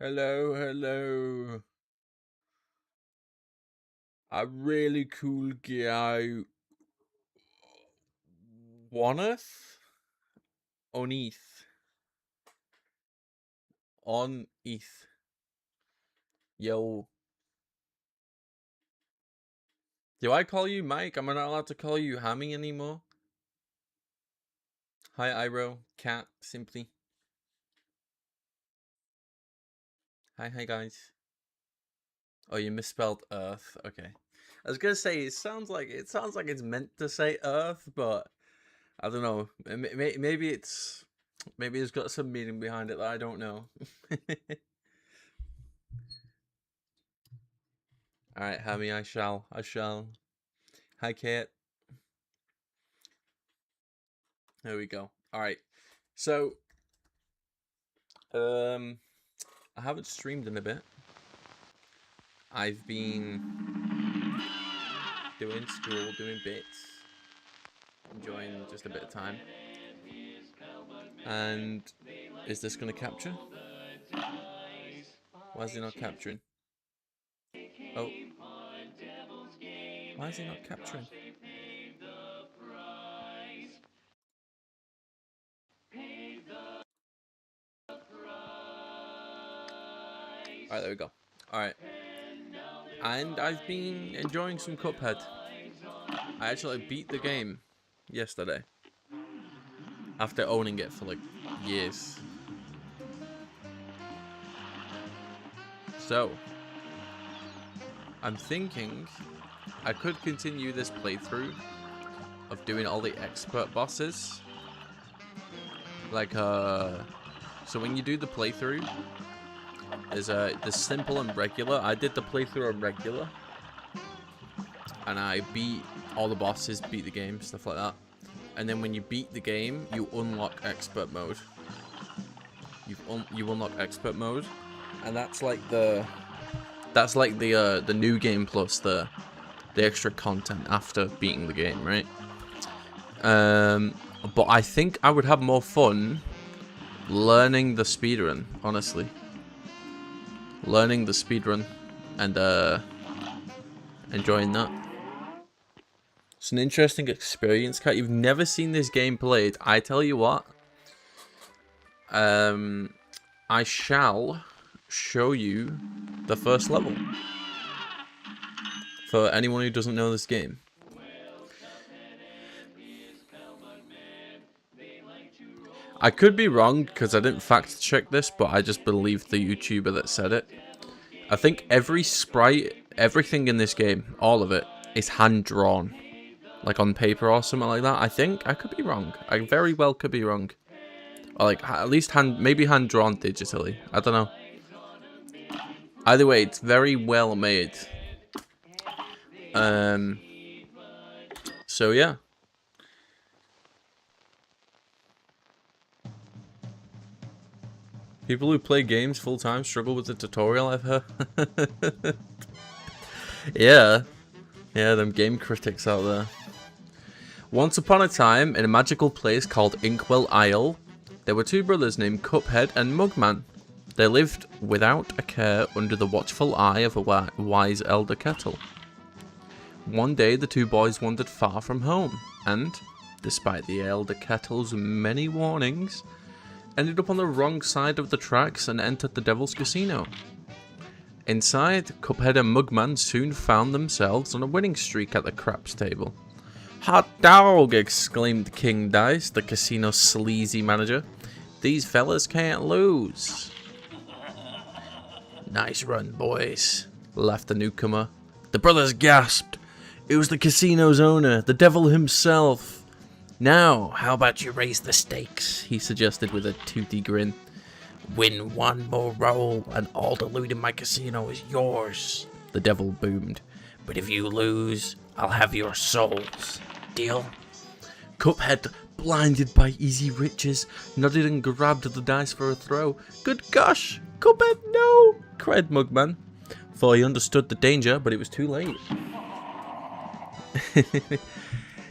Hello, hello. A really cool guy. Waneth? Oneth. On ETH. Yo. Do I call you Mike? Am I not allowed to call you Hammy anymore? Hi, Iro. Cat, simply. Hi, guys. Oh, you misspelled Earth. Okay. I was gonna say it sounds like it's meant to say Earth, but I don't know. Maybe it's got some meaning behind it that I don't know. All right, Hammy. I shall. Hi, Kate. There we go. All right. So, I haven't streamed in a bit. I've been doing school, doing bits, enjoying just a bit of time. And is this going to capture? Why is he not capturing? Oh. Why is he not capturing? Alright, there we go. Alright. And I've been enjoying some Cuphead. I actually beat the game yesterday. After owning it for like years. So, I'm thinking I could continue this playthrough of doing all the expert bosses. Like, so when you do the playthrough, there's the simple and regular. I did the playthrough on regular. And I beat all the bosses, beat the game, stuff like that. And then when you beat the game, you unlock expert mode. You unlock expert mode, and that's like the new game plus the extra content after beating the game, right? But I think I would have more fun learning the speedrun, honestly. Learning the speedrun and enjoying that. It's an interesting experience, Kat. You've never seen this game played. I tell you what. I shall show you the first level. For anyone who doesn't know this game. I could be wrong because I didn't fact check this, but I just believe the YouTuber that said it. I think every sprite, everything in this game, all of it, is hand drawn. Like on paper or something like that. I think. I could be wrong. I very well could be wrong. Or like at least maybe hand drawn digitally. I don't know. Either way, it's very well made. So yeah. People who play games full time struggle with the tutorial, I've heard. Yeah. Yeah, them game critics out there. Once upon a time, in a magical place called Inkwell Isle, there were two brothers named Cuphead and Mugman. They lived without a care under the watchful eye of a wise elder kettle. One day, the two boys wandered far from home, and, despite the elder kettle's many warnings, ended up on the wrong side of the tracks and entered the Devil's Casino. Inside, Cuphead and Mugman soon found themselves on a winning streak at the craps table. "Hot dog!" exclaimed King Dice, the casino's sleazy manager. "These fellas can't lose." "Nice run, boys," laughed the newcomer. The brothers gasped. It was the casino's owner, the devil himself. "Now, how about you raise the stakes?" he suggested with a toothy grin. "Win one more roll, and all the loot in my casino is yours," the devil boomed. "But if you lose, I'll have your souls. Deal?" Cuphead, blinded by easy riches, nodded and grabbed the dice for a throw. "Good gosh, Cuphead, no!" cried Mugman, for he understood the danger, but it was too late.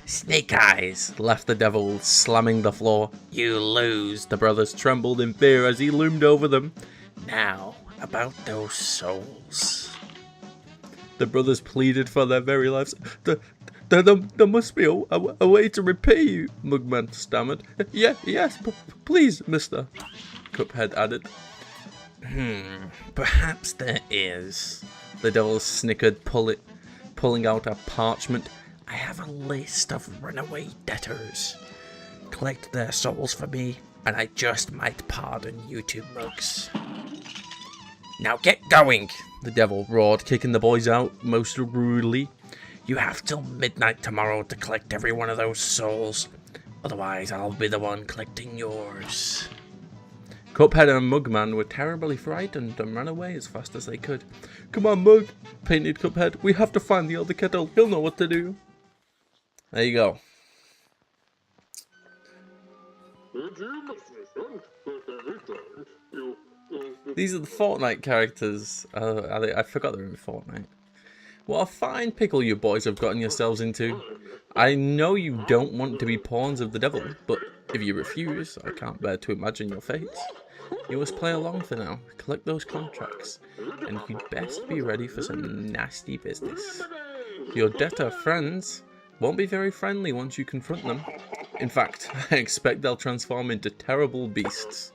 "Snake eyes," laughed the devil, slamming the floor. "You lose." The brothers trembled in fear as he loomed over them. "Now, about those souls. The brothers pleaded for their very lives. There must be a way to repay you, Mugman stammered. Yes, please, mister, Cuphead added. Perhaps there is. The devil snickered, pulling out a parchment. I have a list of runaway debtors. Collect their souls for me, and I just might pardon you two mugs. Now get going, the devil roared, kicking the boys out most rudely. You have till midnight tomorrow to collect every one of those souls. Otherwise, I'll be the one collecting yours. Cuphead and Mugman were terribly frightened and ran away as fast as they could. Come on, Mug, panted Cuphead. We have to find the Elder Kettle. He'll know what to do. There you go. These are the Fortnite characters. I forgot they were in Fortnite. What a fine pickle you boys have gotten yourselves into. I know you don't want to be pawns of the devil, but if you refuse, I can't bear to imagine your fates. You must play along for now, collect those contracts, and you'd best be ready for some nasty business. Your debtor friends won't be very friendly once you confront them. In fact, I expect they'll transform into terrible beasts.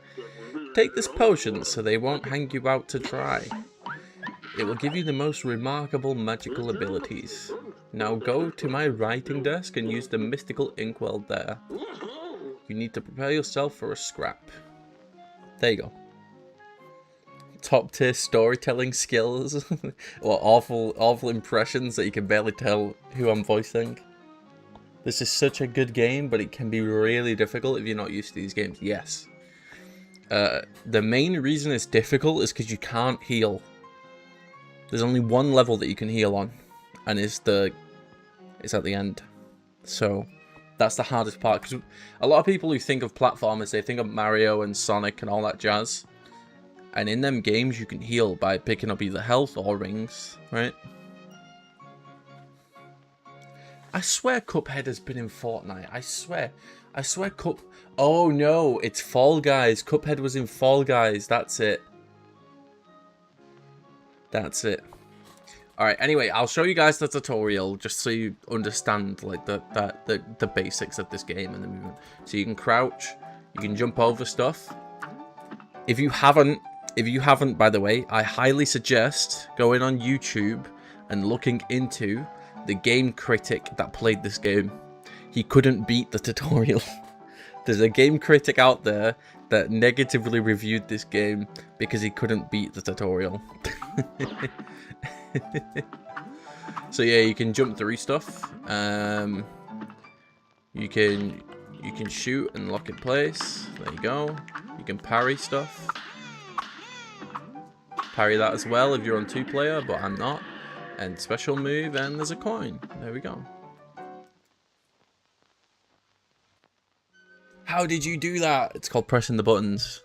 Take this potion so they won't hang you out to dry. It will give you the most remarkable magical abilities. Now go to my writing desk and use the mystical inkwell there. You need to prepare yourself for a scrap. There you go. Top tier storytelling skills. Or awful impressions that you can barely tell who I'm voicing. This is such a good game, but it can be really difficult if you're not used to these games. Yes. The main reason it's difficult is because you can't heal. There's only one level that you can heal on, and it's at the end. So that's the hardest part, because a lot of people who think of platformers, they think of Mario and Sonic and all that jazz. And in them games, you can heal by picking up either health or rings, right? I swear Cuphead has been in Fortnite. I swear Oh no, it's Fall Guys. Cuphead was in Fall Guys. That's it. That's it. Alright, anyway, I'll show you guys the tutorial just so you understand like the basics of this game and the movement. So you can crouch, you can jump over stuff. If you haven't, by the way, I highly suggest going on YouTube and looking into the game critic that played this game. He couldn't beat the tutorial. There's a game critic out there that negatively reviewed this game because he couldn't beat the tutorial. So yeah, you can jump through stuff. You can shoot and lock in place. There you go. You can parry stuff. Parry that as well if you're on 2-player, but I'm not. And special move, and there's a coin. There we go. How did you do that? It's called pressing the buttons.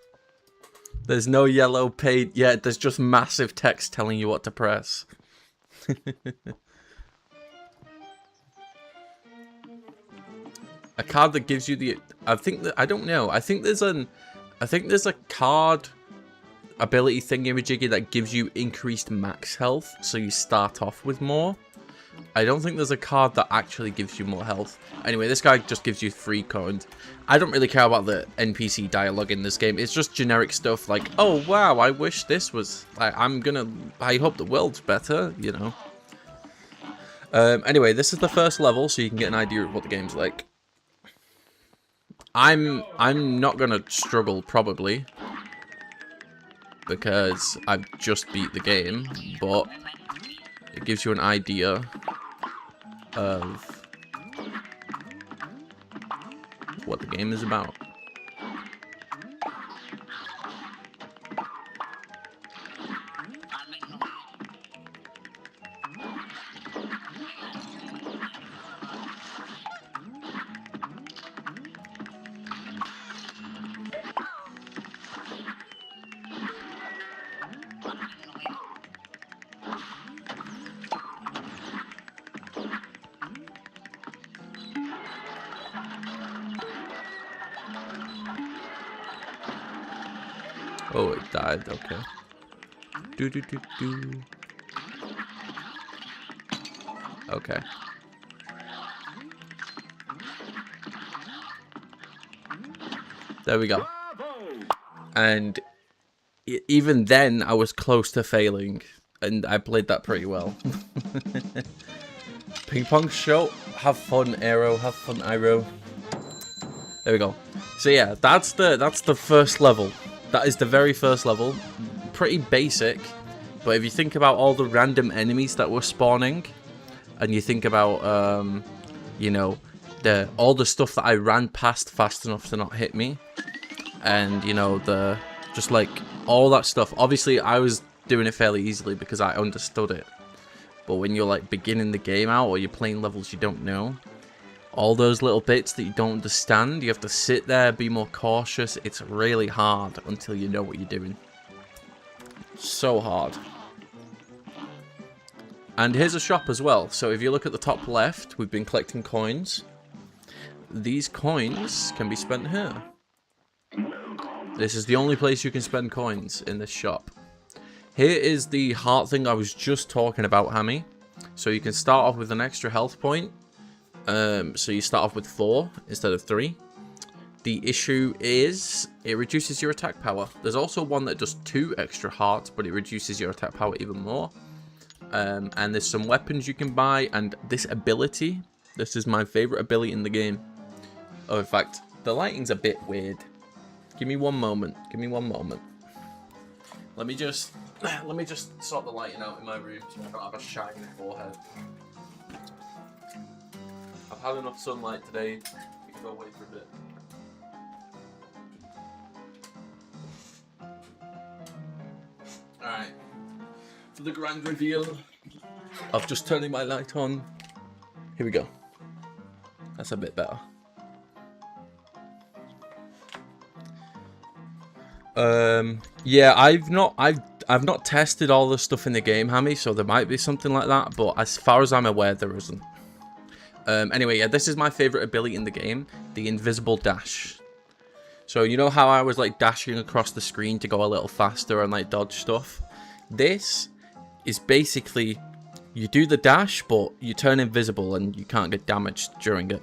There's no yellow paint yet. There's just massive text telling you what to press. A card that gives you the... I don't know. I think there's a card ability thingy-majiggy that gives you increased max health, so you start off with more. I don't think there's a card that actually gives you more health. Anyway, this guy just gives you 3 coins. I don't really care about the NPC dialogue in this game. It's just generic stuff like, oh wow, I wish this was... I hope the world's better, you know. Anyway, this is the first level, so you can get an idea of what the game's like. I'm not gonna struggle, probably, because I've just beat the game, but it gives you an idea of what the game is about. Oh, it died, okay. Do do do do. Okay. There we go. And even then, I was close to failing, and I played that pretty well. Ping pong show. Have fun, Aero. Have fun, Iro. There we go. So yeah, that's the first level. That is the very first level. Pretty basic, but if you think about all the random enemies that were spawning, and you think about you know, all the stuff that I ran past fast enough to not hit me, and you know, just like all that stuff. Obviously, I was doing it fairly easily because I understood it. But when you're like beginning the game out, or you're playing levels you don't know, all those little bits that you don't understand, you have to sit there, be more cautious. It's really hard until you know what you're doing. So hard. And here's a shop as well. So if you look at the top left, we've been collecting coins. These coins can be spent here. This is the only place you can spend coins, in this shop. Here is the heart thing I was just talking about, Hammy. So you can start off with an extra health point. So you start off with 4 instead of 3. The issue is it reduces your attack power. There's also one that does 2 extra hearts, but it reduces your attack power even more. And there's some weapons you can buy, and this ability, this is my favorite ability in the game. Oh, in fact, the lighting's a bit weird. Give me one moment. Give me one moment. Let me just sort the lighting out in my room so I don't have a shiny forehead. I've had enough sunlight today. We can go away for a bit. Alright. For the grand reveal of just turning my light on. Here we go. That's a bit better. Yeah, I've not tested all the stuff in the game, Hammy, so there might be something like that, but as far as I'm aware, there isn't. Anyway, yeah, this is my favorite ability in the game, the invisible dash. So you know how I was like dashing across the screen to go a little faster and like dodge stuff? This is basically, you do the dash, but you turn invisible and you can't get damaged during it.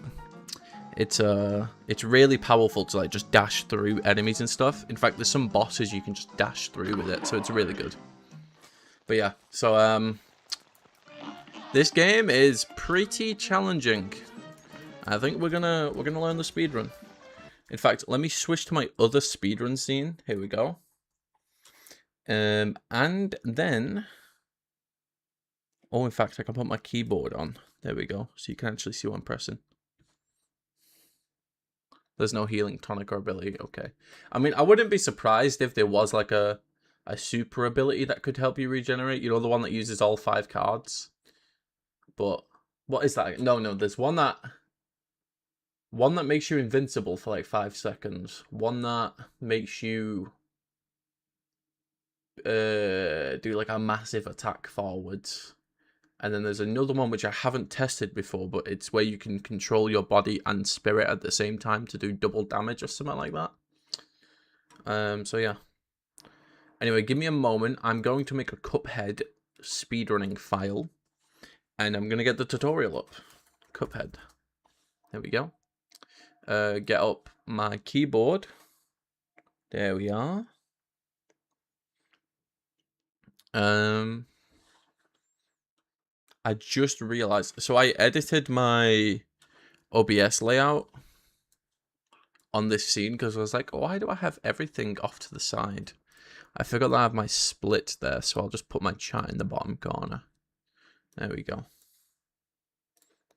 It's really powerful to like just dash through enemies and stuff. In fact, there's some bosses you can just dash through with it, so it's really good. But yeah, so this game is pretty challenging. I think we're gonna learn the speedrun. In fact, let me switch to my other speedrun scene. Here we go. And then, oh, in fact, I can put my keyboard on. There we go, so you can actually see what I'm pressing. There's no healing tonic or ability. Okay. I mean, I wouldn't be surprised if there was like a super ability that could help you regenerate. You know, the one that uses all 5 cards. But what is that? No, there's one that makes you invincible for like 5 seconds. One that makes you do like a massive attack forwards. And then there's another one which I haven't tested before, but it's where you can control your body and spirit at the same time to do double damage or something like that. So yeah. Anyway, give me a moment. I'm going to make a Cuphead speedrunning file. And I'm going to get the tutorial up. Cuphead. There we go. Get up my keyboard. There we are. I just realized, so I edited my OBS layout on this scene because I was like, oh, why do I have everything off to the side? I forgot that I have my split there, so I'll just put my chat in the bottom corner. There we go.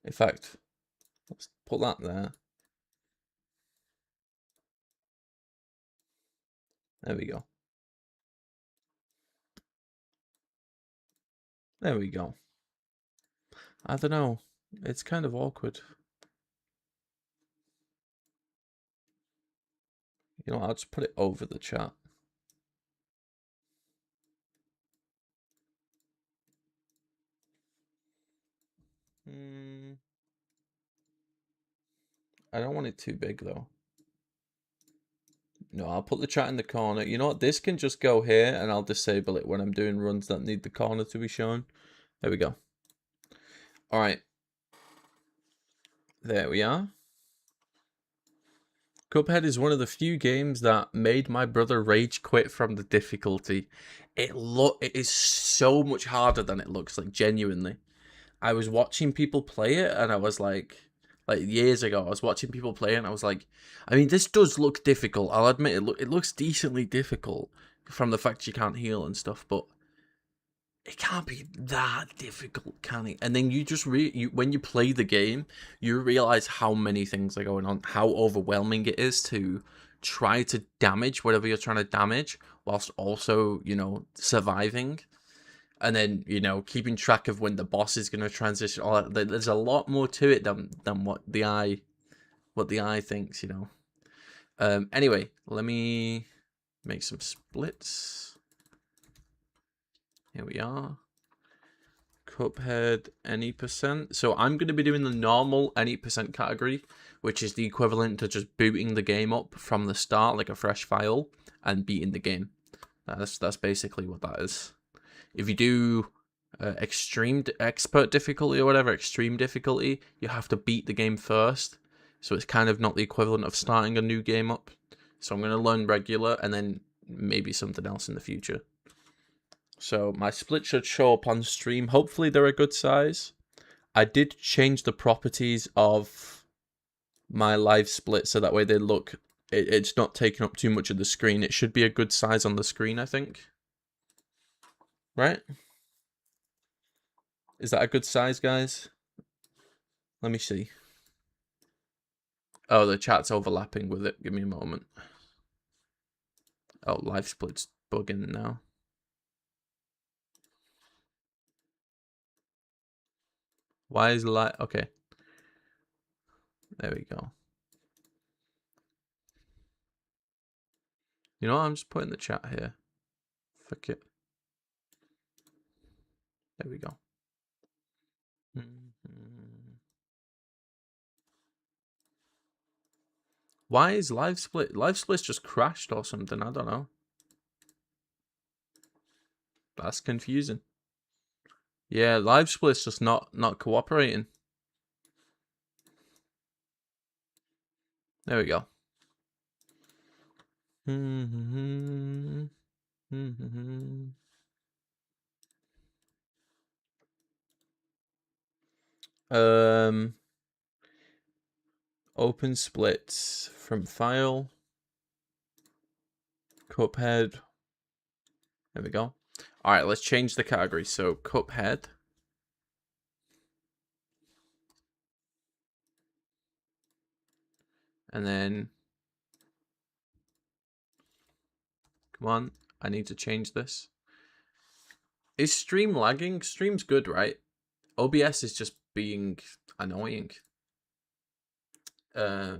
In fact, let's put that there. There we go. There we go. I don't know. It's kind of awkward. You know what, I'll just put it over the chat. I don't want it too big though. No, I'll put the chat in the corner. You know what? This can just go here, and I'll disable it when I'm doing runs that need the corner to be shown. There we go. All right. There we are. Cuphead is one of the few games that made my brother rage quit from the difficulty. It is so much harder than it looks, like genuinely. I was watching people play it and I was like years ago, I was watching people play it and I was like, I mean, this does look difficult. I'll admit it looks decently difficult from the fact you can't heal and stuff, but it can't be that difficult, can it? And then you just when you play the game, you realize how many things are going on, how overwhelming it is to try to damage whatever you're trying to damage whilst also, you know, surviving. And then, you know, keeping track of when the boss is going to transition. All that. There's a lot more to it than what the eye thinks, you know. Anyway, let me make some splits. Here we are. Cuphead any percent. So I'm going to be doing the normal any percent category, which is the equivalent to just booting the game up from the start like a fresh file and beating the game. That's basically what that is. If you do extreme expert difficulty or whatever, extreme difficulty, you have to beat the game first. So it's kind of not the equivalent of starting a new game up. So I'm going to learn regular and then maybe something else in the future. So my split should show up on stream. Hopefully they're a good size. I did change the properties of my live split so that way they look, it's not taking up too much of the screen. It should be a good size on the screen, I think. Right? Is that a good size, guys? Let me see. Oh, the chat's overlapping with it. Give me a moment. Oh, live split's bugging now. Why is live? Okay. There we go. You know what? I'm just putting the chat here. Fuck it. There we go. Why is live split? Live split's just crashed or something. I don't know. That's confusing. Yeah, live split's just not cooperating. There we go. Open splits from file. Cuphead. There we go. All right, let's change the category. So Cuphead. And then, come on, I need to change this. Is stream lagging? Stream's good, right? OBS is just being annoying. Yeah,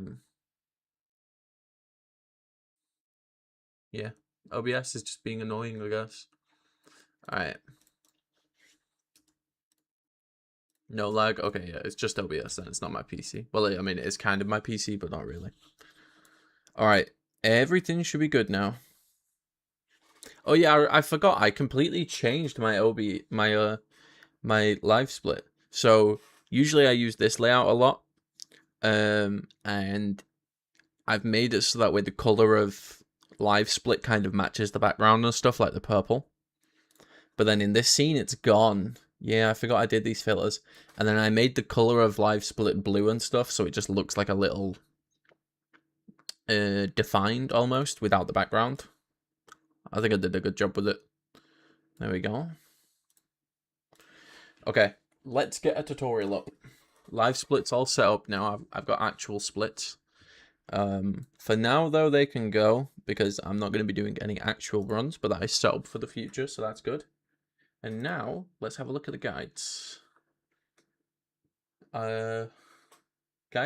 OBS is just being annoying, I guess. All right. No lag. Okay, yeah, it's just OBS then. It's not my PC. Well, I mean, it is kind of my PC, but not really. All right, everything should be good now. Oh yeah, I forgot. I completely changed my my live split. So usually I use this layout a lot, and I've made it so that way the color of live split kind of matches the background and stuff, like the purple. But then in this scene, it's gone. Yeah, I forgot I did these filters, and then I made the color of live split blue and stuff, so it just looks like a little defined almost without the background. I think I did a good job with it. There we go. Okay, let's get a tutorial up. Live splits all set up now. I've got actual splits. For now though, they can go because I'm not going to be doing any actual runs, but that is set up for the future, so that's good. And now let's have a look at the guides. Guide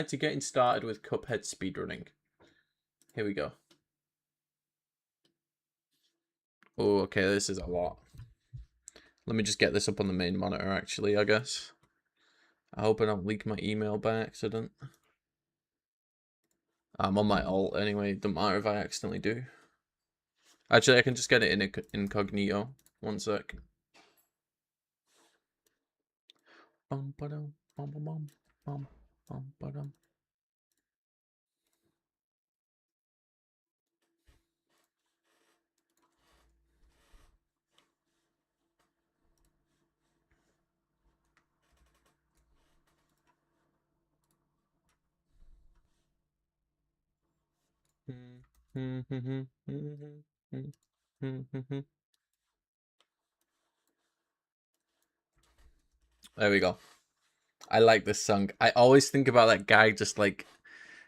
to getting started with Cuphead speedrunning. Here we go. Oh, okay, this is a lot. Let me just get this up on the main monitor, actually, I guess. I hope I don't leak my email by accident. I'm on my alt anyway. Don't matter if I accidentally do. Actually, I can just get it in incognito. One sec. Bum ba-dum, bum bum bum, bum bum ba-dum. There we go. I like this song. I always think about that guy just like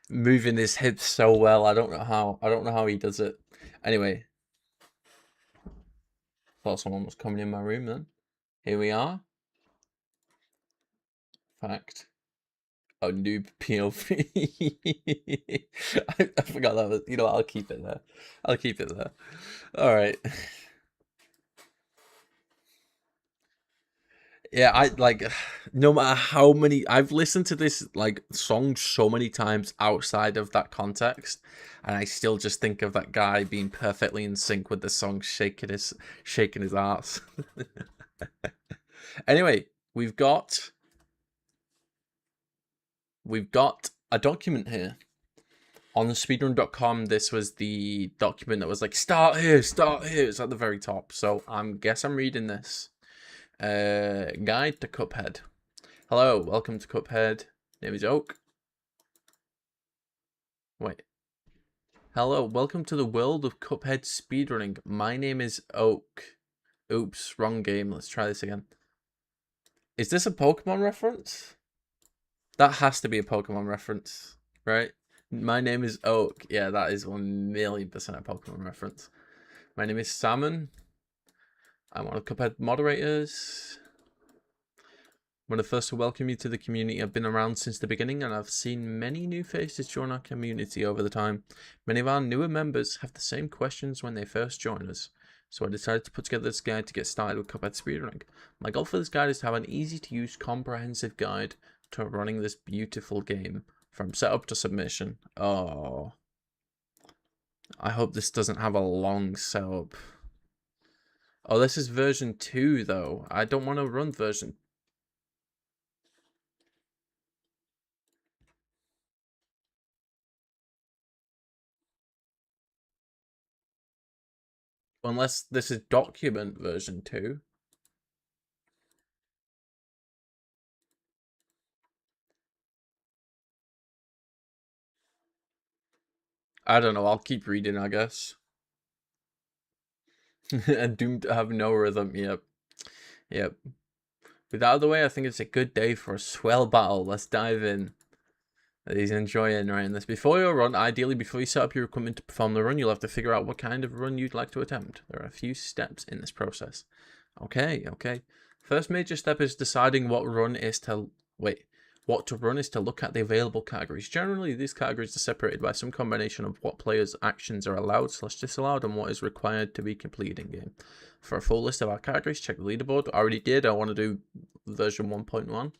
moving his hips so well. I don't know how. I don't know how he does it. Anyway, thought someone was coming in my room then. Here we are. Fact. Oh, noob POV. I forgot that was, you know what, I'll keep it there. I'll keep it there. Alright. Yeah, I like no matter how many I've listened to this like song so many times outside of that context, and I still just think of that guy being perfectly in sync with the song, shaking his ass. Anyway, we've got a document here. On the speedrun.com, this was the document that was like, start here. It's at the very top. So I guess I'm reading this. Guide to Cuphead. Hello, welcome to Cuphead. Name is Oak. Wait. Hello, welcome to the world of Cuphead speedrunning. My name is Oak. Oops, wrong game. Let's try this again. Is this a Pokemon reference? That has to be a Pokemon reference, right? My name is Oak. Yeah, that is 1,000,000% a Pokemon reference. My name is Salmon. I'm one of the Cuphead moderators. I'm one of the first to welcome you to the community. I've been around since the beginning and I've seen many new faces join our community over the time. Many of our newer members have the same questions when they first join us. So I decided to put together this guide to get started with Cuphead speedrunning. My goal for this guide is to have an easy to use, comprehensive guide to running this beautiful game. From setup to submission. Oh. I hope this doesn't have a long setup. Oh, this is version 2, though. I don't want to run version... Unless this is document version 2. I don't know. I'll keep reading, I guess. And doomed to have no rhythm. Yep. Yep. With that out of the way, I think it's a good day for a swell battle. Let's dive in. He's enjoying writing this. Before you run, ideally before you set up your equipment to perform the run, you'll have to figure out what kind of run you'd like to attempt. There are a few steps in this process. Okay. First major step is deciding what to run is to look at the available categories. Generally, these categories are separated by some combination of what players' actions are allowed/disallowed and what is required to be completed in game. For a full list of our categories, check the leaderboard. I already did. I want to do version 1.1.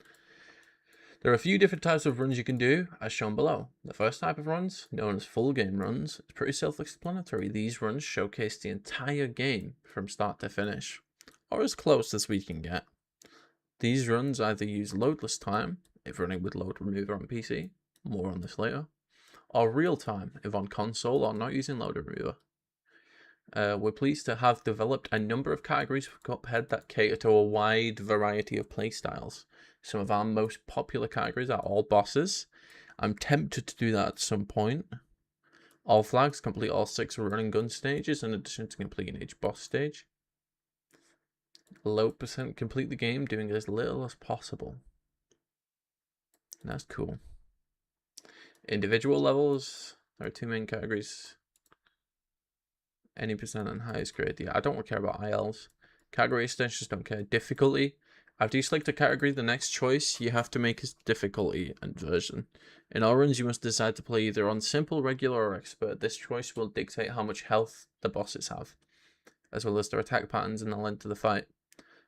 There are a few different types of runs you can do, as shown below. The first type of runs, known as full game runs, is pretty self-explanatory. These runs showcase the entire game from start to finish, or as close as we can get. These runs either use loadless time, if running with load remover on PC, more on this later, or real time, if on console or not using load remover. We're pleased to have developed a number of categories for Cuphead that cater to a wide variety of playstyles. Some of our most popular categories are all bosses. I'm tempted to do that at some point. All flags, complete all 6 running gun stages in addition to completing each boss stage. Low percent complete the game, doing as little as possible. That's cool. Individual levels, there are 2 main categories. Any percent and highest grade. Yeah, I don't care about ILs. Category extensions, don't care. Difficulty. After you select a category, the next choice you have to make is difficulty and version. In all runs, you must decide to play either on simple, regular, or expert. This choice will dictate how much health the bosses have, as well as their attack patterns and the length of the fight.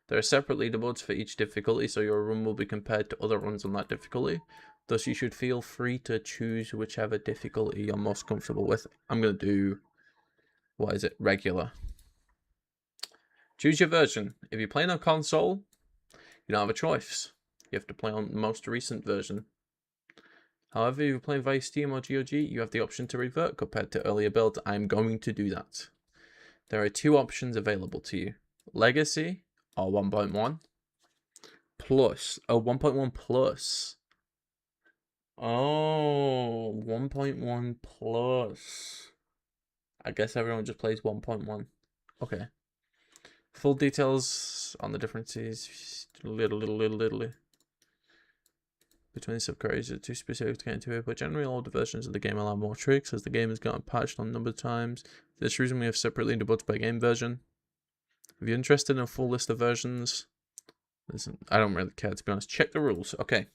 There are separate leaderboards for each difficulty, so your run will be compared to other runs on that difficulty. Thus, you should feel free to choose whichever difficulty you're most comfortable with. I'm going to do, what is it, regular. Choose your version. If you're playing on console, you don't have a choice. You have to play on the most recent version. However, if you're playing via Steam or GOG, you have the option to revert Cuphead to earlier builds. I'm going to do that. There are two options available to you. Legacy, or 1.1. Plus. Oh, 1.1 plus. Oh, 1.1 plus. I guess everyone just plays 1.1. Okay. Full details on the differences. Little. Between subcategories are too specific to get into it, but generally older versions of the game allow more tricks as the game has gotten patched on a number of times. For this reason, we have separately debugged by game version. If you're interested in a full list of versions, listen, I don't really care, to be honest. Check the rules. Okay.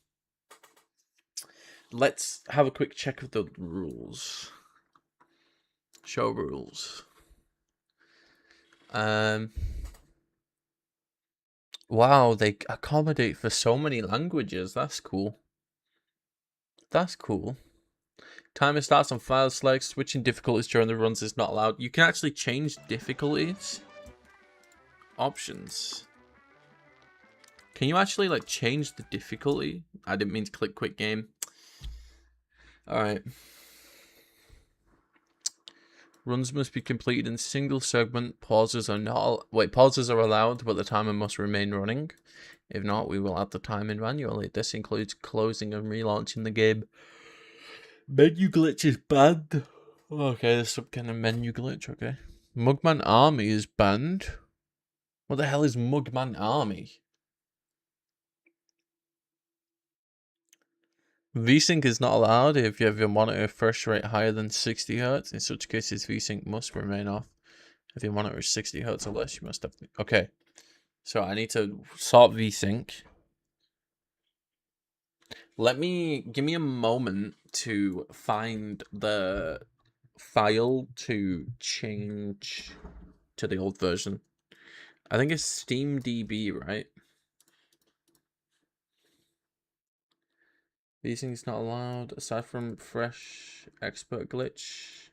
Let's have a quick check of the rules. Show rules. Wow, they accommodate for so many languages. That's cool. That's cool. Timer starts on file select. Switching difficulties during the runs is not allowed. You can actually change difficulties. Options. Can you actually like change the difficulty? I didn't mean to click quick game. Alright. Runs must be completed in single segment. Pauses are not. Pauses are allowed, but the timer must remain running. If not, we will add the time in manually. This includes closing and relaunching the game. Menu glitch is banned. Okay, there's some kind of menu glitch. Okay. Mugman Army is banned. What the hell is Mugman Army? VSync is not allowed if you have your monitor refresh rate higher than 60 Hz. In such cases, VSync must remain off. If your monitor is 60 Hz or less, you must have... Okay. So I need to sort VSync. Give me a moment to find the file to change to the old version. I think it's SteamDB, right? VSync is not allowed aside from fresh expert glitch.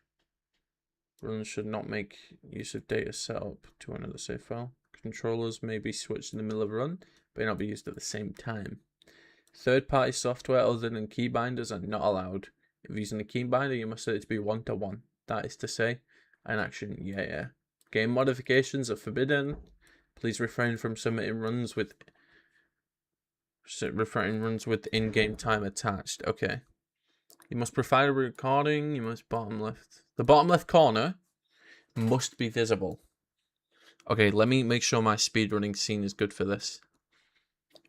Runs should not make use of data setup to another save file. Controllers may be switched in the middle of a run, but may not be used at the same time. Third-party software other than keybinders are not allowed. If using a keybinder, you must set it to be 1-to-1. That is to say, an action, yeah. Game modifications are forbidden. Please refrain from submitting runs with in-game time attached. Okay. You must provide a recording. You must bottom left. The bottom left corner must be visible. Okay, let me make sure my speedrunning scene is good for this.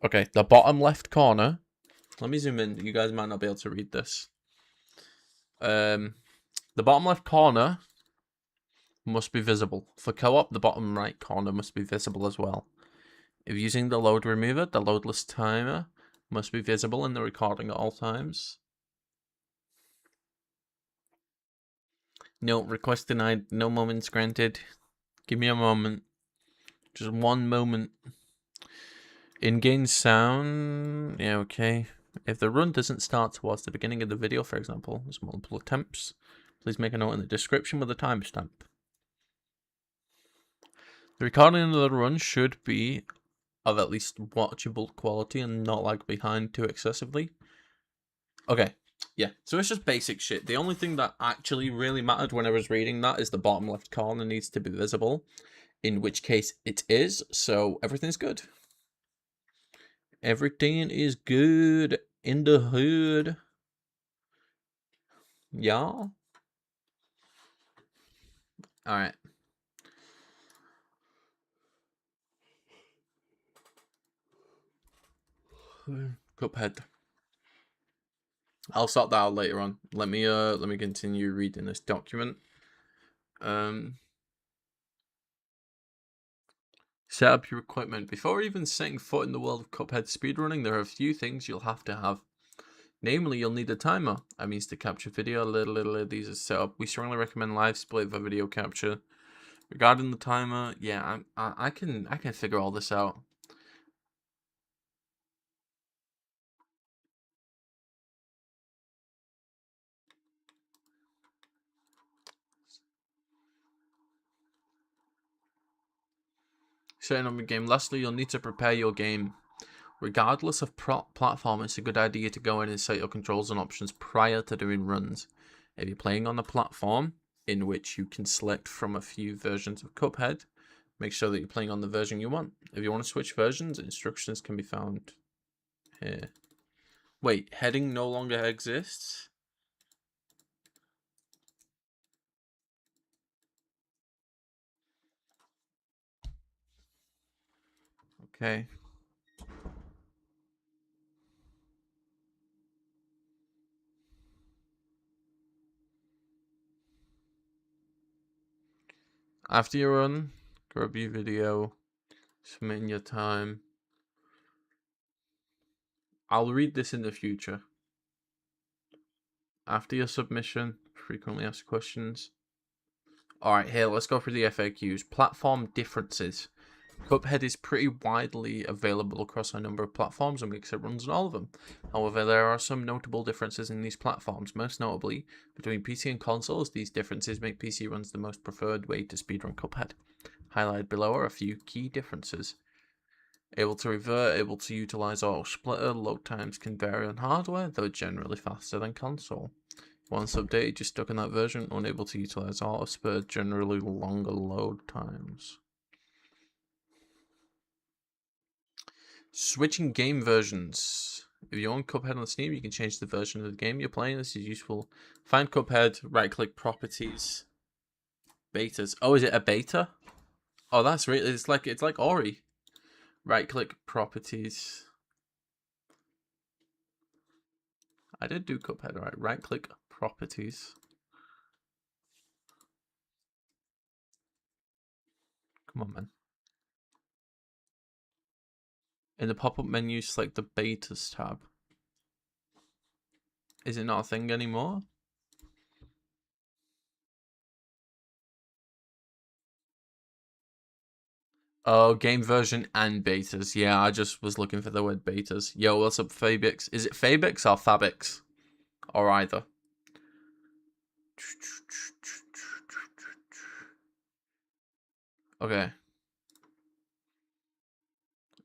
Okay, the bottom left corner. Let me zoom in. You guys might not be able to read this. The bottom left corner must be visible. For co-op, the bottom right corner must be visible as well. If using the load remover, the loadless timer must be visible in the recording at all times. No, request denied. No moments granted. Give me a moment. Just one moment. In-game sound. Yeah, okay. If the run doesn't start towards the beginning of the video, for example, there's multiple attempts, please make a note in the description with a timestamp. The recording of the run should be of at least watchable quality and not lag behind too excessively. Okay, yeah, so it's just basic shit. The only thing that actually really mattered when I was reading that is the bottom left corner needs to be visible, in which case it is, so everything's good. Everything is good in the hood. Yeah. Alright. Cuphead. I'll sort that out later on. Let me continue reading this document. Set up your equipment. Before even setting foot in the world of Cuphead speedrunning, there are a few things you'll have to have. Namely, you'll need a timer. That means to capture video. These are set up. We strongly recommend live split for video capture. Regarding the timer, yeah, I can figure all this out. Setting up a game. Lastly, you'll need to prepare your game. Regardless of platform, it's a good idea to go in and set your controls and options prior to doing runs. If you're playing on a platform in which you can select from a few versions of Cuphead, make sure that you're playing on the version you want. If you want to switch versions, instructions can be found here. Wait, heading no longer exists? Okay. After you run, grab your video, submit in your time. I'll read this in the future. After your submission, frequently asked questions. Alright, here, let's go through the FAQs. Platform differences. Cuphead is pretty widely available across a number of platforms and Mixer runs on all of them. However, there are some notable differences in these platforms. Most notably, between PC and consoles, these differences make PC runs the most preferred way to speedrun Cuphead. Highlighted below are a few key differences. Able to revert, able to utilize auto splitter, load times can vary on hardware, though generally faster than console. Once updated, you're stuck in that version, unable to utilize auto splitter, generally longer load times. Switching game versions. If you own Cuphead on Steam, you can change the version of the game you're playing. This is useful. Find Cuphead, right-click properties, betas. Oh, is it a beta? Oh, that's really. It's like Ori. Right-click properties. I did do Cuphead, right? Right-click properties. Come on, man. In the pop-up menu, select the betas tab. Is it not a thing anymore? Oh, game version and betas. Yeah, I just was looking for the word betas. Yo, what's up, Fabix? Is it Fabix or Fabix? Or either? Okay.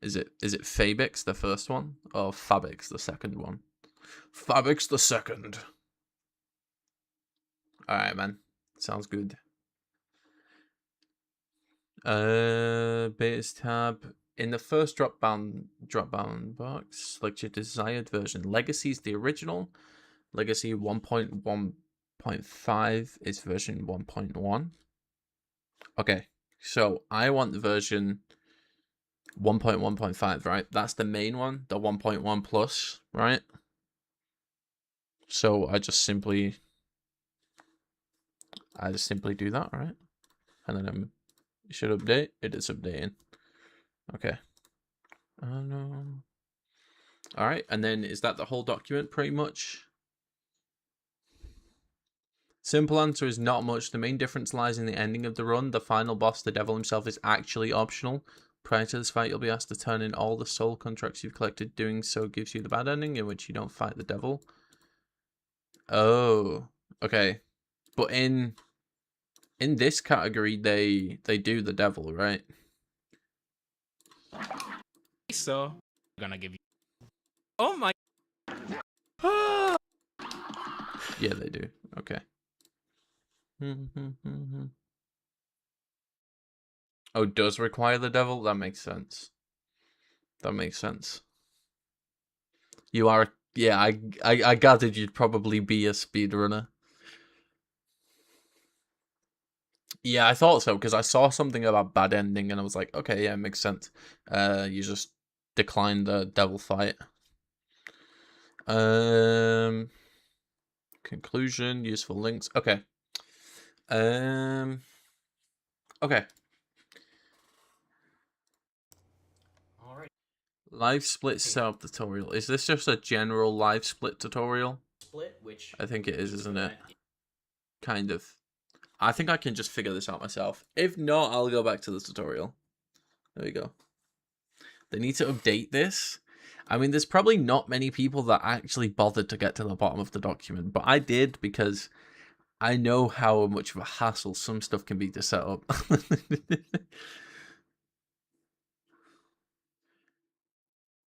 Is it Fabix, the first one? Or Fabix, the second one? Fabix the second. Alright, man. Sounds good. Betas tab. In the first drop down box, select your desired version. Legacy is the original. Legacy 1.1.5 is version 1.1. Okay, so I want the version 1.1.5, right? That's the main one, the 1.1 plus, right? So I just simply do that, right? And then it should update. It is updating. Okay. All right, and then is that the whole document pretty much? Simple answer is not much. The main difference lies in the ending of the run. The final boss, the devil himself, is actually optional. Prior to this fight, you'll be asked to turn in all the soul contracts you've collected. Doing so gives you the bad ending, in which you don't fight the devil. Oh, okay. But in this category, they do the devil, right? So, I'm gonna give you. Oh my. Yeah, they do. Okay. Oh, does require the devil? That makes sense. That makes sense. You are, yeah, I gathered you'd probably be a speedrunner. Yeah, I thought so, because I saw something about bad ending, and I was like, okay, yeah, it makes sense. You just declined the devil fight. Conclusion, useful links. Okay. Okay. Live split setup tutorial. Is this just a general live split tutorial? Which I think it is, isn't it? Kind of. I think I can just figure this out myself. If not, I'll go back to the tutorial. There we go. They need to update this. I mean, there's probably not many people that actually bothered to get to the bottom of the document, but I did because I know how much of a hassle some stuff can be to set up.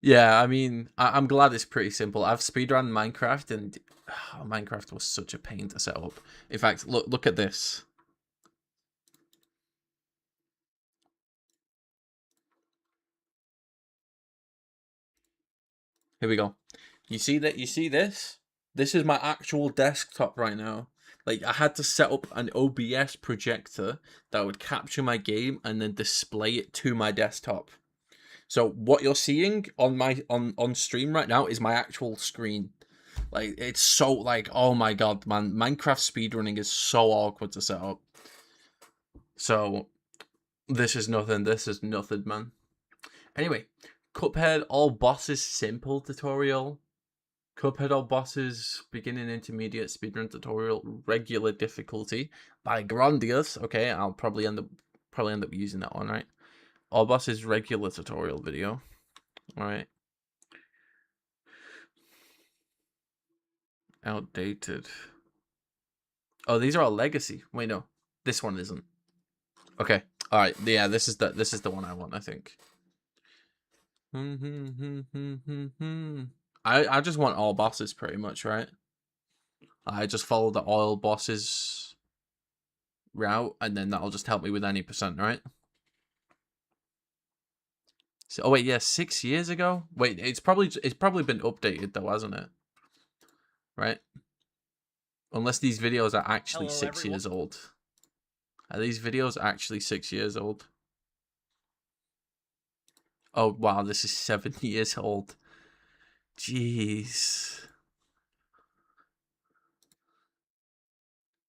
Yeah, I mean, I'm glad it's pretty simple. I've speedrun Minecraft, and Minecraft was such a pain to set up. In fact, look at this. Here we go. You see that? You see this? This is my actual desktop right now. Like, I had to set up an OBS projector that would capture my game and then display it to my desktop. So what you're seeing on my on stream right now is my actual screen. Like, it's so, like, oh my god, man, Minecraft speedrunning is so awkward to set up. So this is nothing, man. Anyway, Cuphead all bosses simple tutorial. Cuphead all bosses beginning intermediate speedrun tutorial regular difficulty by Grandius. Okay, I'll probably end up using that one, right? All bosses regular tutorial video. All right. Outdated. Oh, these are all legacy. Wait, no, this one isn't. Okay. All right. Yeah, this is the one I want, I think. I just want all bosses pretty much, right? I just follow the all bosses route, and then that'll just help me with any percent, right? So, oh wait, yeah, 6 years ago. Wait, it's probably been updated though, hasn't it? Right? Unless these videos are actually Hello, 6 everyone. years old. Are these videos actually 6 years old? Oh wow, this is 7 years old. Jeez.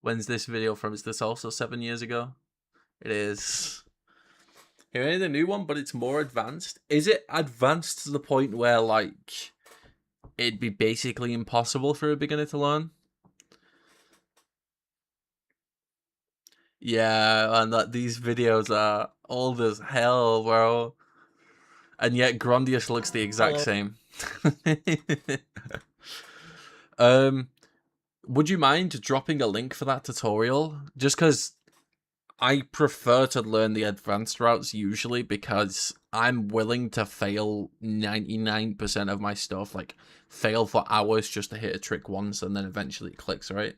When's this video from? Is this also 7 years ago? It is. Here ain't the new one, but it's more advanced. Is it advanced to the point where, like, it'd be basically impossible for a beginner to learn? Yeah, and that these videos are old as hell, bro. And yet Grandius looks the exact same. um, would you mind dropping a link for that tutorial? Just because I prefer to learn the advanced routes usually, because I'm willing to fail 99% of my stuff, like fail for hours just to hit a trick once and then eventually it clicks, right?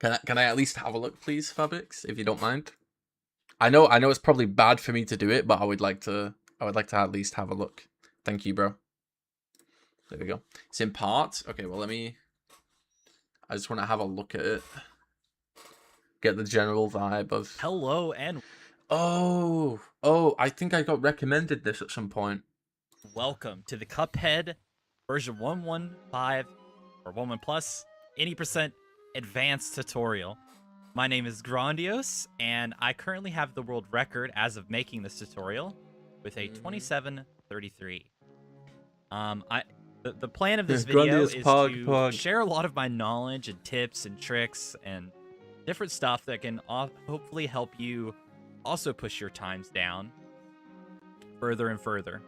Can I at least have a look, please, Fabix, if you don't mind? I know it's probably bad for me to do it, but I would like to at least have a look. Thank you, bro. There we go. It's in parts. Okay, well I just want to have a look at it. Get the general vibe of Hello and Oh, I think I got recommended this at some point. welcome to the Cuphead version 115 or 11 plus any percent advanced tutorial. My name is Grandios, and I currently have the world record as of making this tutorial with a 27:33. The plan of this video Grandiose is Pog to Pog. share a lot of my knowledge and tips and tricks and different stuff that can hopefully help you also push your times down further and further.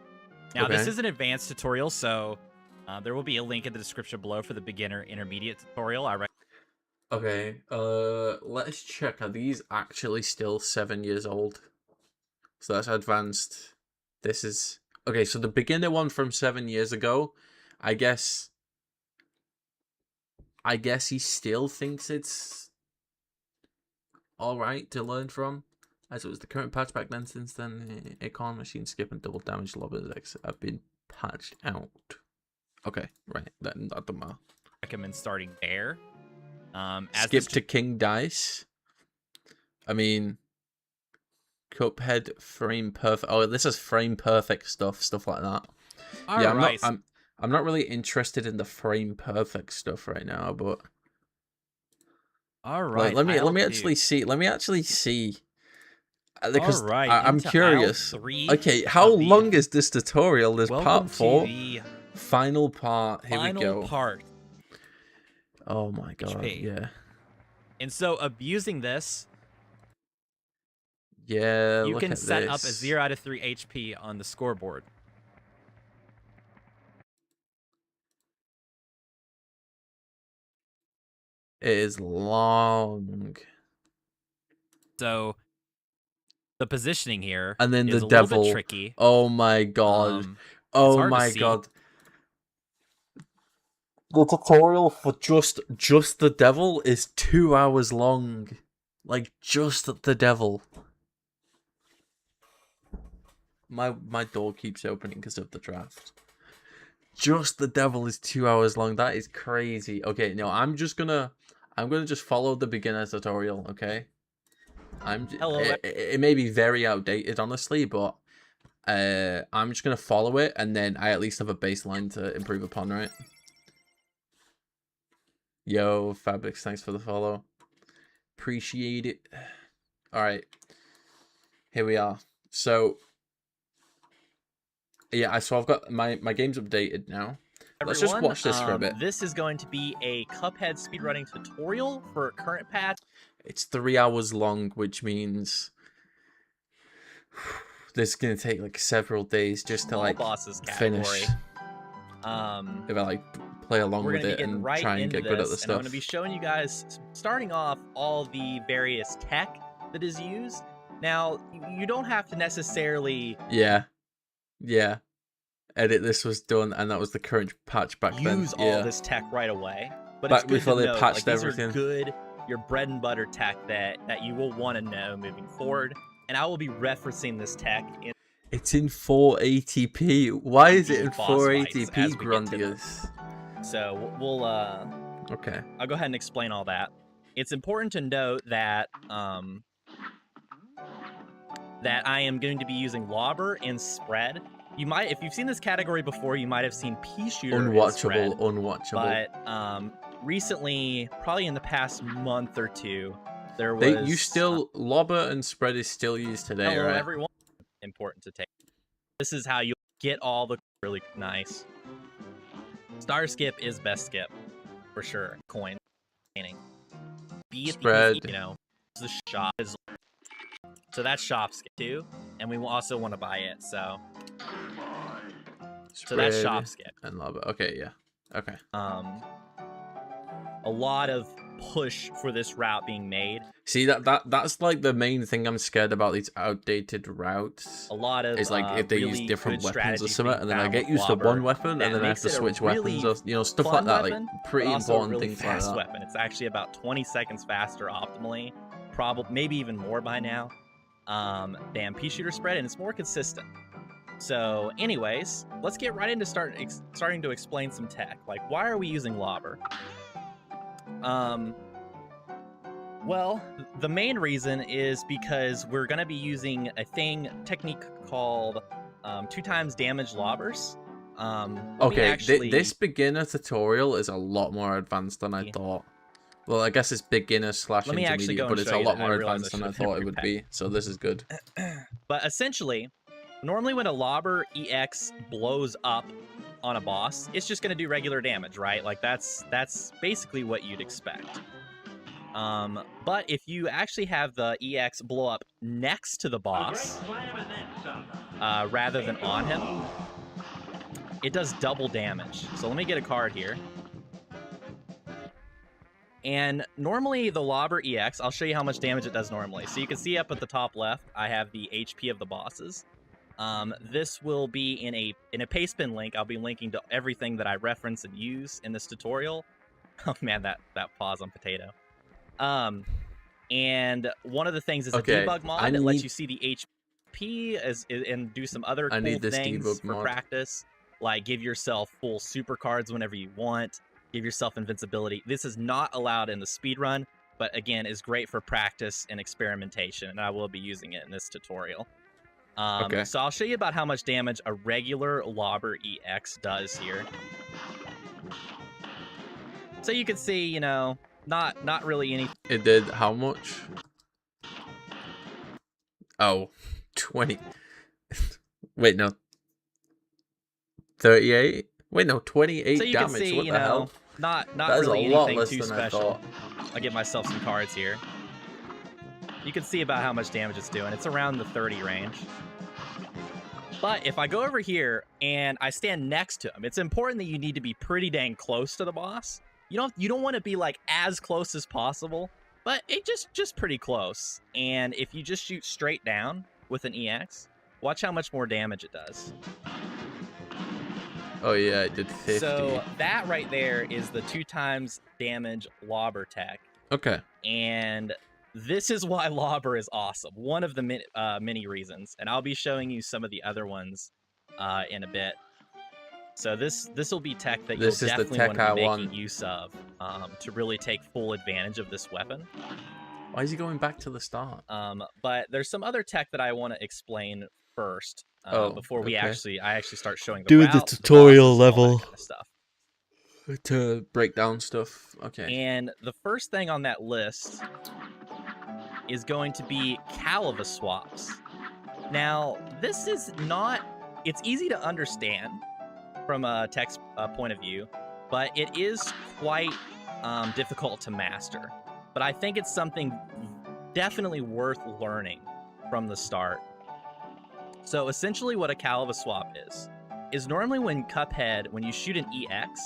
Now, this is an advanced tutorial, so there will be a link in the description below for the beginner intermediate tutorial. Okay, let's check. Are these actually still 7 years old? So that's advanced. This is okay. So the beginner one from 7 years ago, I guess. He still thinks it's all right to learn from, as it was the current patch back then. Since then, Econ machine skip and double damage lobbers have been patched out. Okay, right. That doesn't matter. Recommend starting there. Skip to King Dice. I mean, Cuphead frame perfect. Oh, this is frame perfect stuff like that. I'm not really interested in the frame perfect stuff right now, but all right. Let me actually see. Because I'm curious. Okay, how long is this tutorial? There's part 4. Final part. Here we go. Oh my god. HP. Yeah. And so abusing this. Yeah. You can set up a 0 out of 3 HP on the scoreboard. It is long. So the positioning here and then is the a little devil. bit tricky. Oh my god. It's Oh hard to my see. god. The tutorial for just the devil is 2 hours long. Like, just the devil. My door keeps opening because of the draft. Just the devil is 2 hours long. That is crazy. Okay, no, I'm gonna just follow the beginner tutorial, okay? Hello. It may be very outdated, honestly, but I'm just gonna follow it, and then I at least have a baseline to improve upon, right? Yo, Fabrics, thanks for the follow. Appreciate it. All right, here we are. So, yeah, so I've got my game's updated now. Let's just watch this for a bit. This is going to be a Cuphead speedrunning tutorial for current patch. It's 3 hours long, which means this is gonna take like several days just to like finish. If I like play along with it and try and get good at the stuff. I'm going to be showing you guys, starting off, all the various tech that is used. Now, you don't have to necessarily... Yeah. Edit this was done, and that was the current patch back then. Use all this tech right away. But back it's good before to they know, patched like, these everything. are good, your bread and butter tech that you will want to know moving forward. And I will be referencing this tech in... It's in 480p. Why is it in 480p, Grandius? So we'll okay. I'll go ahead and explain all that. It's important to note that that I am going to be using Lobber and Spread. You might, if you've seen this category before, you might have seen Pea Shooter. Unwatchable. But recently, probably in the past month or two, there was Lobber and Spread is still used today, hello, right? everyone. Important to take. This is how you get all the really nice. Star skip is best skip for sure. Coin, Spread. You know, the shop is. So that's shop skip too, and we also want to buy it. So that's shop skip and Lobber. Okay, yeah. Okay. A lot of push for this route being made. See, that's like the main thing I'm scared about, these outdated routes. A lot of is like if they use different weapons or something, and then I get used to one weapon, and then I have to switch weapons, or stuff like that. Like pretty important things like that. Weapon. It's actually about 20 seconds faster optimally, probably maybe even more by now. Than Pea Shooter Spread, and it's more consistent. So, anyways, let's get right into starting to explain some tech. Like, why are we using Lobber? Well, the main reason is because we're going to be using a technique called 2x damage lobbers. Okay, this beginner tutorial is a lot more advanced than I thought. Well, I guess it's beginner / intermediate, but it's a lot more advanced than I thought it would be. So this is good. But essentially, normally when a Lobber EX blows up on a boss, it's just going to do regular damage, right? Like that's basically what you'd expect. But if you actually have the EX blow up next to the boss, rather than on him, it does double damage. So let me get a card here. And normally the Lobber EX, I'll show you how much damage it does normally. So you can see up at the top left, I have the HP of the bosses. This will be in a paste bin link. I'll be linking to everything that I reference and use in this tutorial. Oh man, that pause on potato. And one of the things is a debug mod that lets you see the HP and do some other cool things for practice, like give yourself full super cards whenever you want. Give yourself invincibility. This is not allowed in the speedrun, but again, is great for practice and experimentation, and I will be using it in this tutorial. So I'll show you about how much damage a regular Lobber EX does here. So you can see, you know, not really anything. It did how much? Oh, 20. Wait, no. 38? Wait, no, 28 so you damage. Can see, what the hell? Not that really is a lot anything less too than special. I thought. I'll give myself some cards here. You can see about how much damage it's doing. It's around the 30 range. But if I go over here and I stand next to him, it's important that you need to be pretty dang close to the boss. You don't want to be like as close as possible, but it just pretty close. And if you just shoot straight down with an EX, watch how much more damage it does. Oh yeah, it did 50. So that right there is the 2 times damage lobber tech. Okay. And this is why lobber is awesome. One of the many reasons, and I'll be showing you some of the other ones in a bit. So this will be tech that you'll definitely want to be making use of to really take full advantage of this weapon. Why is he going back to the start? But there's some other tech that I want to explain first before I actually start showing the route, the tutorial the bosses, level all that kind of stuff. To break down stuff. Okay. And the first thing on that list is going to be Caliva swaps. Now, this is not... It's easy to understand from a text point of view, but it is quite difficult to master. But I think it's something definitely worth learning from the start. So essentially what a Caliva swap is normally when you shoot an EX,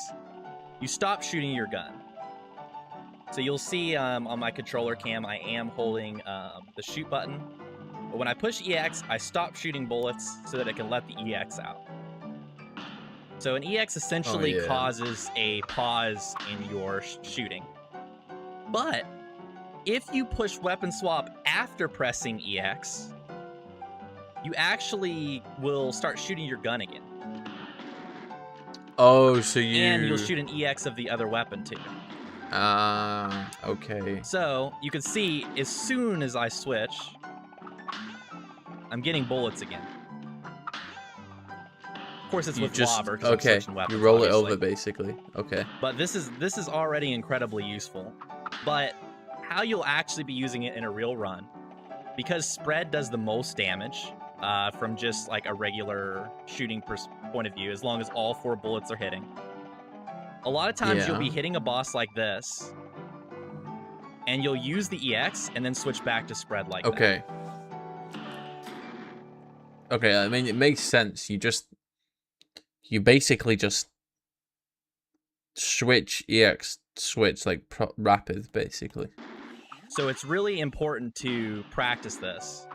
you stop shooting your gun. So you'll see on my controller cam, I am holding the shoot button. But when I push EX, I stop shooting bullets so that it can let the EX out. So an EX essentially causes a pause in your shooting. But if you push weapon swap after pressing EX, you actually will start shooting your gun again. Oh, so And you'll shoot an EX of the other weapon too. Okay. So you can see as soon as I switch, I'm getting bullets again. Of course, it's with lobber. Okay. Weapons, you roll obviously. it over basically. Okay. But this is already incredibly useful. But how you'll actually be using it in a real run, because spread does the most damage from just like a regular shooting point of view, as long as all 4 bullets are hitting. A lot of times you'll be hitting a boss like this, and you'll use the EX and then switch back to spread like that. Okay, I mean, it makes sense. You basically just switch EX, switch like rapid, basically. So it's really important to practice this.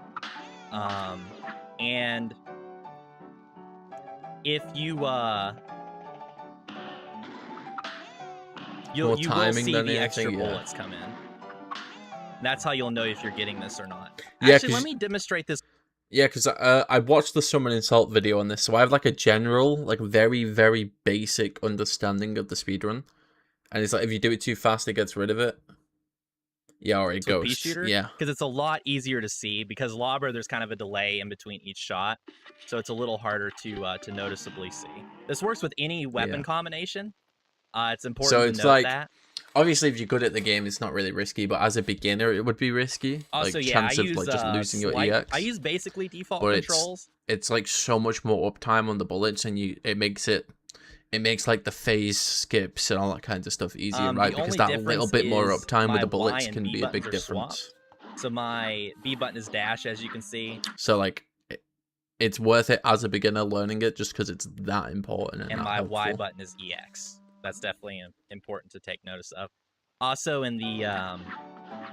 And if you you will see the extra bullets come in. That's how you'll know if you're getting this or not. Actually, let me demonstrate this. Yeah, because I watched the Summon Insult video on this, so I have like a general, like very, very basic understanding of the speedrun. And it's like, if you do it too fast, it gets rid of it. Yeah, or it goes. Yeah. Because it's a lot easier to see, because lobber, there's kind of a delay in between each shot. So it's a little harder to noticeably see. This works with any weapon combination. It's important to note that. Obviously, if you're good at the game, it's not really risky, but as a beginner, it would be risky. Also, like, yeah, chance of like just losing your EX. I use basically default controls. It's like so much more uptime on the bullets, and it makes like the phase skips and all that kinds of stuff easier, right? Because that little bit more uptime with the bullets can be a big difference. So my B button is dash, as you can see. So like, it's worth it as a beginner learning it just because it's that important. And my Y button is EX. That's definitely important to take notice of. Also, in the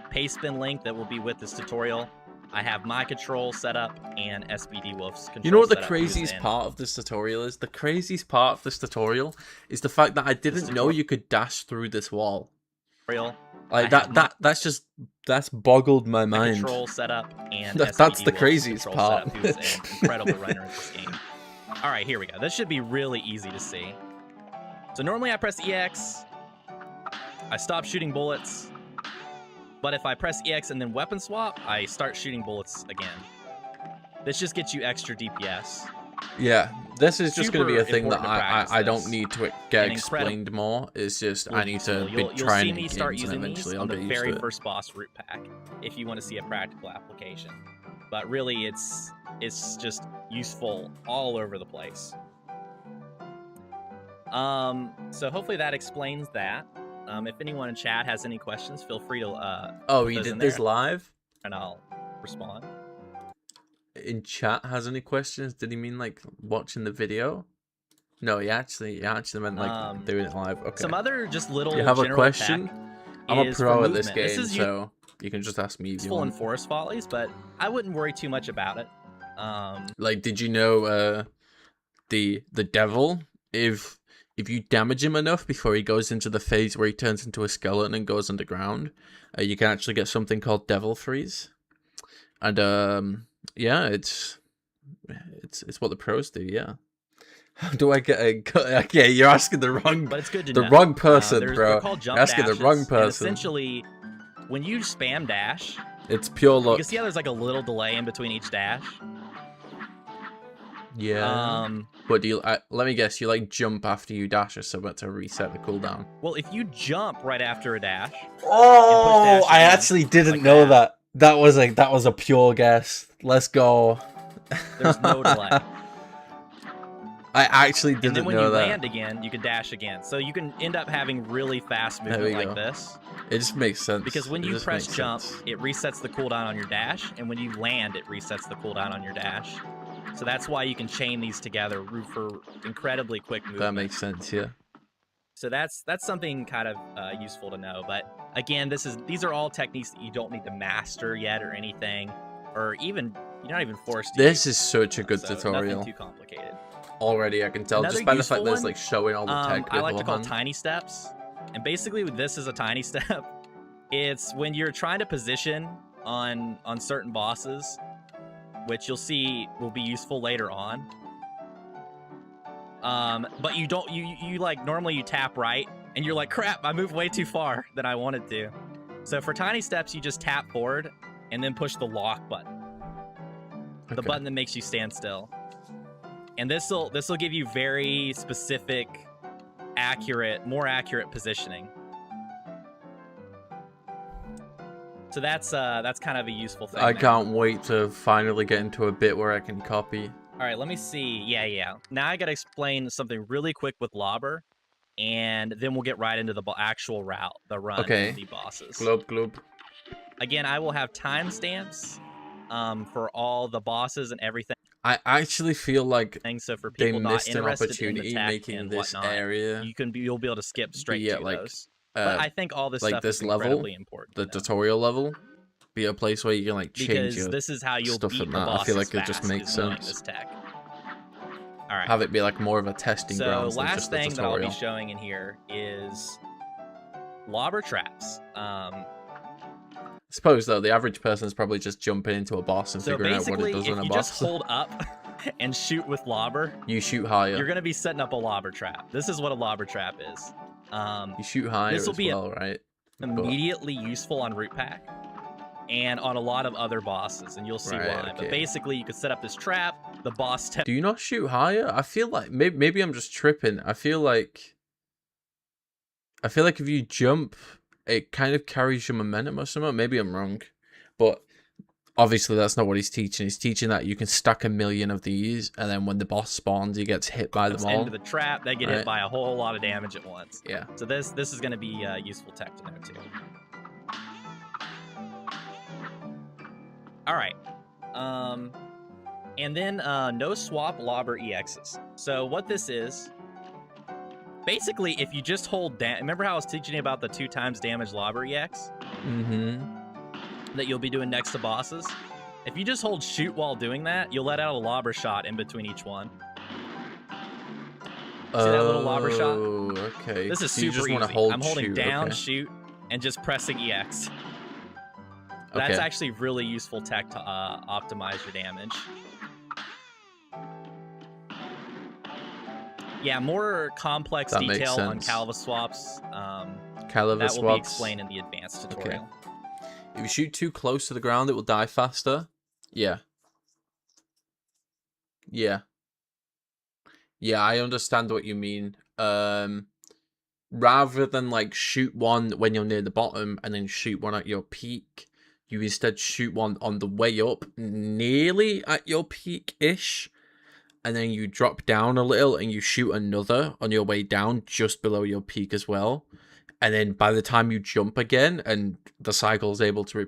paste spin link that will be with this tutorial, I have my control set up and SBD Wolf's control. You know what the craziest part of this tutorial is? The craziest part of this tutorial is the fact that I didn't know you could dash through this wall. Like that's boggled my mind. Control setup and that's the craziest part. Who's an incredible runner in this game. All right, here we go. This should be really easy to see. So normally I press EX, I stop shooting bullets, but if I press EX and then weapon swap, I start shooting bullets again. This just gets you extra DPS. Yeah, this is just going to be a thing that I don't need to get explained more. It's just I need to be trying to start using these on the very first boss route pack if you want to see a practical application. But really, it's just useful all over the place. So hopefully that explains that. If anyone in chat has any questions, feel free to oh, you did this live? And I'll respond. In chat has any questions? Did he mean like watching the video? No, he actually meant like doing it live. Okay. Some other just little you have a question? I'm a pro at this game, so You can just ask me if you Full in want. forest volleys, but I wouldn't worry too much about it. Like, did you know the devil, if you damage him enough before he goes into the phase where he turns into a skeleton and goes underground, you can actually get something called devil freeze. And yeah, it's what the pros do. Yeah. How do I get a... Okay, you're asking the wrong... But it's good to the know. wrong person, bro. They're called jump You're asking dashes, the wrong and person. essentially, when you spam dash, it's pure luck. you can see how there's like a little delay in between each dash. Yeah. But do you... let me guess, you like jump after you dash or something to reset the cooldown? Well, if you jump right after a dash... Oh, I again, actually didn't like know that. That was a pure guess. Let's go. There's no delay. I actually didn't know that. And then when you land again, you can dash again. So you can end up having really fast movement like this. It just makes sense. Because when you press jump, it resets the cooldown on your dash, and when you land, it resets the cooldown on your dash. So that's why you can chain these together for incredibly quick movement. That makes sense, yeah. So that's something kind of useful to know. But again, these are all techniques that you don't need to master yet or anything, or even you're not even forced to. This is such a good tutorial. Nothing too complicated. Already, I can tell just by the fact that it's like showing all the tech. I like to call tiny steps, and basically this is a tiny step. It's when you're trying to position on certain bosses, which you'll see will be useful later on. But you don't you like normally you tap right and you're like, crap, I moved way too far than I wanted to. So for tiny steps, you just tap forward and then push the lock button. Okay. The button that makes you stand still. And this'll give you very specific, more accurate positioning. So that's kind of a useful thing. I can't wait to finally get into a bit where I can copy. All right, let me see. Yeah. Now I gotta explain something really quick with Lobber, and then we'll get right into the actual route, the run of the bosses. Globe. Again, I will have timestamps for all the bosses and everything. I actually feel like so for people they missed not an interested opportunity in the tech making and this whatnot, area. You'll be able to skip straight to those. But I think all this like stuff this is level, incredibly important. The tutorial level, be a place where you can like change because this is how you'll stuff beat and the that. bosses I feel like it fast, just makes sense. This tech. All right. Have it be like more of a testing ground. So last thing that I'll be showing in here is lobber traps. I suppose though the average person is probably just jumping into a boss and figuring out what it does in a boss. So basically, if you just hold up and shoot with lobber, you shoot higher. You're gonna be setting up a lobber trap. This is what a lobber trap is. You shoot higher this will as be well, right? Immediately useful on Root Pack and on a lot of other bosses, and you'll see why. Okay. But basically, you could set up this trap. The boss. Do you not shoot higher? I feel like maybe I'm just tripping. I feel like if you jump, it kind of carries your momentum or something. Maybe I'm wrong, but obviously that's not what he's teaching. He's teaching that you can stack 1,000,000 of these, and then when the boss spawns, he gets hit by them all. Into the trap, they get hit by a whole lot of damage at once. Yeah. So this is going to be useful tech to know too. All right. And then no swap lobber EXs. So what this is, basically, if you just hold down, remember how I was teaching you about the 2x damage lobber EX? Mm-hmm. That you'll be doing next to bosses. If you just hold shoot while doing that, you'll let out a lobber shot in between each one. See that little lobber shot? Oh, okay. This is so super easy. I'm holding shoot, down, shoot, and just pressing EX. That's actually really useful tech to optimize your damage. Yeah, more complex detail on Calva swaps. That will be explained in the advanced tutorial. Okay. If you shoot too close to the ground, it will die faster. Yeah. Yeah, I understand what you mean. Rather than like shoot one when you're near the bottom and then shoot one at your peak, you instead shoot one on the way up, nearly at your peak-ish, and then you drop down a little and you shoot another on your way down just below your peak as well. And then by the time you jump again, and the cycle is able to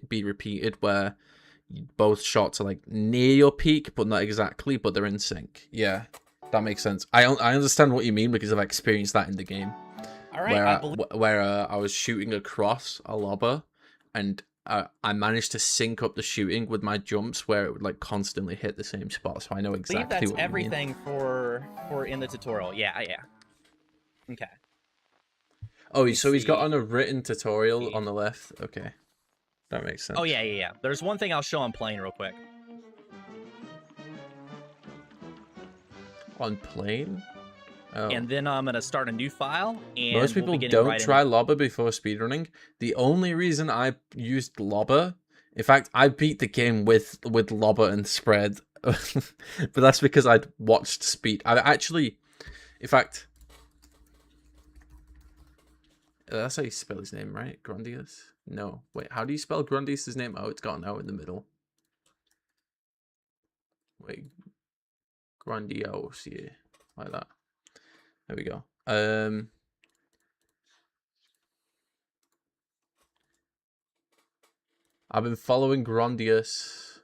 be repeated, where both shots are like near your peak, but not exactly, but they're in sync. Yeah, that makes sense. I understand what you mean because I've experienced that in the game. All right, where I was shooting across a lobber, and I managed to sync up the shooting with my jumps where it would like constantly hit the same spot, so I know I believe exactly that's what you mean. everything for in the tutorial. Yeah, yeah. Okay. Oh, Let me so he's got on see. a written tutorial on the left. Okay, that makes sense. Oh yeah, yeah, yeah. There's one thing I'll show on plane real quick. On plane? Oh. And then I'm gonna start a new file, and Most we'll people be getting don't right try into. lobber before speedrunning. The only reason I used lobber, in fact, I beat the game with lobber and spread, but that's because I'd watched speed. I actually, in fact, that's how you spell his name, right? Grandius? No, wait, how do you spell Grandius' name? Oh, it's got an O in the middle. Wait, Grandios, yeah, like that. There we go. I've been following Grandius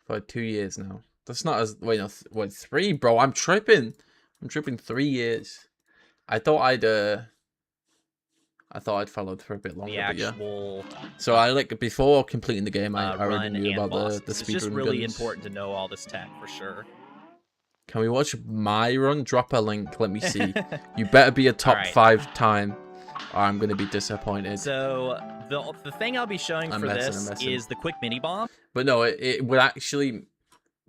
for 2 years now. That's not as wait, no, wait, 3, bro. I'm tripping. 3 years. I thought I'd followed for a bit longer, The but yeah. actual So I like before completing the game, I already run knew and about bosses. the It's just speedrun really guns. important to know all this tech for sure. Can we watch my run? Drop a link. Let me see. You better be a top Alright. 5 time, or I'm gonna be disappointed. So the thing I'll be showing I'm for messing, this is the quick mini bomb. But no, it would actually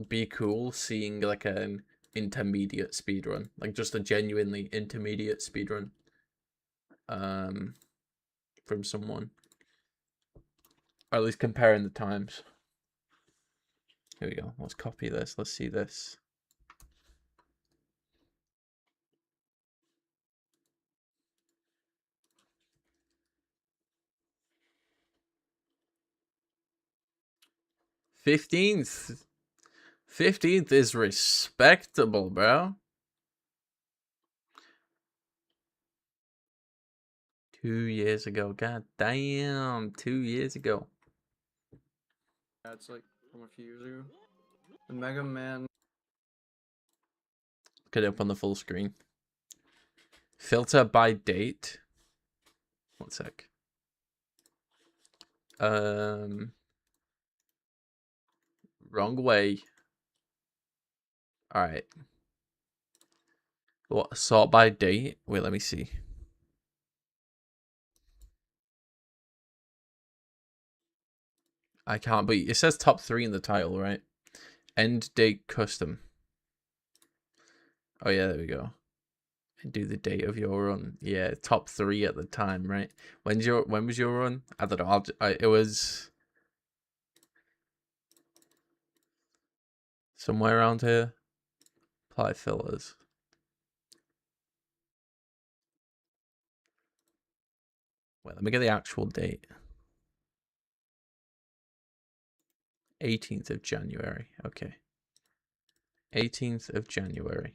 be cool seeing like an intermediate speedrun, like just a genuinely intermediate speedrun, from someone, or at least comparing the times. Here we go. Let's copy this. Let's see this. '15th. 15th is respectable, bro. 2 years ago. God damn. 2 years ago. It's like from a few years ago. The Mega Man. Get it up on the full screen. Filter by date. 1 sec. Wrong way. Alright. What? Sort by date? Wait, let me see. I can't, but it says top 3 in the title, right? End date custom. Oh yeah, there we go. Do the date of your run. Yeah, top 3 at the time, right? When was your run? I don't know. It was somewhere around here. Apply fillers. Wait, let me get the actual date. 18th of January. Okay. 18th of January.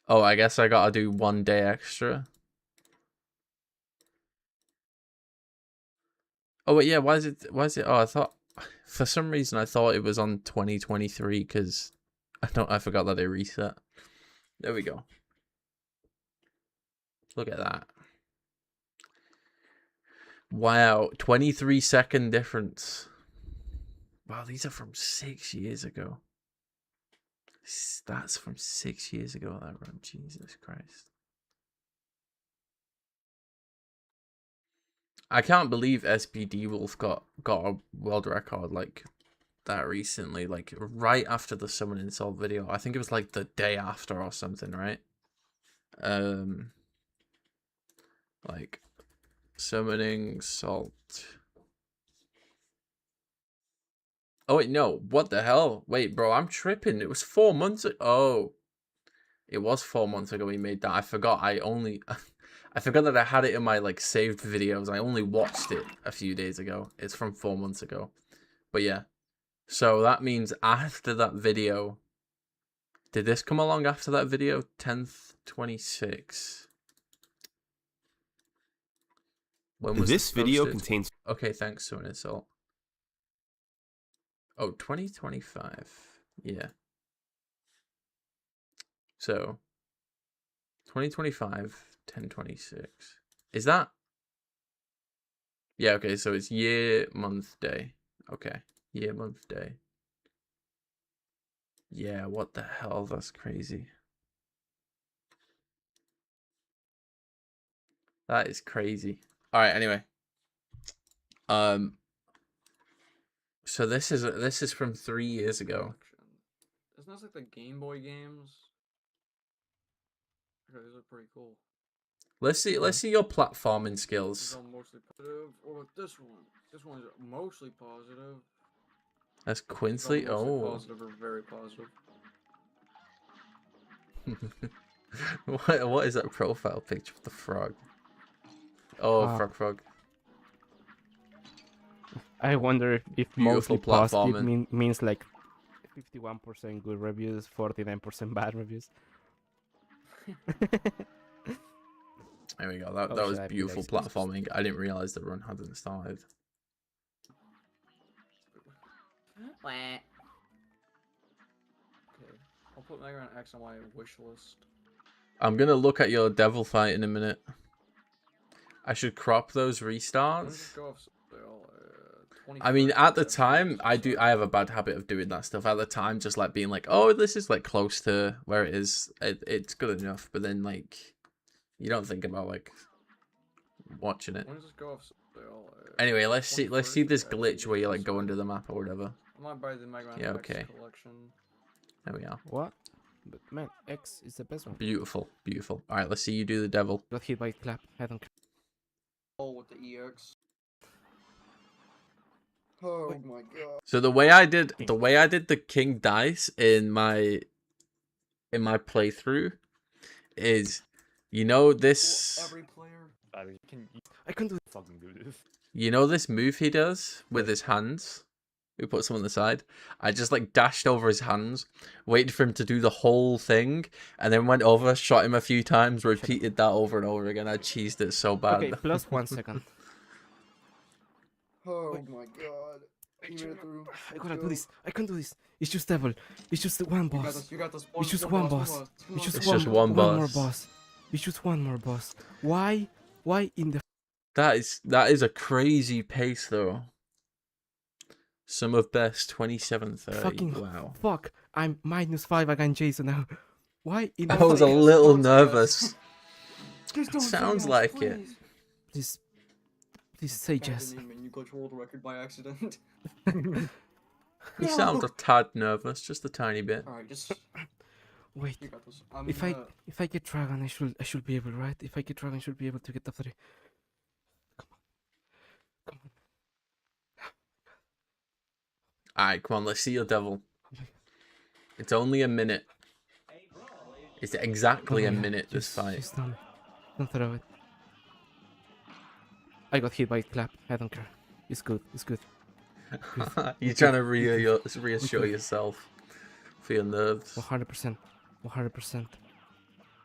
Oh, I guess I gotta do 1 day extra. Oh wait, yeah, why is it oh, I thought for some reason I thought it was on 2023 because I forgot that they reset. There we go. Look at that. Wow, 23-second difference. Wow, these are from 6 years ago. That's from 6 years ago, that run. Jesus Christ. I can't believe SBD Wolf got a world record like that recently, like right after the summon insult video. I think it was like the day after or something, right? Like summoning salt. Oh wait, no, what the hell? Wait, bro, I'm tripping. It was 4 months ago. Oh, it was 4 months ago we made that. I forgot. I forgot that I had it in my like saved videos. I only watched it a few days ago. It's from 4 months ago. But yeah. So that means after that video, did this come along after that video? 10th 26. When was This video posted? contains. Okay, thanks, Summon Insult. Oh, 2025. Yeah. So 2025, 1026. Is that? Yeah, okay, so it's year, month, day. Okay. Year, month, day. Yeah, what the hell? That's crazy. That is crazy. Alright, anyway. So this is from 3 years ago. Isn't this like the Game Boy games? Okay, these are pretty cool. Let's see your platforming These skills. are mostly positive. Or with this one. This one's mostly positive. That's These are Quincy. mostly Oh. positive or very positive. What is that profile picture of the frog? Oh, frog. I wonder if Beautiful mostly positive platforming. means like 51% good reviews, 49% bad reviews. There we go. That Oh, was shit, I beautiful realized this was- platforming. I didn't realize the run hadn't started. Okay. I'll put Mega Man X on my wish list. I'm gonna look at your devil fight in a minute. I should crop those When restarts. does it go off sale? I mean, at the 21st, time, I so- have a bad habit of doing that stuff. At the time, just like being like, oh, this is like close to where it is. It's good enough. But then like, you don't think about like watching it. When does this go off sale? Anyway, let's see 21st? this Yeah, glitch where you like go so- under the map or whatever. I might buy the Mega Man Yeah, X okay. collection. There we are. What? But man, X is the best one. Beautiful, beautiful. All right, let's see you do the devil. Got hit by a clap. I don't care. Oh, with the EX. Oh my god. So the way I did the king dice in my playthrough is, you know this, Every player. I can do Fucking do this. you know this move he does with his hands. We put some on the side. I just like dashed over his hands, waited for him to do the whole thing, and then went over, shot him a few times, repeated that over and over again. I cheesed it so bad. Okay, plus 1 second. Oh my god. You made it through. I gotta do this. I can do this. It's just devil. It's just one You got boss. this. You got this. It's just one boss. It's It's just one more boss. boss. It's just one more boss. Why? Why in the That is a crazy pace though. Sum of best 2730. fucking Wow. fuck? I'm -5 against Jason now. Why in the I was a Don't say yes, little don't say yes. nervous. Just don't say Sounds yes, like it. please. Please say God, yes. didn't even you glitch world record by accident. You sound a tad nervous, just a tiny bit. Alright, just Wait. you got this. If I get dragon, I should be able, right? If I get dragon, I should be able to get top 3. Come on. Alright, come on, let's see your devil. It's only a minute. It's exactly a minute, this fight. Just don't throw it. I got hit by a clap. I don't care. It's good. It's good. You're trying to reassure yourself for your nerves. 100%. 100%.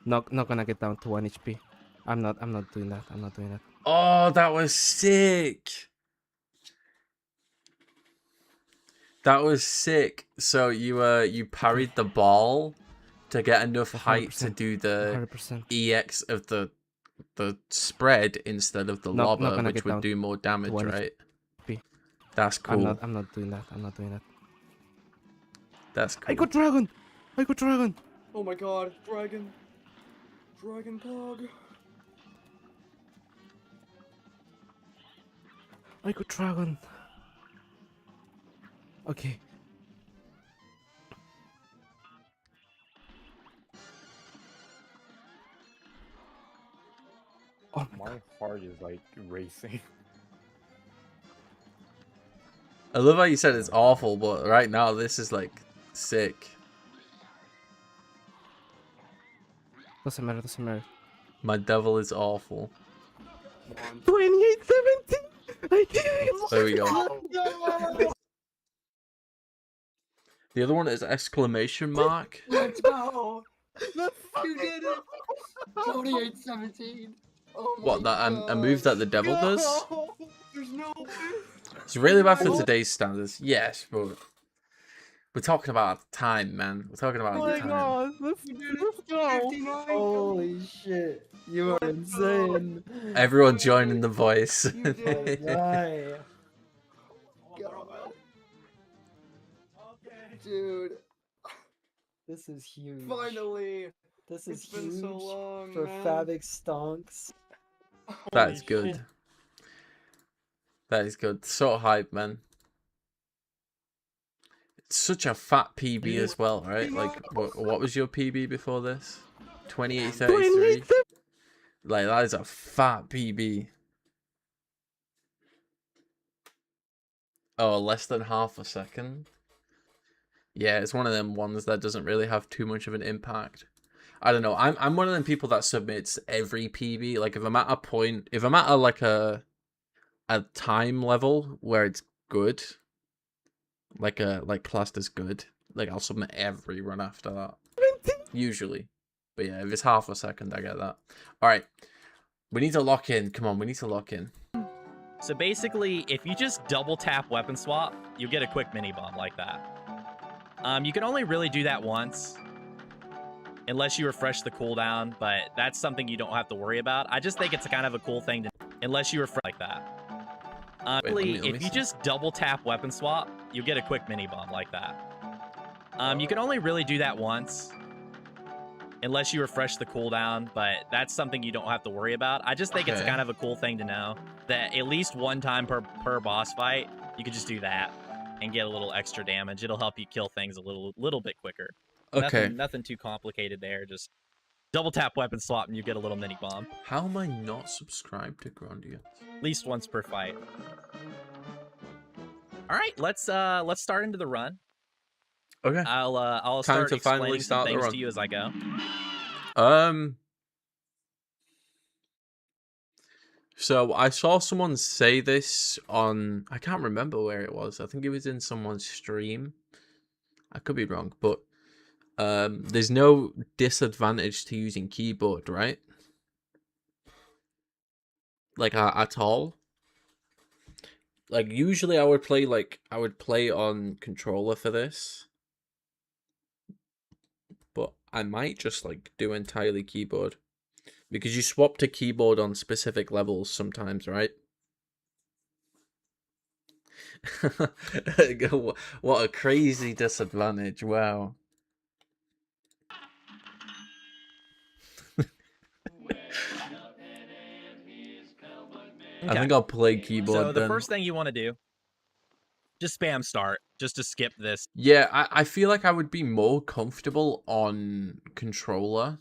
Not gonna get down to 1 HP. I'm not doing that. I'm not doing that. Oh, that was sick. That was sick. So you parried the ball to get enough height to 100%. do the 100%. EX of the spread instead of the Not lobber, gonna which get would down do more damage, 1 right? HP. That's cool. I'm not doing that. I'm not doing that. That's cool. I got dragon. I got dragon. Oh my god, dragon. Dragon Pog. I got dragon. Okay. Oh my god. My heart is like racing. I love how you said it's awful, but right now this is like sick. Doesn't matter. Doesn't matter. My devil is awful. 28-17. I did it. There we go. The other one is exclamation mark. Let's go. You did it. 28-17. Oh my What, that a move that the devil does? There's no way. It's really bad for today's standards. Yes, but We're talking about time, man. We're talking about the time. God, let's go. 59. Holy shit. You are insane. Everyone joining the voice. You did it. Die. God. Dude. This is huge. Finally. This is It's been huge so long, for man. Fabric Stonks. That's Holy good. shit. That is good. So hype, man. It's such a fat PB as well, right? Like, what was your PB before this? 28:33. Like, that is a fat PB. Oh, less than half a second. Yeah, it's one of them ones that doesn't really have too much of an impact. I don't know. I'm one of them people that submits every PB. Like, if I'm at a point, if I'm at a time level where it's good, like classed as good, like I'll submit every run after that. Usually. But yeah, if it's half a second, I get that. Alright. We need to lock in. Come on, we need to lock in. So basically, if you just double tap weapon swap, you get a quick mini bomb like that. You can only really do that once, unless you refresh the cooldown, but that's something you don't have to worry about. I just think it's kind of a cool thing to, unless you refresh like that. Wait, let me if you see. just double tap weapon swap, you get a quick mini bomb like that. You can only really do that once, unless you refresh the cooldown, but that's something you don't have to worry about. I just think it's Okay. kind of a cool thing to know that at least one time per boss fight, you could just do that and get a little extra damage. It'll help you kill things a little bit quicker. Okay. Nothing too complicated there. Just double tap weapon swap and you get a little mini bomb. How am I not subscribed to Grandia? At least once per fight. All right, let's start into the run. Okay. I'll Time start to finally explaining some start the things run. to you as I go. So I saw someone say this on, I can't remember where it was. I think it was in someone's stream. I could be wrong, but there's no disadvantage to using keyboard, right? Like at all. Like usually I would play on controller for this. But I might just like do entirely keyboard. Because you swap to keyboard on specific levels sometimes, right? What a crazy disadvantage. Wow. I think I'll play keyboard So the then. first thing you want to do, just spam start, just to skip this. Yeah, I feel like I would be more comfortable on controller.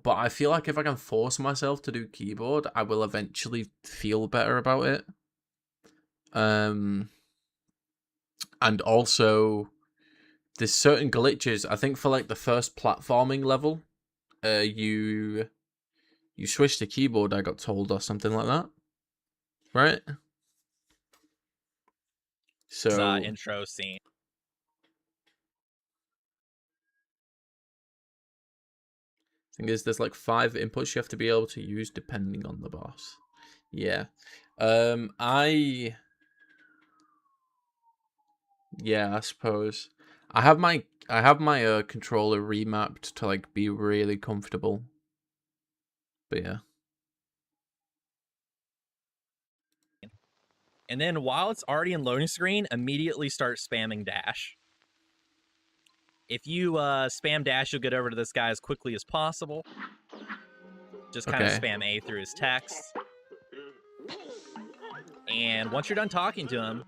But I feel like if I can force myself to do keyboard, I will eventually feel better about it. And also, there's certain glitches. I think for like the first platforming level, you switch to keyboard, I got told, or something like that. Right? So Intro scene. thing is, there's like 5 inputs you have to be able to use depending on the boss. Yeah. I suppose I have my controller remapped to like be really comfortable. But yeah. And then while it's already in loading screen, immediately start spamming dash. If you spam dash, you'll get over to this guy as quickly as possible. Just kind of spam A through his text. And once you're done talking to him,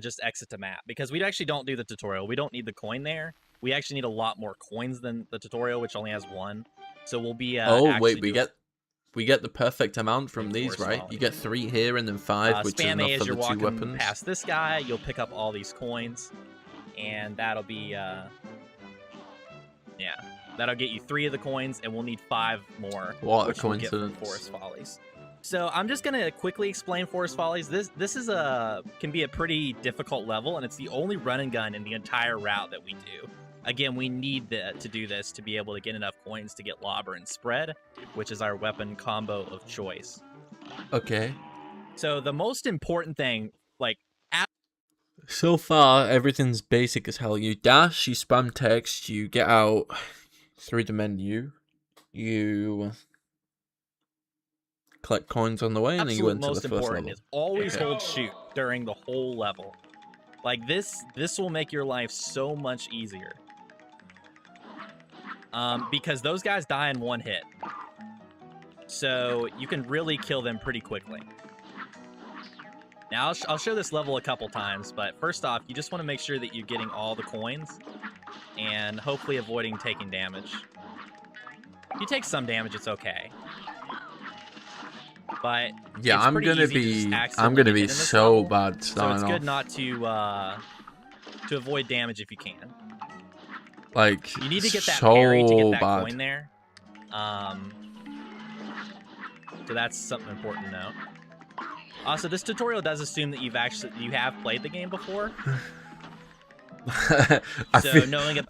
just exit to map. Because we actually don't do the tutorial. We don't need the coin there. We actually need a lot more coins than the tutorial, which only has 1. So we'll be we get the perfect amount from these, right? You get 3 here and then 5, which is spam enough A for as you're the 2 walking weapons. past this guy. You'll pick up all these coins, and that'll be that'll get you 3 of the coins, and we'll need 5 more. What a which we'll get from coincidence! Forest Follies. So I'm just gonna quickly explain Forest Follies. This is can be a pretty difficult level, and it's the only run and gun in the entire route that we do. Again, we need to do this to be able to get enough coins to get Lobber and Spread, which is our weapon combo of choice. Okay. So the most important thing, like... So far, everything's basic as hell. You dash, you spam text, you get out through the menu, you collect coins on the way, and then you Absolute enter the most first important level. is always hold shoot during the whole level. Like this will make your life so much easier. Because those guys die in one hit. So you can really kill them pretty quickly. Now I'll show this level a couple times, but first off, you just want to make sure that you're getting all the coins and hopefully avoiding taking damage. If you take some damage, it's okay. But yeah, it's I'm pretty gonna easy to just be accidentally get in this so level. bad So starting it's good off. not to avoid damage if you can. Like, You need to get that so parry to get that bad. coin there. So that's something important to note. Also, this tutorial does assume that you have played the game before. So knowing it,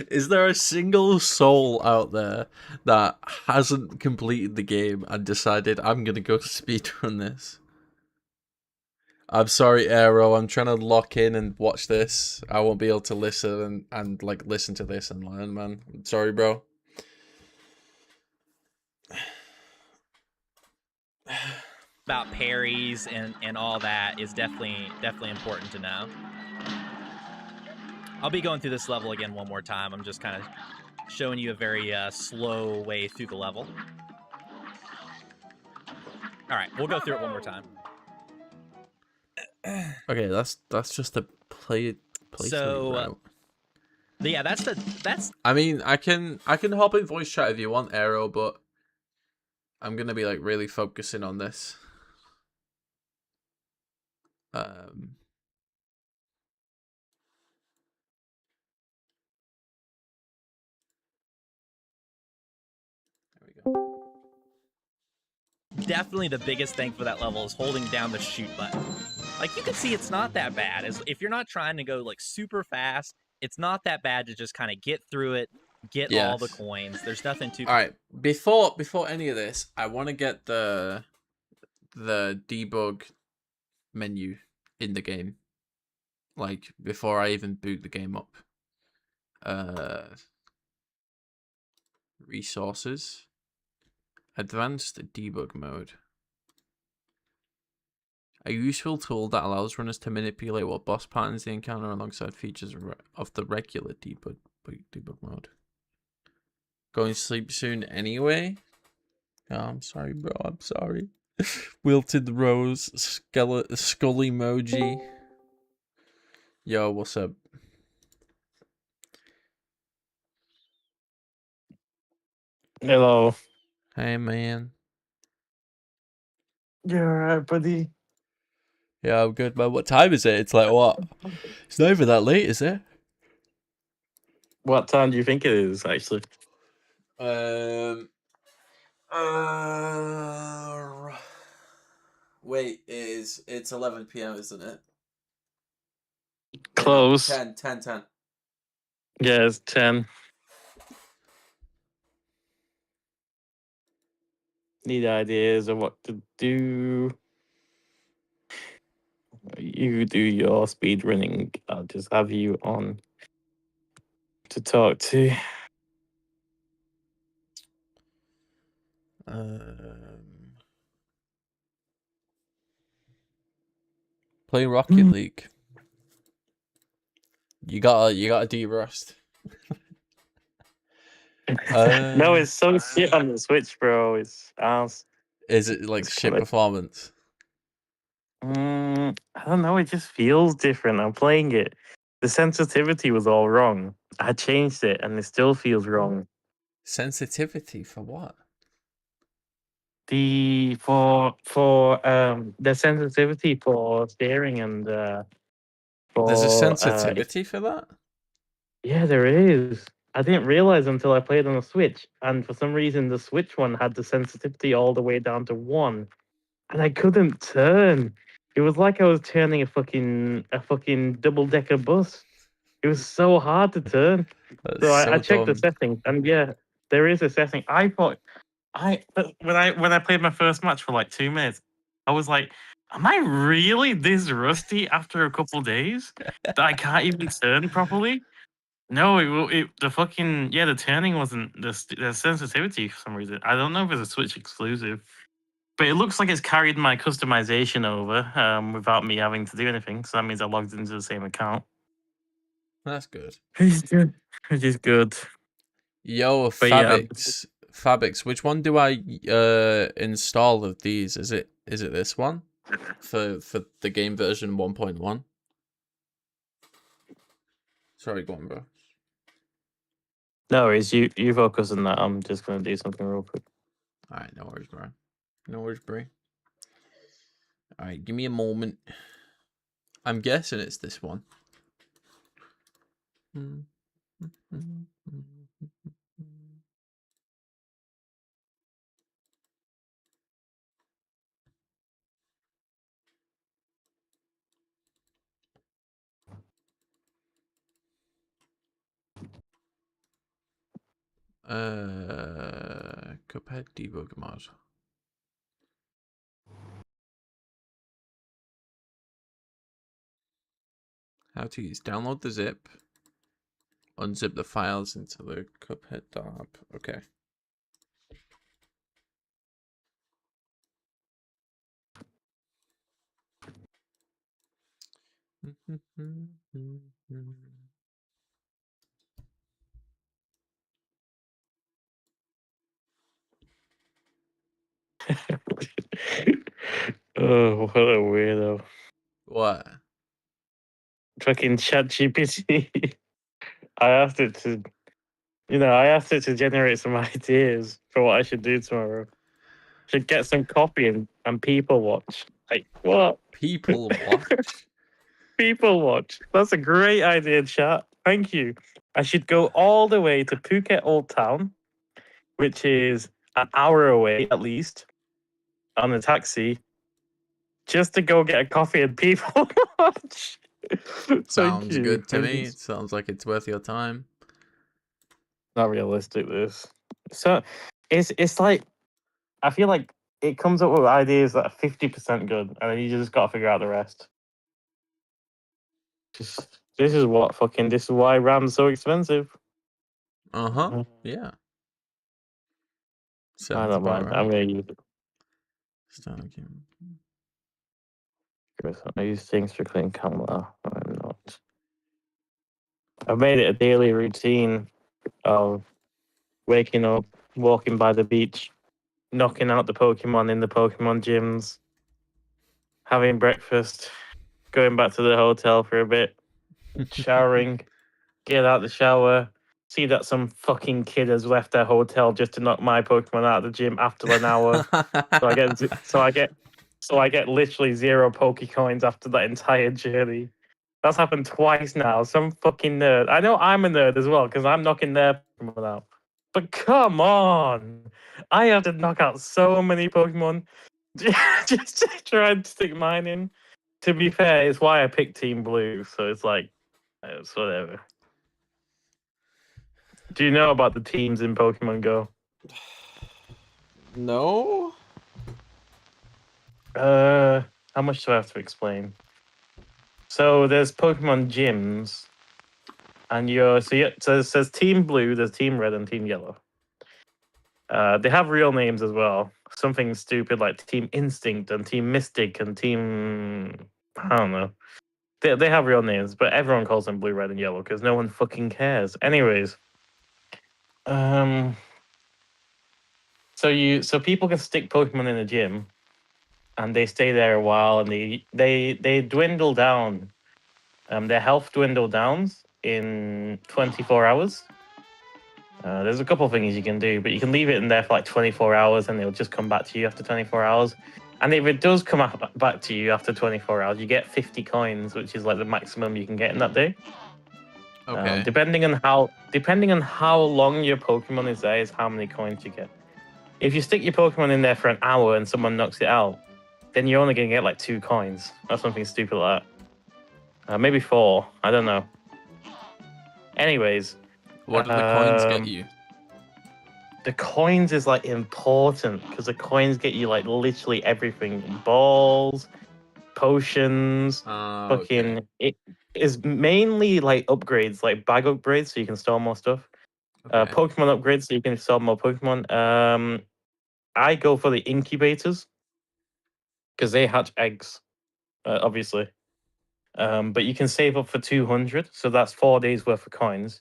is there a single soul out there that hasn't completed the game and decided I'm gonna go speedrun this? I'm sorry, Aero. I'm trying to lock in and watch this. I won't be able to listen and like listen to this and learn, man. I'm sorry, bro. about parries and all that is definitely important to know. I'll be going through this level again one more time. I'm just kind of showing you a very slow way through the level. All right, we'll go through it one more time. Okay, that's just a play So, route. Yeah, that's. I mean, I can hop in voice chat if you want, Aero, but I'm gonna be like really focusing on this. There we go. Definitely the biggest thing for that level is holding down the shoot button. Like, you can see it's not that bad. If you're not trying to go like super fast, it's not that bad to just kind of get through it, get all the coins. There's nothing too. All right, before any of this, I want to get the debug menu in the game. Like before I even boot the game up. Resources. Advanced debug mode. A useful tool that allows runners to manipulate what boss patterns they encounter alongside features of the regular debug mode. Going to sleep soon anyway? Oh, I'm sorry, bro. I'm sorry. Wilted Rose, skull emoji. Yo, what's up? Hello. Hey, man. You're alright, buddy. Yeah, I'm good, man. What time is it? It's like, what? It's not even that late, is it? What time do you think it is, actually? Wait, it's 11 p.m., isn't it? Close. 10. Yeah, it's 10. Need ideas of what to do. You do your speed running. I'll just have you on to talk to. Play Rocket League. You gotta de-rust. No, it's so shit on the Switch, bro. It's ass. Is it like It's shit kinda- performance? I don't know. It just feels different. I'm playing it. The sensitivity was all wrong. I changed it, and it still feels wrong. Sensitivity for what? The sensitivity for steering and for There's a sensitivity for that? yeah, there is. I didn't realize until I played on the Switch, and for some reason the Switch one had the sensitivity all the way down to 1, and I couldn't turn. It was like I was turning a fucking double-decker bus. It was so hard to turn. That's So so I checked the dumb. settings, and yeah, there is a setting. I thought but when I played my first match for like 2 minutes, I was like, am I really this rusty after a couple days that I can't even turn properly? No, the turning wasn't the sensitivity for some reason. I don't know if it's a Switch exclusive, but it looks like it's carried my customization over without me having to do anything. So that means I logged into the same account. That's good. Which is good. Which is good. Yo, But yeah, Fabix, which one do I install of these? Is it this one for the game version 1.1? Sorry, go on, bro. no worries. You focus on that. I'm just gonna do something real quick. All right, no worries, bro. No worries, bro. All right, give me a moment. I'm guessing it's this one. Cuphead debug mod. How to use. Download the zip. Unzip the files into the Cuphead dob. Okay. Oh, what a weirdo! What? Fucking ChatGPT. I asked it to, I asked it to generate some ideas for what I should do tomorrow. Should get some coffee and people watch. Like what? People watch? People watch. That's a great idea, chat. Thank you. I should go all the way to Phuket Old Town, which is an hour away at least, on a taxi, just to go get a coffee and people watch. Thank Sounds you. good to Thank me. you. It sounds like it's worth your time. Not realistic. This. So, it's like I feel like it comes up with ideas that are 50% good, and then you just got to figure out the rest. This is why RAM's so expensive. Uh-huh. Yeah. I Sounds don't about mind. right. I'm gonna use it. Start again. I use things for clean camera. I'm not. I've made it a daily routine of waking up, walking by the beach, knocking out the Pokemon in the Pokemon gyms, having breakfast, going back to the hotel for a bit, showering, get out the shower, see that some fucking kid has left their hotel just to knock my Pokemon out of the gym after an hour. So I get literally 0 Pokecoins after that entire journey. That's happened twice now. Some fucking nerd. I know I'm a nerd as well because I'm knocking their Pokemon out. But come on, I have to knock out so many Pokemon just to try and stick mine in. To be fair, it's why I picked Team Blue. So it's like, it's whatever. Do you know about the teams in Pokemon Go? No? How much do I have to explain? So there's Pokemon gyms, and so it says Team Blue, there's Team Red, and Team Yellow. They have real names as well. Something stupid like Team Instinct and Team Mystic and Team I don't know. They have real names, but everyone calls them Blue, Red, and Yellow because no one fucking cares. Anyways, so people can stick Pokemon in a gym, and they stay there a while, and they dwindle down. Their health dwindle down in 24 hours. There's a couple of things you can do, but you can leave it in there for like 24 hours, and it'll just come back to you after 24 hours. And if it does come back to you after 24 hours, you get 50 coins, which is like the maximum you can get in that day. Okay. Depending on how long your Pokemon is there, is how many coins you get. If you stick your Pokemon in there for an hour and someone knocks it out, then you're only gonna get like 2 coins or something stupid like that. Maybe 4. I don't know. Anyways, What do the coins get you? the coins is like important because the coins get you like literally everything: balls, potions, fucking. Okay. It is mainly like upgrades, like bag upgrades, so you can store more stuff. Okay. Pokemon upgrades, so you can store more Pokemon. I go for the incubators because they hatch eggs, obviously. But you can save up for 200, so that's 4 days worth of coins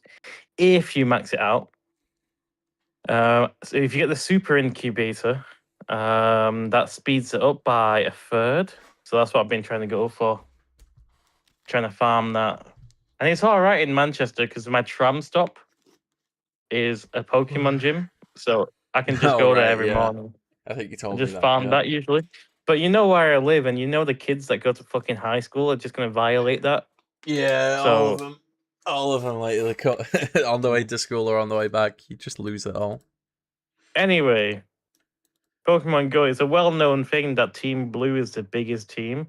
if you max it out. So if you get the super incubator, that speeds it up by a third. So that's what I've been trying to go for. Trying to farm that. And it's all right in Manchester because my tram stop is a Pokemon gym. So I can just Oh, go there right, every yeah. morning I think you and told me just that, farm yeah. that usually. But you know where I live, and you know the kids that go to fucking high school are just going to violate that. Yeah, all So of them. All of them, like, on the way to school or on the way back, you just lose it all. anyway, Pokemon Go is a well-known thing that Team Blue is the biggest team.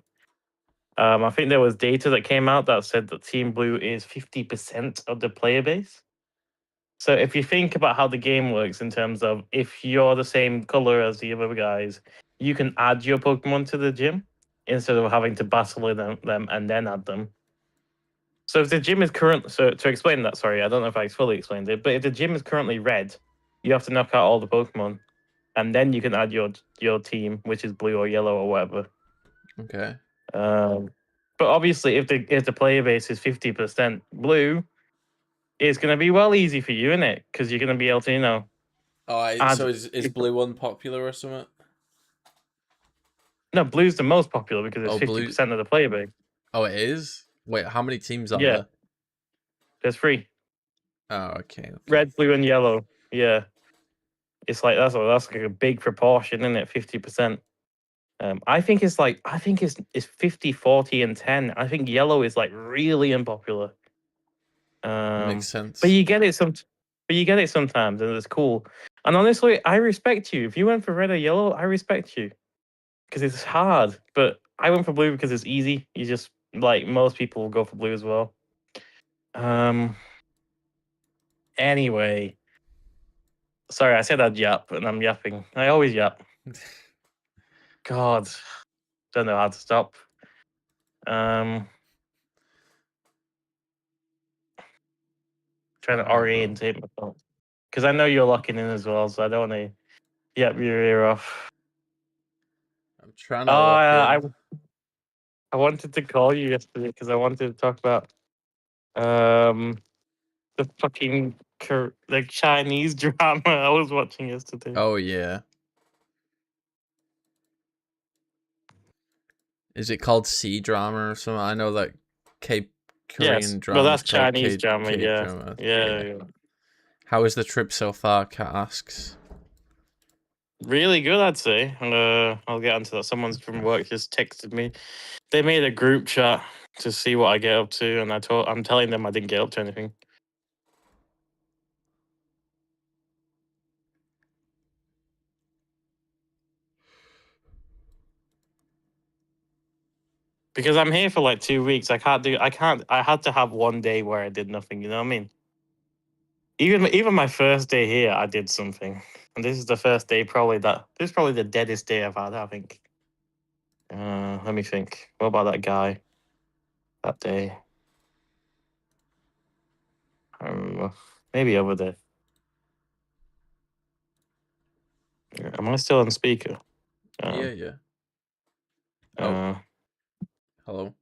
I think there was data that came out that said that Team Blue is 50% of the player base. So if you think about how the game works in terms of if you're the same color as the other guys, you can add your Pokemon to the gym instead of having to battle them and then add them. So if the gym is so to explain that, sorry, I don't know if I fully explained it, but if the gym is currently red, you have to knock out all the Pokemon, and then you can add your team, which is blue or yellow or whatever. Okay. But obviously, if the player base is 50% blue, it's going to be well easy for you, isn't it? Because you're going to be able to, So add. is blue unpopular or something? No, blue's the most popular because it's Oh, blue. 50% of the player base. Oh, it is? Wait, how many teams are Yeah, there? there's three: Oh, okay. red, blue, and yellow. Yeah, it's like that's like a big proportion, isn't it? 50%. I think it's 50, 40, and 10. I think yellow is like really unpopular. That makes But sense. you get it sometimes, and it's cool. And honestly, I respect you. If you went for red or yellow, I respect you because it's hard. But I went for blue because it's easy. You just like most people will go for blue as well. Anyway, sorry, I said I'd yap, and I'm yapping. I always yap. God, don't know how to stop. Trying to Alright, bro. orientate myself because I know you're locking in as well, so I don't want to yap your ear off. I'm trying Oh, to lock in. I wanted to call you yesterday because I wanted to talk about um the fucking the Chinese drama I was watching yesterday. Oh, yeah. Is it called C drama or something? I know that Yes, Korean but drama is that's called Chinese drama. K Yeah, drama. yeah, Yeah. yeah. How is the trip so far? Kat asks. Really good, I'd say. I'll get onto that. Someone's from work just texted me. They made a group chat to see what I get up to, and I'm telling them I didn't get up to anything. Because I'm here for like 2 weeks. I had to have one day where I did nothing, you know what I mean? Even my first day here, I did something. And this is the first day this is probably the deadest day I've had, I think. Let me think. What about that guy that day? I don't remember. Maybe over there. Am I still on speaker? Yeah, Um, yeah. Oh, uh, hello.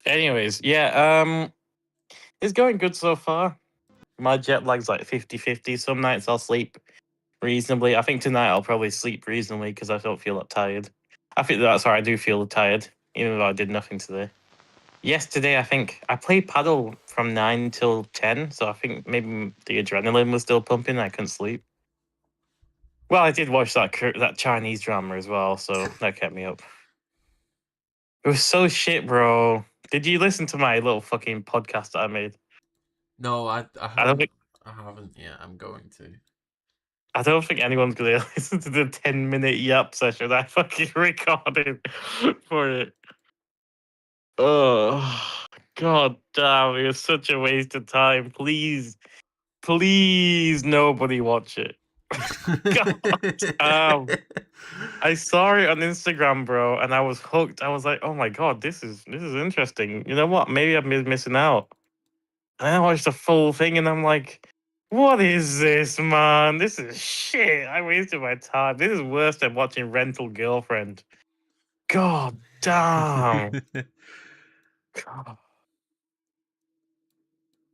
anyways, yeah, it's going good so far. My jet lag's like 50-50. Some nights I'll sleep reasonably. I think tonight I'll probably sleep reasonably because I don't feel that tired. I think that's why I do feel tired, even though I did nothing today. Yesterday, I think I played paddle from 9 till 10, so I think maybe the adrenaline was still pumping. I couldn't sleep. Well, I did watch that Chinese drama as well, so that kept me up. It was so shit, bro. Did you listen to my little fucking podcast that I made? No, I I don't haven't. think I haven't yet. I'm going to. I don't think anyone's going to listen to the 10-minute yap session I fucking recorded for it. Oh, god damn, it was such a waste of time. Please, please, nobody watch it. I saw it on Instagram, bro, and I was hooked. I was like, "Oh my god, this is interesting." You know what? Maybe I'm missing out. And I watched the full thing, and I'm like, "What is this, man? This is shit. I wasted my time. This is worse than watching Rental Girlfriend." God damn. God.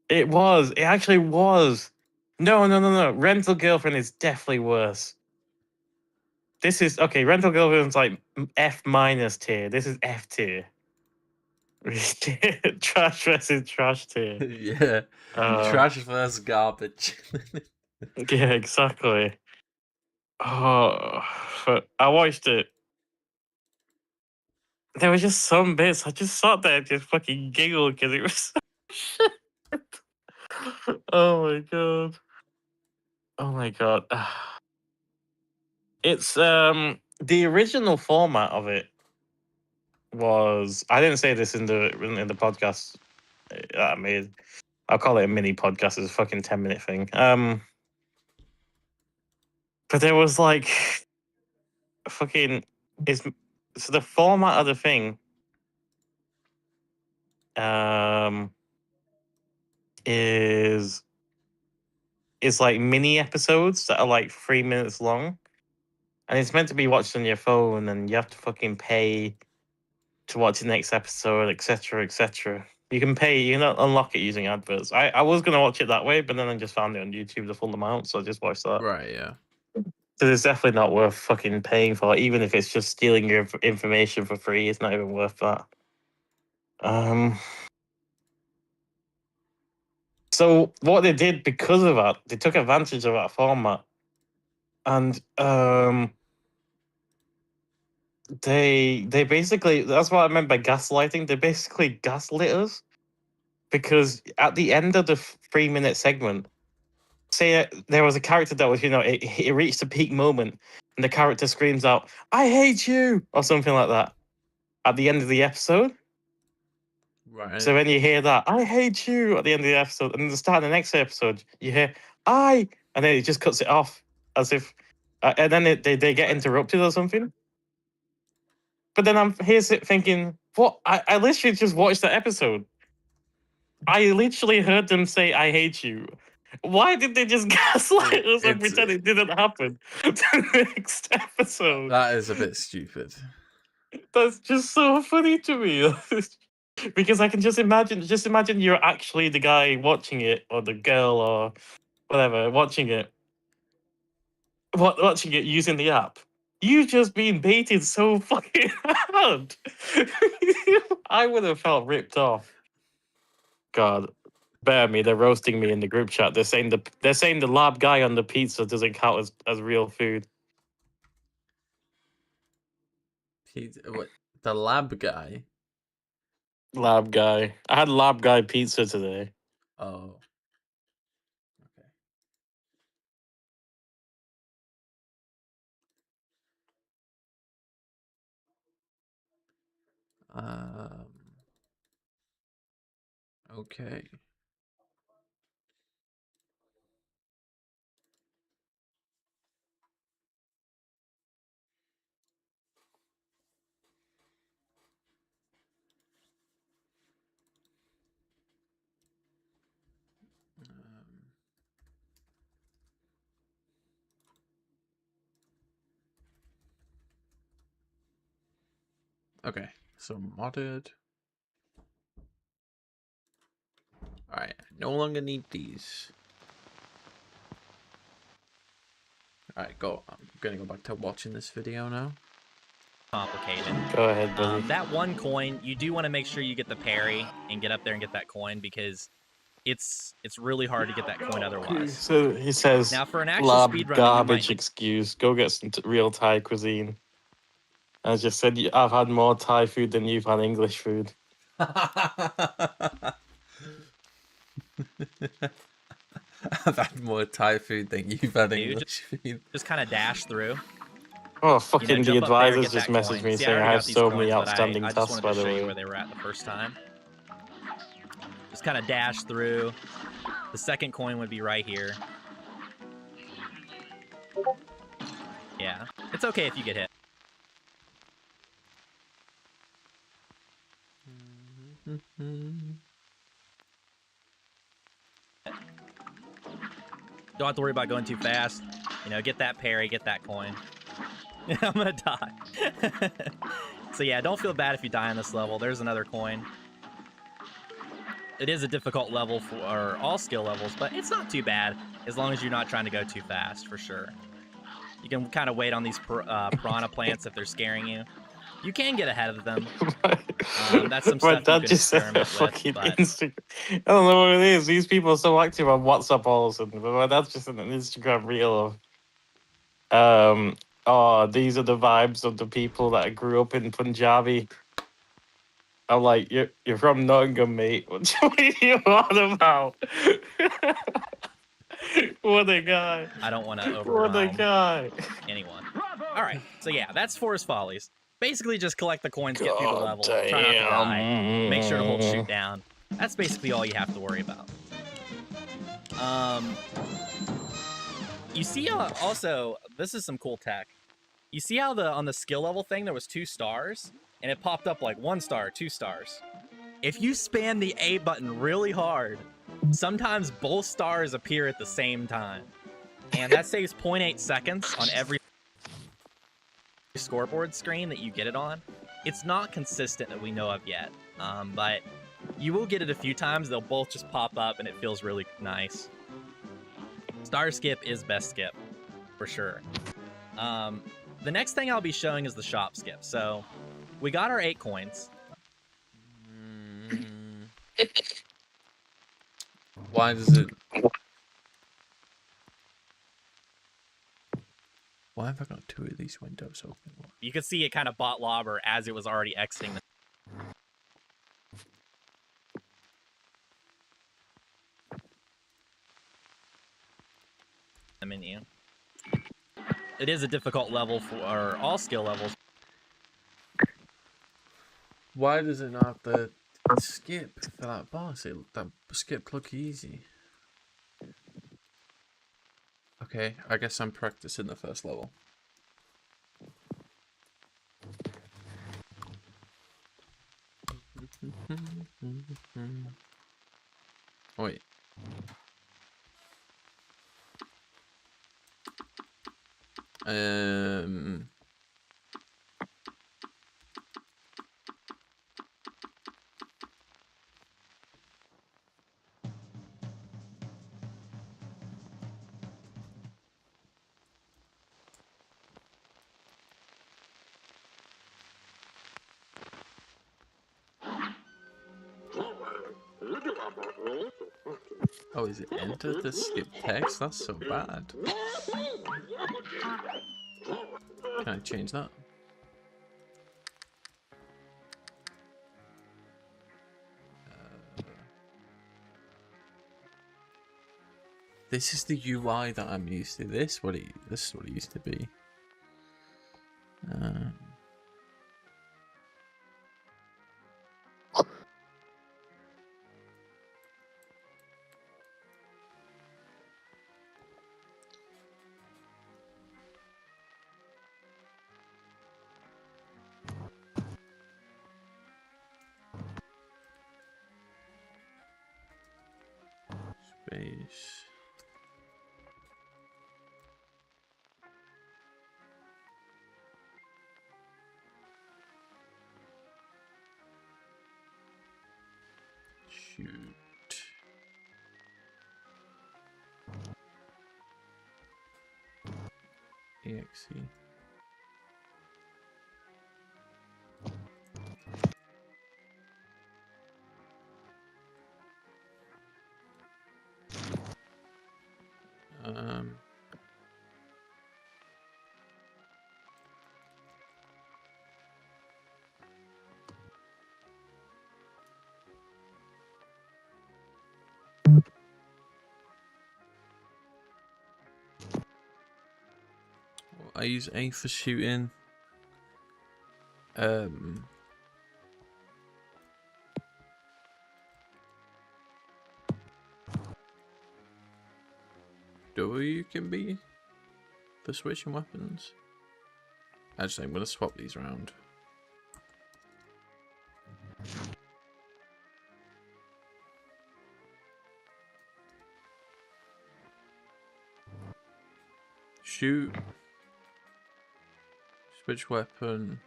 It was. It actually was. No, no, no, no. Rental Girlfriend is definitely worse. This is okay. Rental Girlfriend's like F minus tier. This is F tier. Trash versus trash tier. Yeah. Trash versus garbage. Yeah, exactly. Oh, but I watched it. There were just some bits I just sat there and just fucking giggled because it was so shit. Oh my god. Oh my god. It's the original format of it was, I didn't say this in the podcast I made. I'll call it a mini podcast. It's a fucking 10-minute thing. But there was like fucking is so the format of the thing um is like mini episodes that are like 3 minutes long, and it's meant to be watched on your phone, and you have to fucking pay to watch the next episode, etc., etc. You can pay, you can unlock it using adverts. I was gonna watch it that way, but then I just found it on YouTube the full amount, so I just watched that. Right, yeah. So it's definitely not worth fucking paying for, even if it's just stealing your information for free. It's not even worth that. So what they did because of that, they took advantage of that format, and they basically, that's what I meant by gaslighting. They basically gaslit us because at the end of the 3-minute segment, say there was a character that was, it reached a peak moment, and the character screams out, "I hate you," or something like that at the end of the episode. Right. So when you hear that, "I hate you" at the end of the episode, and at the start of the next episode, you hear and then it just cuts it off as if, and then they get interrupted or something. But then I'm here thinking, what? I literally just watched that episode. I literally heard them say, "I hate you." Why did they just gaslight us and pretend it didn't happen? The next episode. That is a bit stupid. That's just so funny to me. Because I can just imagine you're actually the guy watching it, or the girl, or whatever, watching it using the app. You've just been baited so fucking hard. I would have felt ripped off. God, bear me, they're roasting me in the group chat. They're saying the lab guy on the pizza doesn't count as real food. What? The lab guy? Lab guy. I had lab guy pizza today. Oh. Okay. Okay. Okay, so modded. Alright, no longer need these. Alright, go. I'm gonna go back to watching this video now. Complicated. Go ahead, buddy. That one coin, you do want to make sure you get the parry and get up there and get that coin, because it's really hard to get that coin otherwise. So he says, Now, for an actual lab speedrunner, garbage excuse. Go get some real Thai cuisine. I just said, I've had more Thai food than you've had English food. I've had more Thai food than you've had You English food. Just kind of dash through. Oh, fucking the Jump up there, advisors get just that messaged coin. me See, I saying I already have got these so coins, many but outstanding I just tasks, wanted by to the show you way. where they were at the first time. Just kind of dash through. The second coin would be right here. Yeah, it's okay if you get hit. Don't have to worry about going too fast. Get that parry, get that coin. I'm gonna die. So yeah, don't feel bad if you die on this level. There's another coin. It is a difficult level for all skill levels, but it's not too bad as long as you're not trying to go too fast, for sure. You can kind of wait on these piranha plants if they're scaring you. You can get ahead of them. That's some My stuff you dad can just sent a experiment with, fucking but Instagram. I don't know what it is. These people are so active on WhatsApp all of a sudden, but my dad's just sent an Instagram reel of, oh, these are the vibes of the people that grew up in Punjabi. I'm like, you're from Nottingham, mate. What are you on about? What a guy. I don't want to What a overwhelm guy. anyone. All right, so yeah, that's Forest Follies. Basically, just collect the coins, get through the God level, try not to die, make sure to hold shoot damn. down. That's basically all you have to worry about. You see, also, this is some cool tech. You see how on the skill level thing there was 2 stars, and it popped up like 1 star, 2 stars. If you spam the A button really hard, sometimes both stars appear at the same time, and that saves 0.8 seconds on every scoreboard screen that you get it on. It's not consistent that we know of yet, but you will get it a few times. They'll both just pop up, and it feels really nice. Star skip is best skip, for sure. The next thing I'll be showing is the shop skip. So we got our 8 coins. Why does it... Why have I got 2 of these windows open? You could see it kind of bot lobber as it was already exiting the menu. It is a difficult level for all skill levels. Why does it not have the skip for that boss? That skip look easy. Okay, I guess I'm practicing the first level. Oh, wait. Oh, is it enter the skip text? That's so bad. Can I change that? This is the UI that I'm used to. This is what it used to be. Space. Shoot. EXE. Um. I use A for shooting. W can be for switching weapons. Actually, I'm gonna swap these around. Shoot. Switch weapon.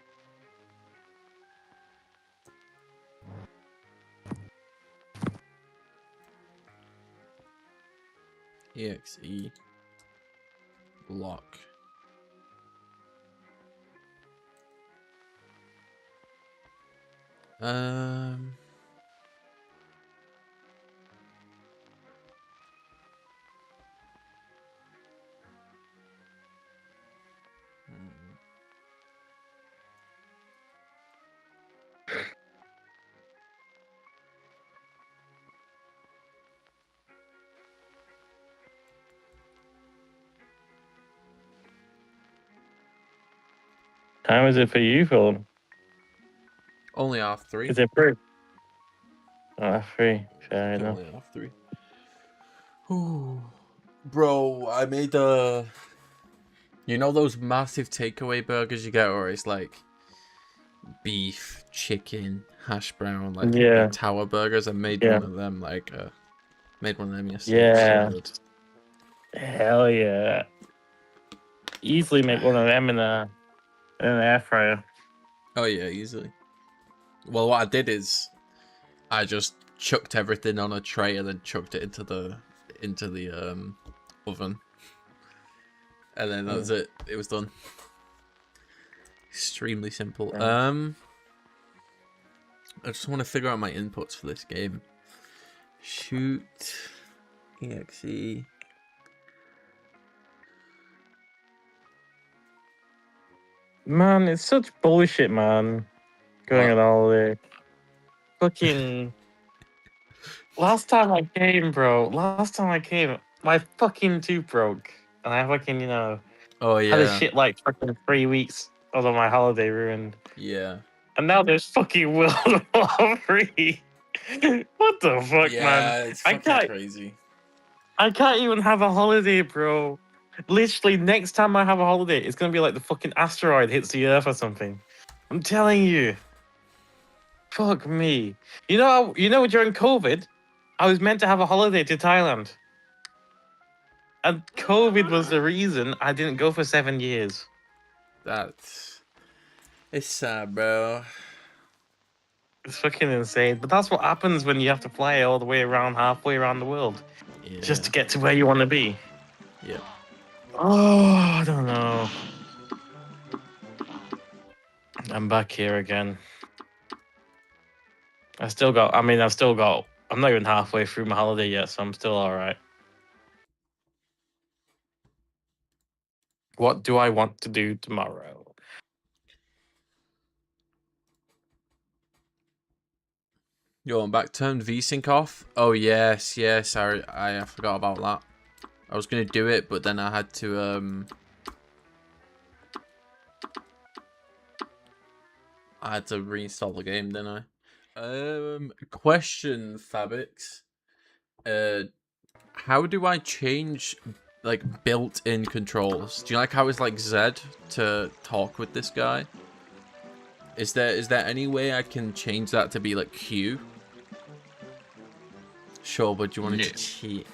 EXE. Block. Um. Time is it for you, Phil? Only R3. Is it free? Free. Fair enough. Only R3. Ooh. Bro, I made a... You know those massive takeaway burgers you get where it's like beef, chicken, hash brown, like Yeah. big tower burgers? I made Yeah. one of them made one of them yesterday. Yeah. So good. Hell yeah. Easily make one of them in an air fryer. Oh yeah, easily. Well, what I did is I just chucked everything on a tray and then chucked it into the oven. And then that was it. It was done. Extremely simple. Yeah. I just want to figure out my inputs for this game. Shoot. EXE. Man, it's such bullshit, man. Going What? on holiday. Fucking. Last time I came, bro. My fucking tooth broke. And I fucking, Oh had a yeah. shit like fucking 3 weeks of my holiday ruined. Yeah. And now there's fucking World War 3. What the fuck, Yeah, man? it's I fucking can't, crazy. I can't even have a holiday, bro. Literally, next time I have a holiday, it's gonna be like the fucking asteroid hits the Earth or something. I'm telling you. Fuck me. During COVID, I was meant to have a holiday to Thailand. And COVID was the reason I didn't go for 7 years. It's sad, bro. It's fucking insane. But that's what happens when you have to fly all the way around, halfway around the world, Yeah. just to get to where you want to be. Yeah. Oh, I don't know. I'm back here again. I'm not even halfway through my holiday yet, so I'm still alright. What do I want to do tomorrow? Yo, I'm back. Turned VSync off. Oh yes, yes. I forgot about that. I was gonna do it, but then I had to reinstall the game, didn't I? Question, Fabix. How do I change like built-in controls? Do you like how it's like Z to talk with this guy? Is there any way I can change that to be like Q? Sure, but do you want it to cheat?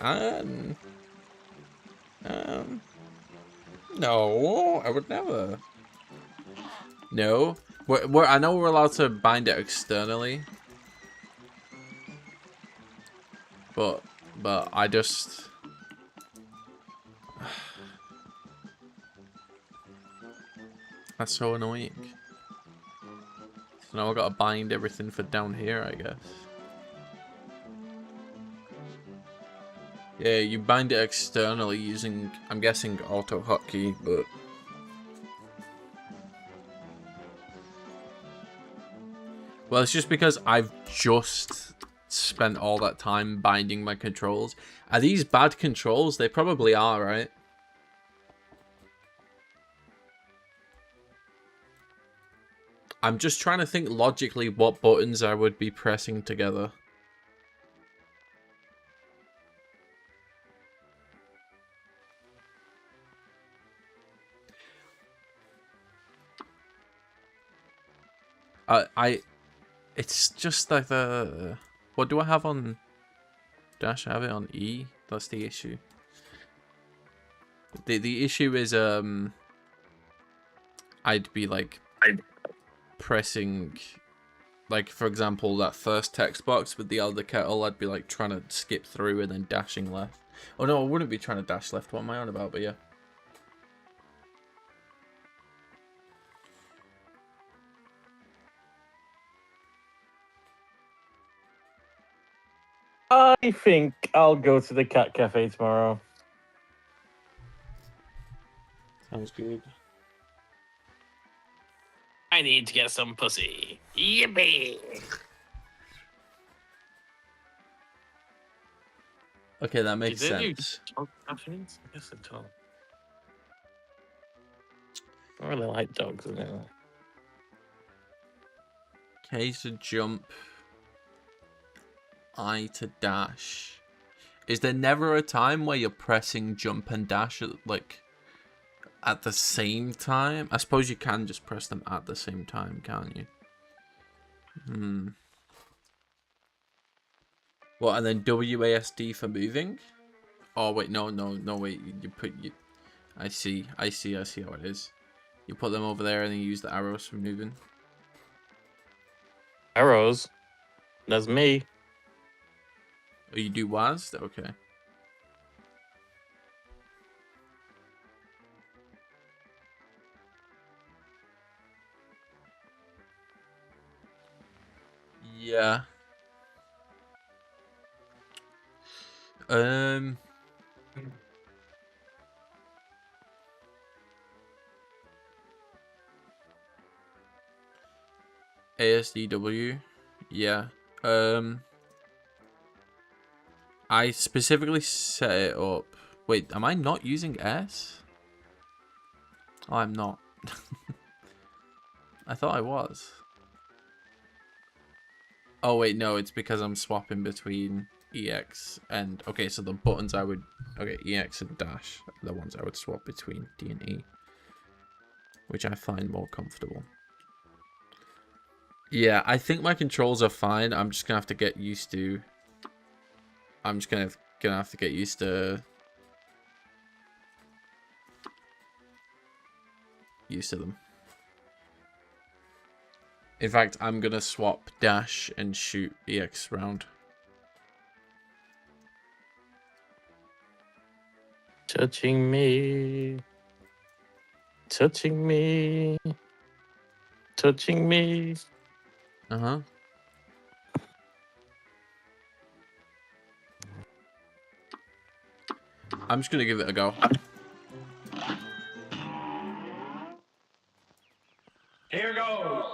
No, I would never. No, I know we're allowed to bind it externally, but I just. That's so annoying. So now I gotta bind everything for down here, I guess. Yeah, you bind it externally using, I'm guessing, auto hotkey, but... Well, it's just because I've just spent all that time binding my controls. Are these bad controls? They probably are, right? I'm just trying to think logically what buttons I would be pressing together. It's just like what do I have on dash? I have it on E. That's the issue. The issue is I'd be like pressing, like for example that first text box with the Elder Kettle. I'd be like trying to skip through and then dashing left. Oh no, I wouldn't be trying to dash left. What am I on about? But yeah. I think I'll go to the cat cafe tomorrow. Sounds good. I need to get some pussy. Yippee! Okay, that makes sense. Cafes? I guess it's all. I really like dogs, anyway. K to jump. I to dash. Is there never a time where you're pressing jump and dash at the same time? I suppose you can just press them at the same time, can't you? What, and then WASD for moving? Oh wait, no, wait. I see how it is. You put them over there and then you use the arrows for moving. Arrows? That's me. Oh, you do WASD? Okay. Yeah. ASDW. Yeah. I specifically set it up. Wait, am I not using S? Oh, I'm not. I thought I was. Oh wait, no, it's because I'm swapping between EX and... Okay, so the buttons I would... Okay, EX and dash are the ones I would swap between D and E. Which I find more comfortable. Yeah, I think my controls are fine. I'm just gonna have to get used to... I'm just gonna have to get used to... them. In fact, I'm gonna swap dash and shoot EX round. Touching me. Touching me. Touching me. Uh-huh. I'm just gonna give it a go. Here goes.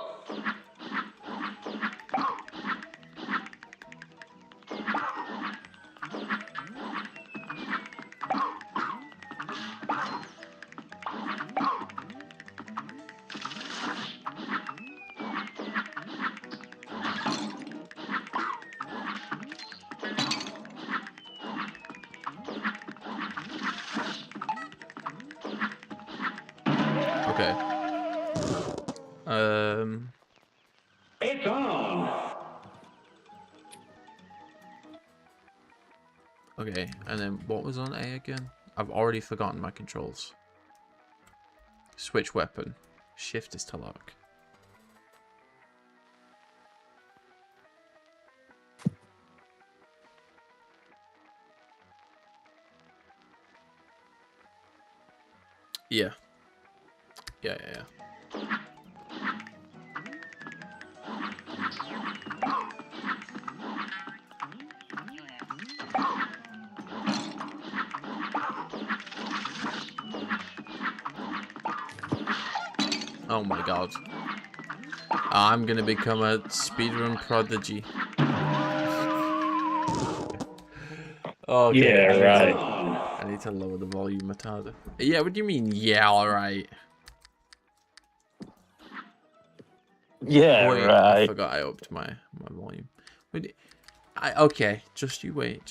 Okay. It's on. Okay, and then what was on A again? I've already forgotten my controls. Switch weapon. Shift is to lock. Yeah. Yeah. Oh my god. I'm gonna become a speedrun prodigy. Okay, Yeah, right. I need to lower the volume a tad. Yeah, what do you mean, yeah, alright? Yeah, Wait, I right. forgot I upped my volume. Wait, okay, just you wait,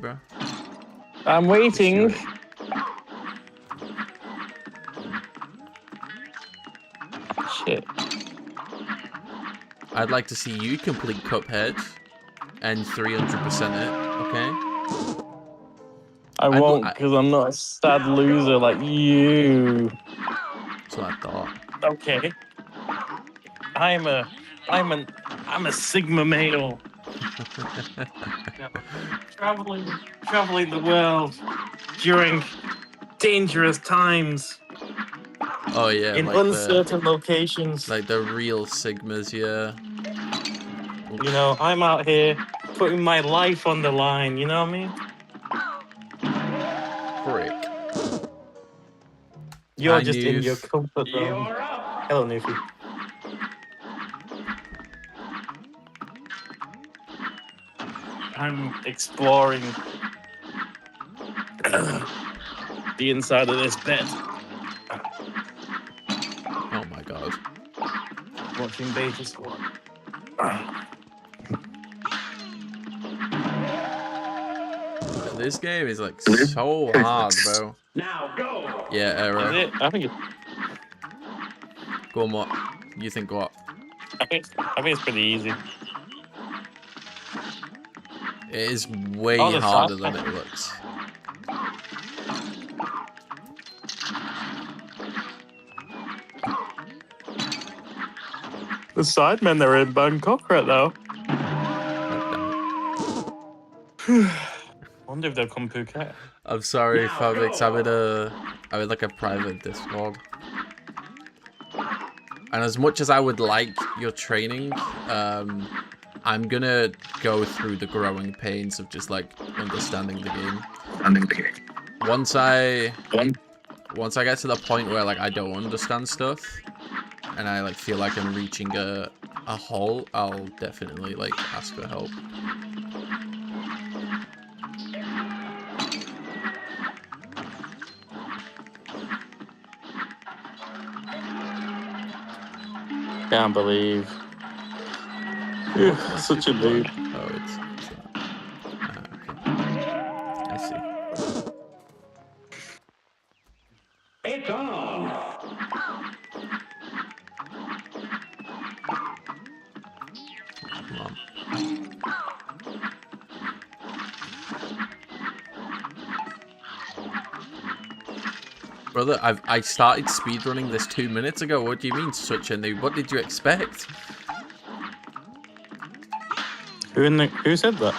bro. I'm Just you waiting. wait. Shit. I'd like to see you complete Cuphead and 300% it, okay? I won't, because I'm not a sad loser like you. That's what I thought. Okay. I'm a Sigma male. Traveling the world during dangerous times Oh yeah, in like uncertain locations. the real Sigmas, yeah. You know, I'm out here putting my life on the line. You know what I mean? Frick. You're Hi, just in your Noof. comfort zone. You're up. Hello, Newfie. I'm exploring the inside of this bed, Oh my god. watching Beta Squad. This game is like so hard, bro. Now go. Yeah, Is error. it? Go on, what? You think what? I think it's pretty easy. It is way Oh, the harder side- than it looks. The Sidemen are in Bangkok right now. Wonder if they'll come Phuket. I'm sorry, Now Fabix. go. I'm in like a private Discord. And as much as I would like your training, I'm gonna go through the growing pains of just like understanding the game. Once I get to the point where like I don't understand stuff, and I like feel like I'm reaching a hole, I'll definitely like ask for help. Can't believe. Such a dude. Oh, it's that. Ah, okay. I see. It's on. Come on. Brother, I started speedrunning this 2 minutes ago. What do you mean, such a noob? What did you expect? Who said that?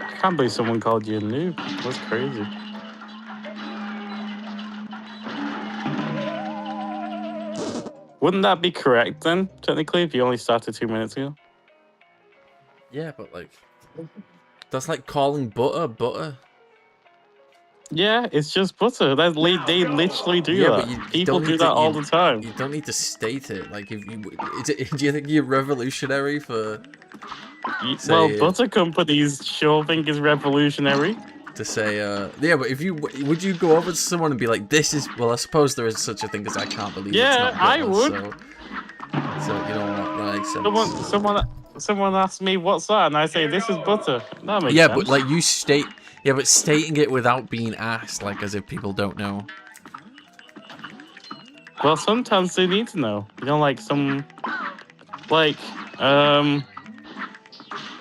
I can't believe someone called you a noob. That's crazy. Wouldn't that be correct then, technically, if you only started 2 minutes ago? Yeah, but like, that's like calling butter. Yeah, it's just butter. They literally do Yeah, that. but you People don't do need that to, all the time. You don't need to state it. Like, if you, do you think you're revolutionary for Well, say, butter companies sure think it's revolutionary. to say, yeah, but if you would you go over to someone and be like, this is, well, I suppose there is such a thing as I can't believe it's Yeah, not I butter, would. So you know what, that makes sense. Someone asks me what's that, and I say this is butter. That makes Yeah, sense. but like but stating it without being asked, like as if people don't know. Well, sometimes they need to know. You know,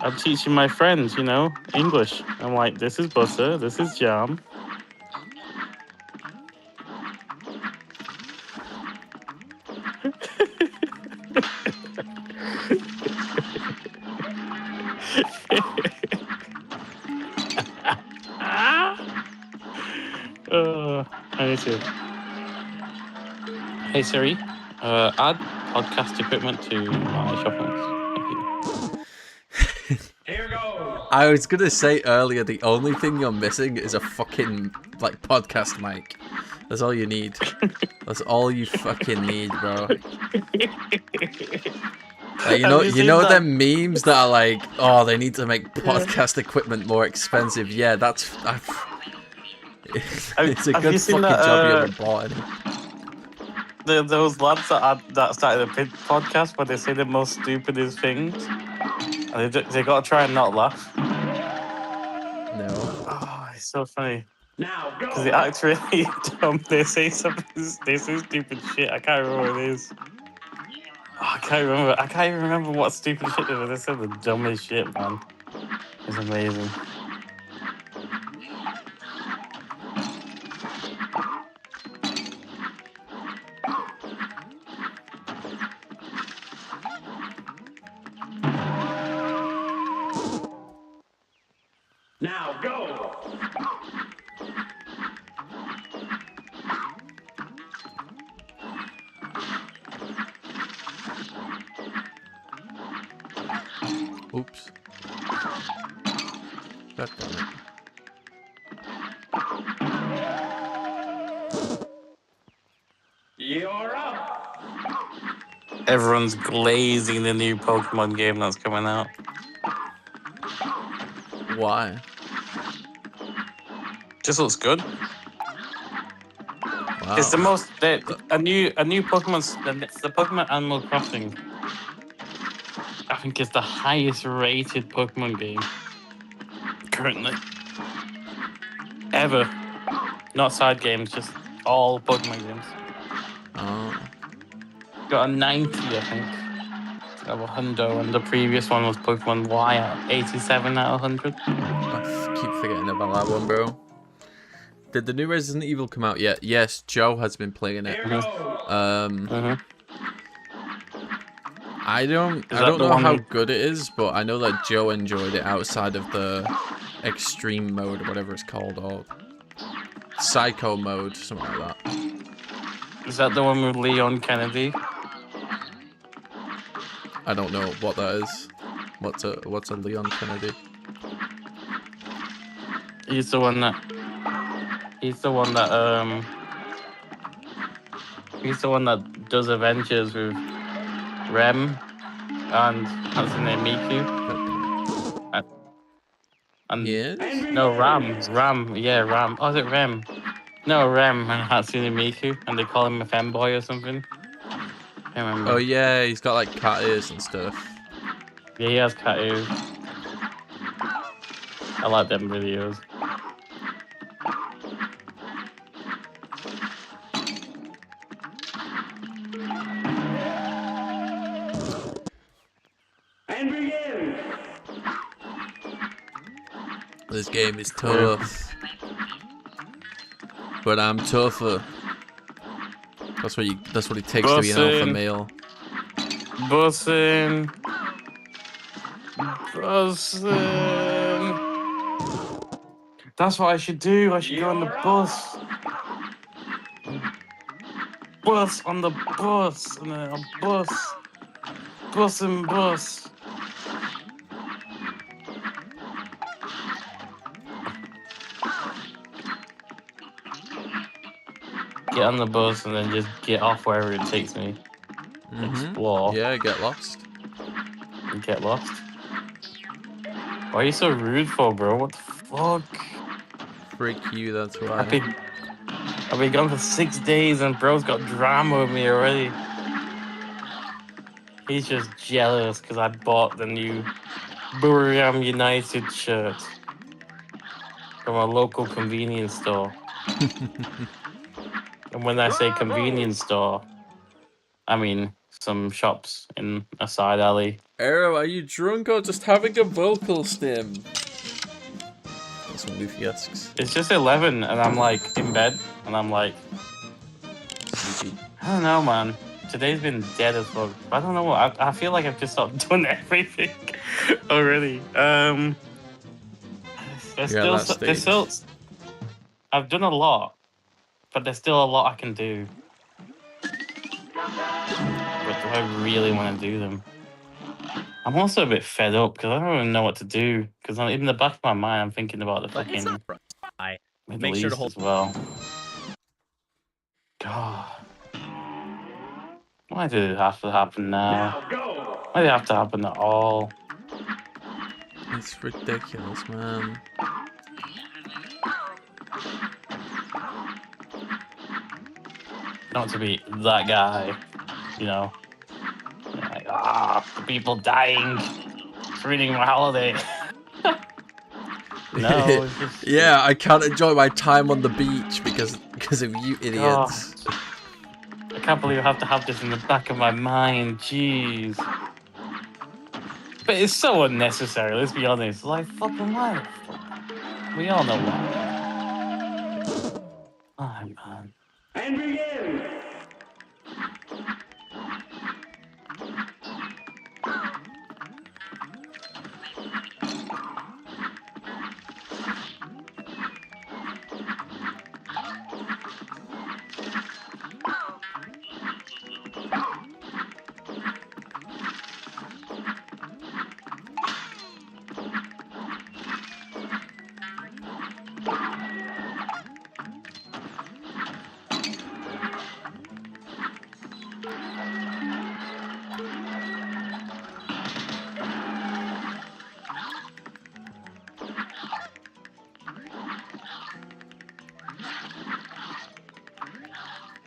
I'm teaching my friends, English. I'm like, this is butter, this is jam. I need to. Hey Siri, add podcast equipment to my shopping list. Thank you. Here goes. I was gonna say earlier, the only thing you're missing is a fucking like podcast mic. That's all you need. That's all you fucking need, bro. Like, you know them memes that are like, oh, they need to make podcast equipment more expensive. Yeah, it's a have good you seen fucking that, job you haven't bought any. those lads that started a podcast where they say the most stupidest things, and they got to try and not laugh. No. Oh, it's so funny Now go. because they act really dumb. They say stupid shit. I can't remember what it is. Oh, I can't remember. I can't even remember what stupid shit it was. They said the dumbest shit, man. It's amazing. Now go. Oops. God damn it. You're up. Everyone's glazing the new Pokemon game that's coming out. Why? Just looks good. Wow. It's the most a new Pokemon's the Pokemon Animal Crossing. I think it's the highest rated Pokemon game currently ever. Not side games, just all Pokemon games. Oh. Got a 90, I think. Of a hundo, and the previous one was Pokemon Y at 87 out of 100. I keep forgetting about that one, bro. Did the new Resident Evil come out yet? Yes, Joe has been playing it. Here goes. I don't that the know one how with- good it is, but I know that Joe enjoyed it outside of the extreme mode or whatever it's called, or psycho mode, something like that. Is that the one with Leon Kennedy? I don't know what that is. What's a Leon Kennedy? He's the one that does Adventures with Rem and what's his name, Miku? And Yes. no, Ram. Yeah, Ram. Oh, is it Rem? No, Rem and Hatsune Miku, and they call him a femboy or something. Can't remember. Oh yeah, he's got like cat ears and stuff. Yeah, he has cat ears. I like them videos. And begin. This game is tough, but I'm tougher. That's what it takes to be an alpha Bussin'. male. Bussin'. That's what I should do. I should go on the bus. On the bus. And then a bus. Bus and bus. Get on the bus and then just get off wherever it takes me. Explore. Yeah, get lost. And get lost. Why are you so rude for, bro? What the fuck? Freak you, that's why. I've been gone for 6 days and bro's got drama with me already. He's just jealous because I bought the new Buriram United shirt from a local convenience store. And when I say convenience store, I mean some shops in a side alley. Arrow, are you drunk or just having a vocal stim? That's what Luffy asks. It's just 11 and I'm like in bed and I'm like, Sleepy. I don't know, man. Today's been dead as fuck. I don't know what. I feel like I've just stopped doing everything already. There's still. I've done a lot, but there's still a lot I can do. But do I really want to do them? I'm also a bit fed up because I don't even know what to do. Because in the back of my mind, I'm thinking about the But it's fucking not fun. Middle Make sure to East hold- as well. God. Why did it have to happen now? Now go. Why did it have to happen at all? It's ridiculous, man. not to be that guy, you know. Like, the people dying, it's ruining my holiday. No, it's just Yeah, I can't enjoy my time on the beach because of you God, idiots. I can't believe I have to have this in the back of my mind. Jeez. But it's so unnecessary, let's be honest. Like, fucking life. We all know why. Oh, man. And begin.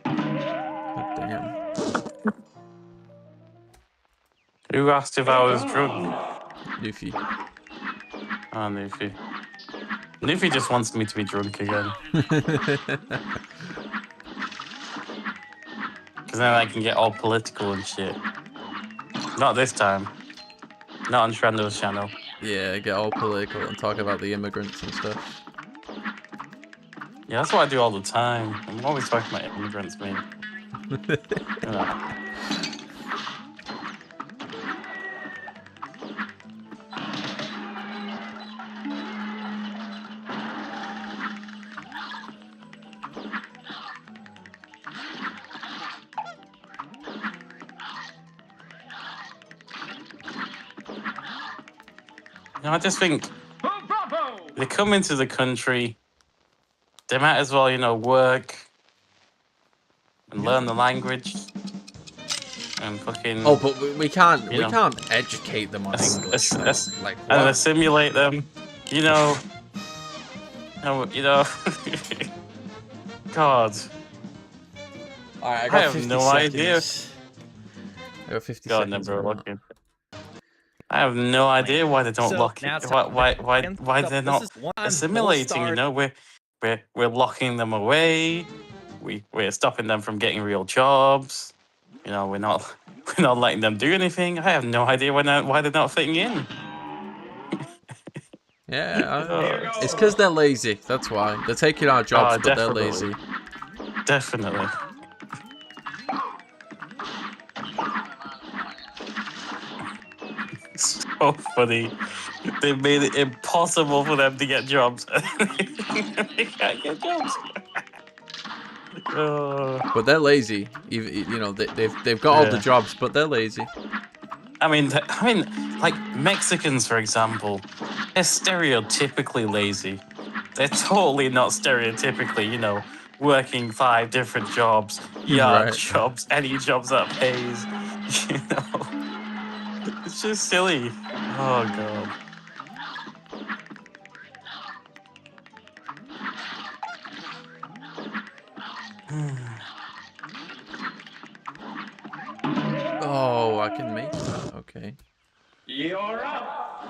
God damn. Who asked if I was drunk? Luffy. Oh, Nufi. Nufi just wants me to be drunk again. Because then I can get all political and shit. Not this time. Not on Shrando's channel. Yeah, get all political and talk about the immigrants and stuff. Yeah, that's what I do all the time. I'm always talking about immigrants, mate. You know. I just think they come into the country, they might as well, work and learn the language and fucking. Oh, but we can't You know. educate them on English. Though. Like and what? assimilate them, you know. God. Alright, I got have 50 no seconds. idea. I got 50 God, seconds. never on that. looking. I have no idea why they don't So, lock now it. it's Why time. why Against why the- they're this not is one full assimilating? start. We're locking them away. We're stopping them from getting real jobs. We're not letting them do anything. I have no idea why they're not fitting in. Yeah, it's because they're lazy. That's why. They're taking our jobs, but they're lazy. Definitely. So funny. They made it impossible for them to get jobs. They can't get jobs. But they're lazy. They've got all the Yeah. jobs, but they're lazy. I mean, like Mexicans, for example, they're stereotypically lazy. They're totally not stereotypically, working 5 different jobs, yard Right. jobs, any jobs that pays. It's just silly. Oh god. Oh, I can make that. Okay. You're up.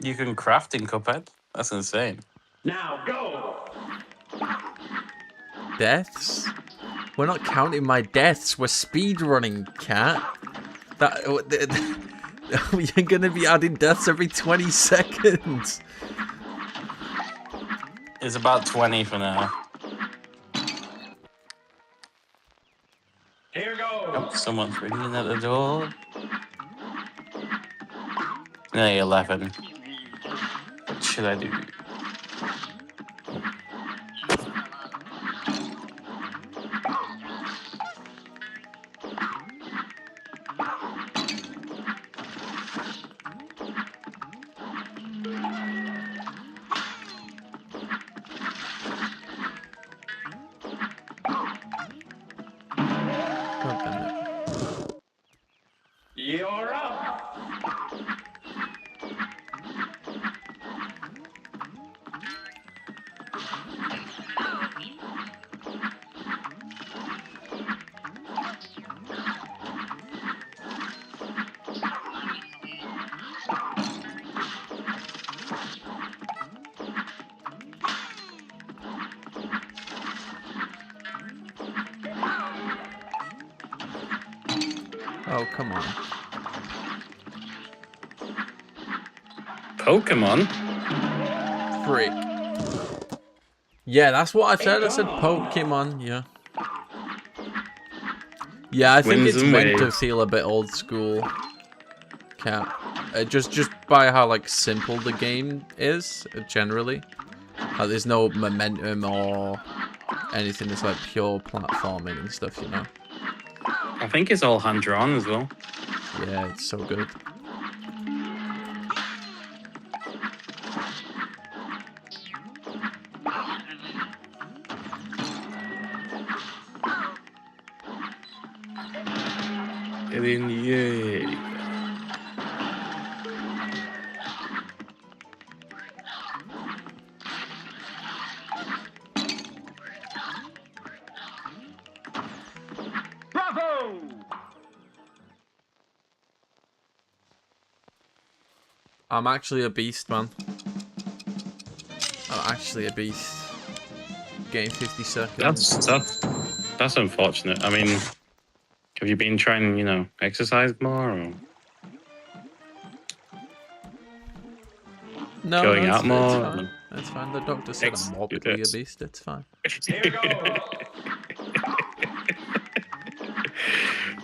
You can craft in Cuphead. That's insane. Now go. Deaths? We're not counting my deaths. We're speedrunning, cat. You're gonna be adding deaths every 20 seconds. It's about 20 for now. Here goes. Oh, someone's ringing at the door. No, 11. What should I do? God damn it. You're up. Oh, come on. Pokemon? Frick. Yeah, that's what I said. I said Pokemon, yeah. Yeah, I think Winds it's and meant to waves. feel a bit old school. Cat. Just by how like simple the game is generally. There's no momentum or anything. It's like pure platforming and stuff, you know. I think it's all hand drawn as well. Yeah, it's so good. Get in the air. Bravo! I'm actually a beast, man. I'm actually a beast. Game 50 seconds. That's unfortunate. I mean, have you been trying, you know, exercise more or No, going no, out it's more? fine. It's fine. The doctor said I'm morbidly obese. It's fine. Here we go.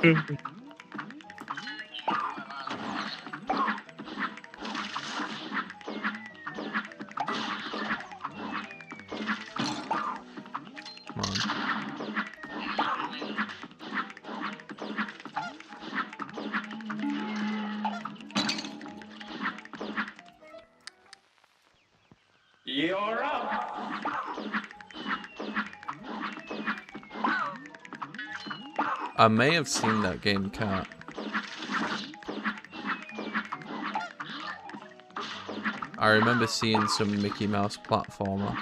Come on. You're up. I may have seen that game, Cat. I remember seeing some Mickey Mouse platformer.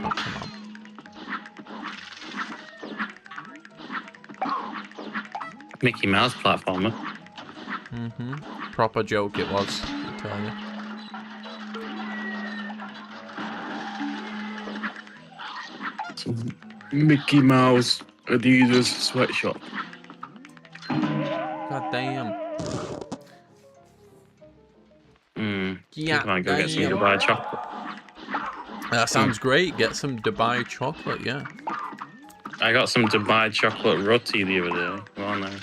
Oh, come on. Mickey Mouse platformer. Mm-hmm. Proper joke it was, I tell you. Mickey Mouse Adidas sweatshop. God damn. I might go get some damn. Dubai chocolate. That sounds great. Get some Dubai chocolate, yeah. I got some Dubai chocolate roti the other day. Oh, nice.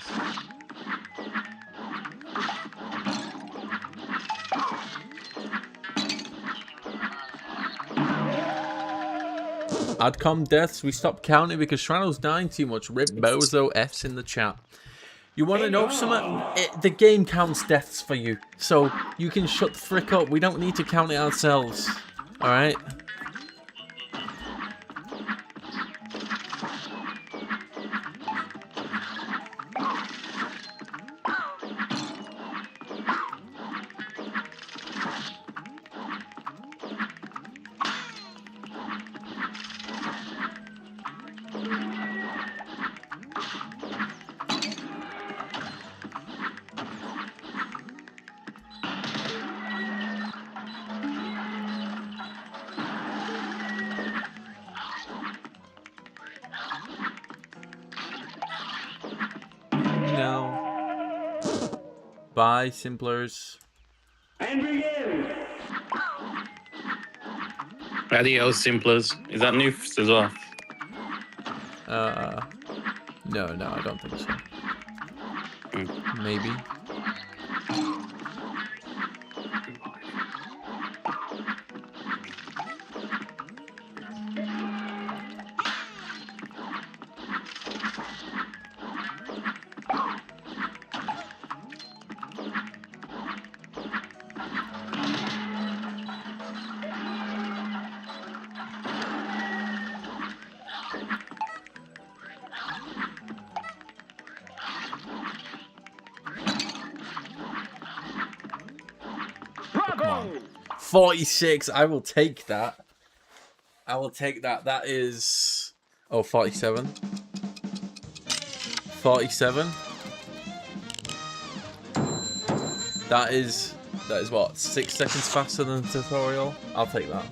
Adcom deaths, we stopped counting because Shrano's dying too much. Rip Bozo F's in the chat. You want to know something? The game counts deaths for you. So you can shut the frick up. We don't need to count it ourselves. Alright? No. Bye, simplers. And begin. Adios, simplers. Is that new as well? No, I don't think so. Maybe. Bravo! 46. I will take that. I will take that. That is... Oh, 47. 47. That is what? 6 seconds faster than the tutorial? I'll take that.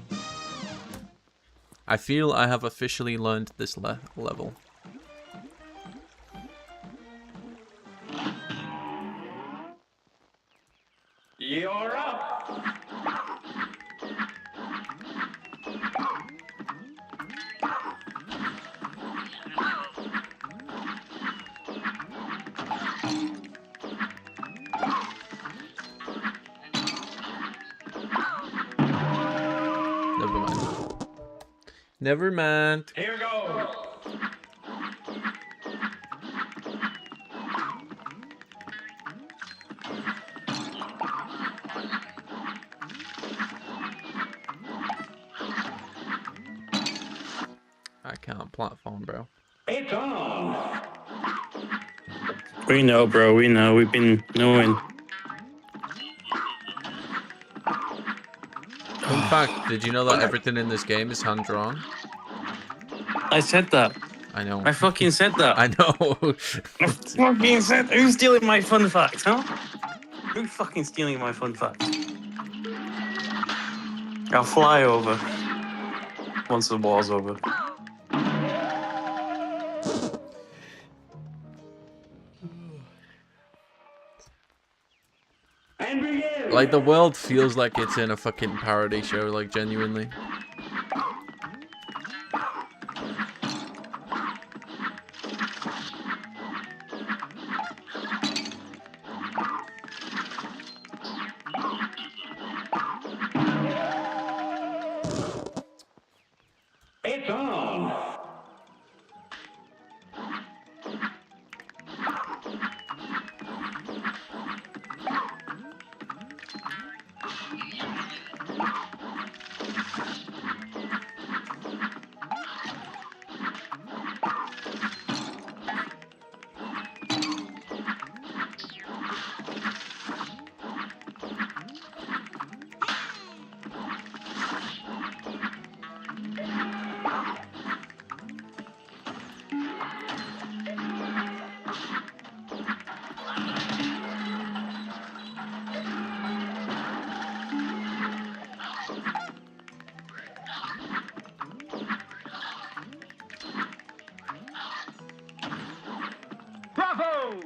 I feel I have officially learned this level. You're up. Never mind. Never mind. Here goes. I can't platform, bro. It's on. We know, bro. We know. We've been knowing. Fun fact, did you know that everything in this game is hand-drawn? I said that. I know. I fucking said that. I know. I fucking said. Who's stealing my fun fact, huh? Who's fucking stealing my fun fact? I'll fly over once the war's over. And begin. Like, the world feels like it's in a fucking parody show, like, genuinely. It's on. Bravo!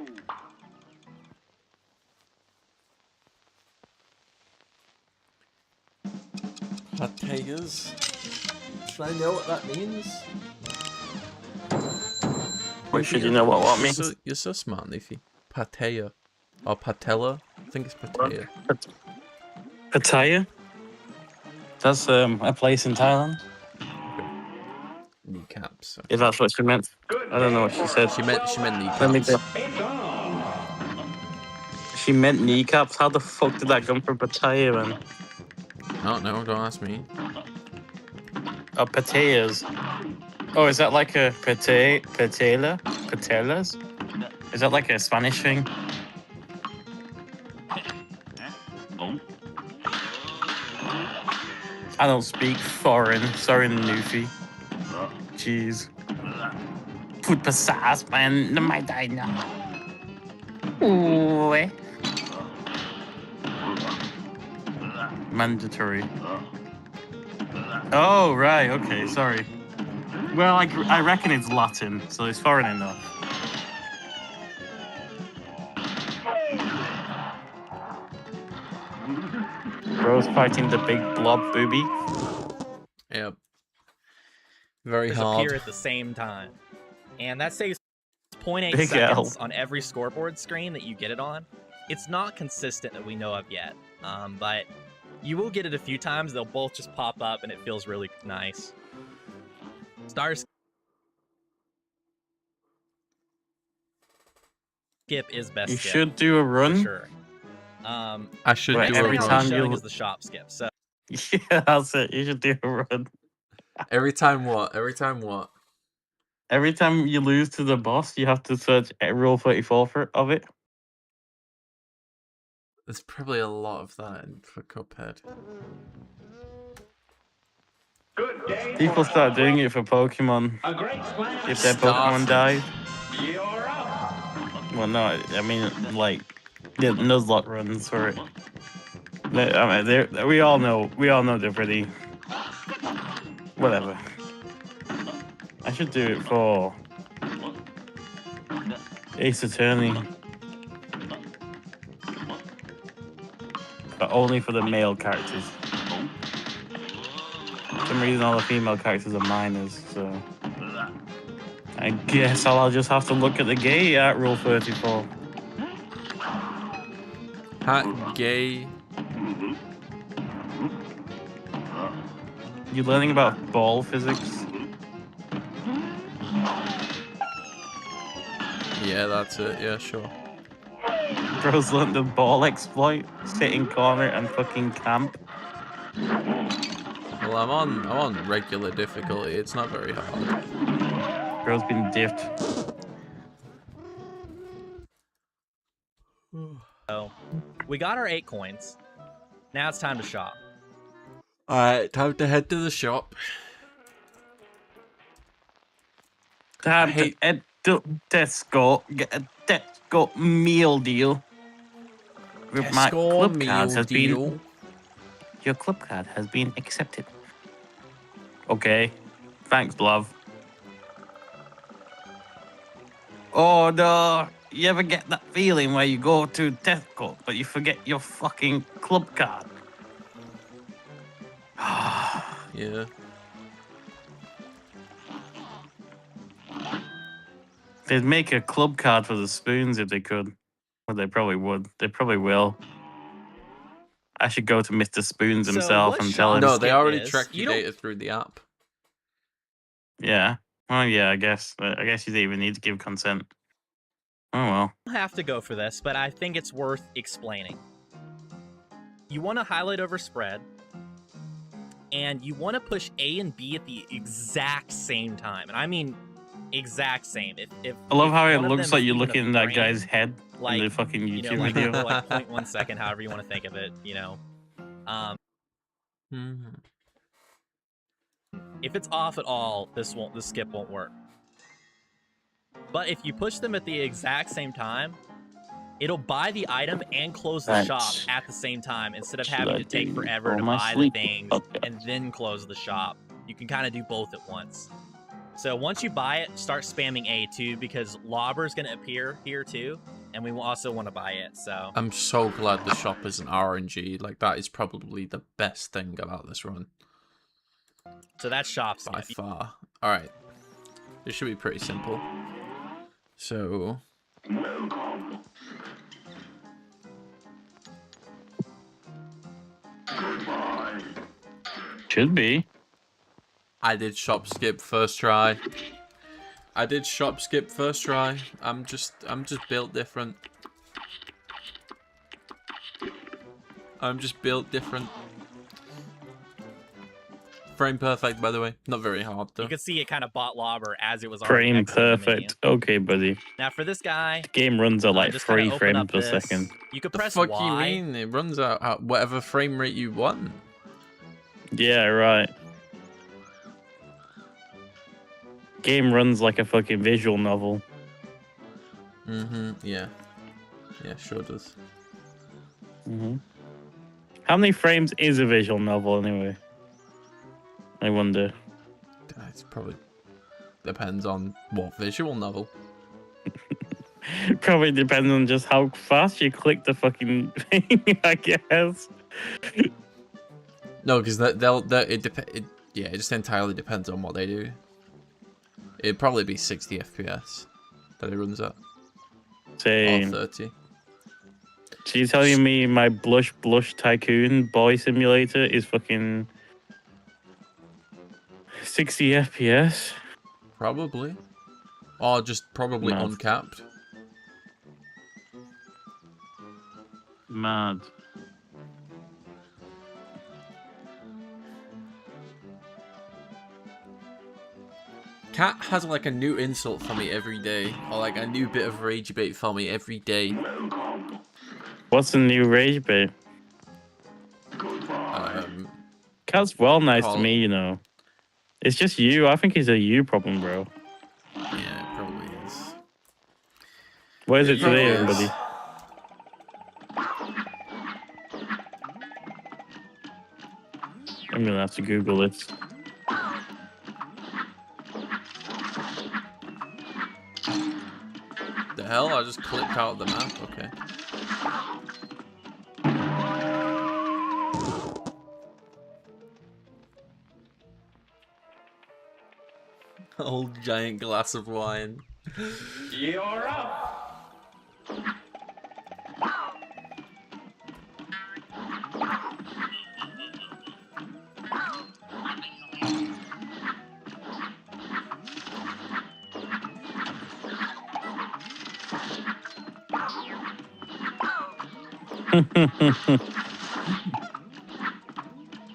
Potatoes. Should I know what that means? Wait, should you know what means? You're so smart, Leafy. Pattaya. Or patella? I think it's Pattaya. Pattaya? That's a place in Thailand. Kneecaps. So. If that's what she meant. I don't know what she said. She meant Let me kneecaps. go. It's on. She meant kneecaps. How the fuck did that come from Pattaya, man? Oh, no, don't ask me. Oh, Pattayas. Oh, is that like a patella? Patellas? Is that like a Spanish thing? I don't speak foreign. Sorry, Newfie. Jeez. Put passas, man. My dino. Ooh. Mandatory. Oh, right. Okay, sorry. Well, I reckon it's Latin, so it's foreign enough. Bro's fighting the big blob booby. Yep. Very Appear hard. at the same time, and that saves 0.8 Big seconds L. on every scoreboard screen that you get it on. It's not consistent that we know of yet, but you will get it a few times. They'll both just pop up, and it feels really nice. Stars skip is best. You skip, should do a for run. sure. I should Right, do every a now run. time showing you- is the shop skip. So Yeah, that's it. You should do a run. Every time what? Every time what? Every time you lose to the boss, you have to search rule 34 of it. There's probably a lot of that for Cuphead. Good day. People start doing it for Pokemon A great slam. if their Start. Pokemon dies. You're up. Well, no, I mean, like, yeah, Nuzlocke runs for it. I mean, we all know they're pretty. Whatever. I should do it for Ace Attorney. But only for the male characters. For some reason, all the female characters are minors, so... I guess I'll just have to look at the gay at Rule 34. Hat gay. You learning about ball physics? Yeah, that's it. Yeah, sure. Bro's learned the ball exploit, sit in corner and fucking camp. Well, I'm on regular difficulty. It's not very hard. Bro's been diffed. So we got our 8 coins. Now it's time to shop. Alright, time to head to the shop. Time to head to Tesco, get a Tesco meal deal. With my Tesco club meal card has deal. been. Your club card has been accepted. Okay. Thanks, love. Oh no! You ever get that feeling where you go to Tesco but you forget your fucking club card? Yeah. They'd make a club card for the spoons if they could. Well, they probably would. They probably will. I should go to Mr. Spoons So himself what and tell him. No, they Skip already is, track you your don't- data through the app. Yeah. Well, yeah, I guess. I guess you didn't even need to give consent. Oh, well. don't have to go for this, but I think it's worth explaining. You want to highlight over spread, and you want to push A and B at the exact same time. And I mean exact same. If I love how if it one of looks them like is you're even a looking in that frame, guy's head like, in the fucking you know, YouTube like, video. like 0.1 second, however you want to think of it, you know. If it's off at all, this skip won't work. But if you push them at the exact same time, it'll buy the item and close the shop at the same time instead of having to take forever to buy the things and then close the shop. You can kind of do both at once. So once you buy it, start spamming A2 because Lobber's going to appear here too, and we also want to buy it. So I'm so glad the shop isn't RNG. Like, that is probably the best thing about this run. So that's shop By skip. far. Alright. This should be pretty simple. So... Should be. I did shop skip first try. I'm just built different. Frame perfect, by the way. Not very hard though. You can see it kind of bought Lobber as it was already Frame exiting the menu. perfect. Okay, buddy. Now for this guy, Game runs at like just kinda 3 open frames up per this. second. You could The press fuck Y. you mean? It runs out at whatever frame rate you want. Yeah, right. Game runs like a fucking visual novel. Yeah. Yeah, sure does. How many frames is a visual novel anyway? I wonder. It probably depends on what visual novel. Probably depends on just how fast you click the fucking thing, I guess. No, because it just entirely depends on what they do. It'd probably be 60 FPS that it runs at. Same. Or 30. So you telling me my Blush Tycoon boy simulator is fucking 60 FPS? Probably. Or just probably Mad. uncapped. Mad. Cat has like a new insult for me every day, or like a new bit of rage bait for me every day. What's the new rage bait? Cat's well nice to me, you know. It's just you. I think it's a you problem, bro. Yeah, it probably is. What is it Yeah, today, it is. everybody? I'm gonna have to Google it. hell? I just clicked out of the map. Okay. Old giant glass of wine. You're up.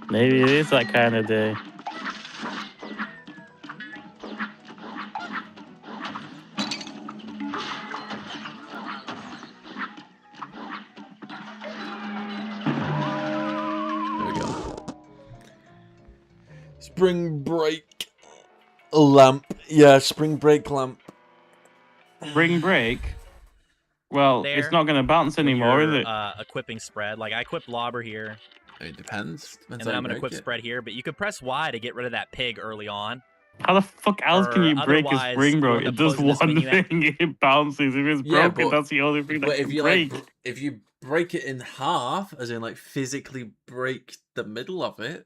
Maybe it is that kind of day. There we go. Spring break lamp. Yeah, spring break lamp. Spring break. Well, There, it's not going to bounce when anymore, is you're, it? Equipping spread. Like I equip lobber here, It depends. and Depends then how I'm you gonna break equip it. spread here. But you could press Y to get rid of that pig early on. How the fuck else can or you break a otherwise, spring, bro? you'll end It up does closing this one menu out. thing, it bounces. If it's Yeah, broken, but- that's the only thing that But can if you break. if you break it in half, as in like physically break the middle of it,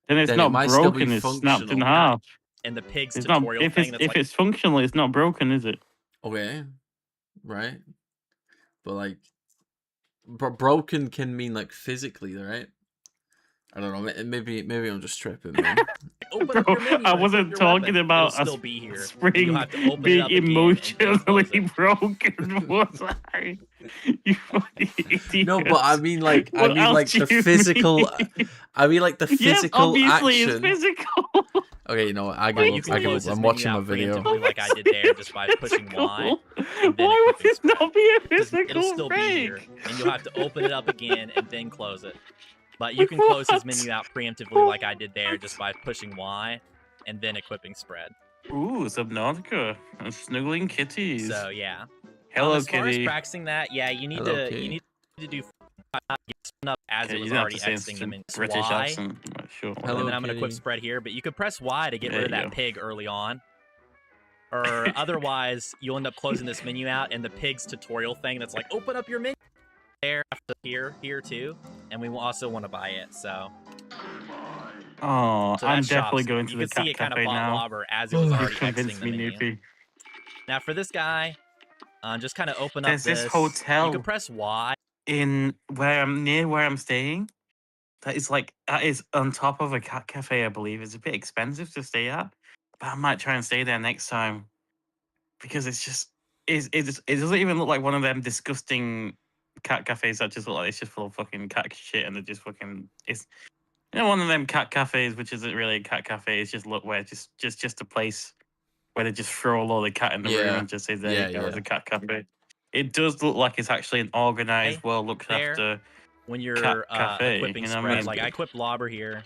then it's then it not might still be broken, it's snapped in functional. half. And the pig's It's not, tutorial if thing it's, that's if like, it's functional, it's not broken, is it? Okay, right? But like, broken can mean like physically, right? I don't know. Maybe I'm just tripping, man. open up Bro, your menu. I and wasn't equip your weapon. talking about It'll a still be here. and spring you have to open it being up again and then close emotionally it. broken. Was I? You fucking idiot. No, but I mean like What else the do you physical. mean? I mean like the Yes, physical obviously action. it's physical. Okay, you know what? I But give you up. can I give close up. this I'm menu watching my out video. preemptively like I did there just by pushing Y. And then Why would equipping this spread. not be a 'Cause physical it'll still be here, break? and you'll have to open it up again and then close it. But you can close his What? menu out preemptively like I did there just by pushing Y and then equipping spread. Ooh, Subnautica. Snuggling kitties. So yeah. Hello, as far as kitty. practicing that, yeah, you need Hello, to kitty. you need to do up as Okay, it you was don't have already to say exiting them in British Y. accent. Right, sure. Hello, And then I'm gonna equip kitty. spread here, but you could press Y to get There rid of you that go. pig early on. Or otherwise, you'll end up closing this menu out, and the pig's tutorial thing that's like, open up your menu there, here too, and we will also want to buy it. So Oh, I'm that's definitely shops. going You to the can see it cat kind of cafe bought now. lobber as it was already Convince exiting the me, menu. Newfie. Now for this guy, just kind of open up There's this You hotel can press Y. in where I'm staying. That is on top of a cat cafe, I believe. It's a bit expensive to stay at, but I might try and stay there next time because it's just it doesn't even look like one of them disgusting cat cafes that just look like it's just full of fucking cat shit and they're just fucking it's one of them cat cafes which isn't really a cat cafe. It's just look where just a place where they just throw a load of cat in the room Yeah. and just say there Yeah, you go, it's yeah. a cat cafe. It does look like it's actually an organized, well looked There. after. When you're cafe, equipping you know what I spread, mean? like I equip lobber here,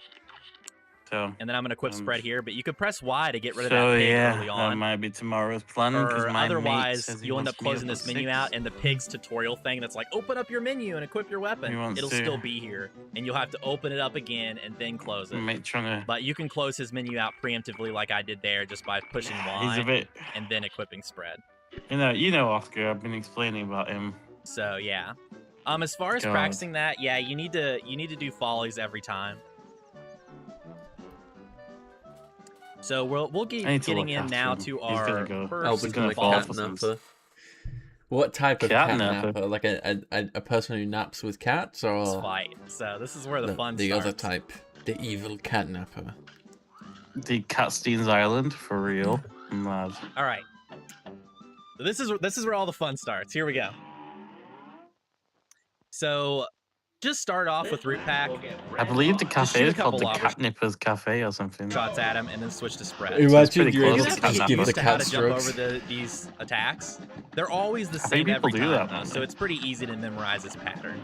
So and then I'm gonna equip Um, spread here, but you could press Y to get rid of so that pig yeah, early that on. might be tomorrow's plan because Or my mate otherwise, says he you'll end wants up me closing at this menu 6. out, and the pig's tutorial thing that's like, open up your menu and equip your weapon. wants It'll to. still be here, and you'll have to open it up again and then close My it. mate trying to. But you can close his menu out preemptively like I did there just by pushing He's a Y bit. and then equipping spread. You know, Oscar. I've been explaining about him. So yeah. As far as God. practicing that, yeah, you need to do follies every time. So we'll I get need to getting look in after now him. to He's gonna our go. first Albin's gonna gonna fall fall. for some- catnapper. What type of Catnapper? catnapper? Like a person who naps with cats, or Fight. So this is where the fun the starts. other type, the evil catnapper? The Catstein's Island for real. Mad. All right. So this is where all the fun starts. Here we go. So just start off with root pack. I believe the Just cafe shoot a is called couple the lobbers. Catnippers Cafe or something. Shots at him and then switch to spread. Imagine pretty you're close able You to to have to just get give used the to how cat to jump strokes. over these attacks. They're always the I think same every people do time, that, though, don't so they? it's pretty easy to memorize this pattern.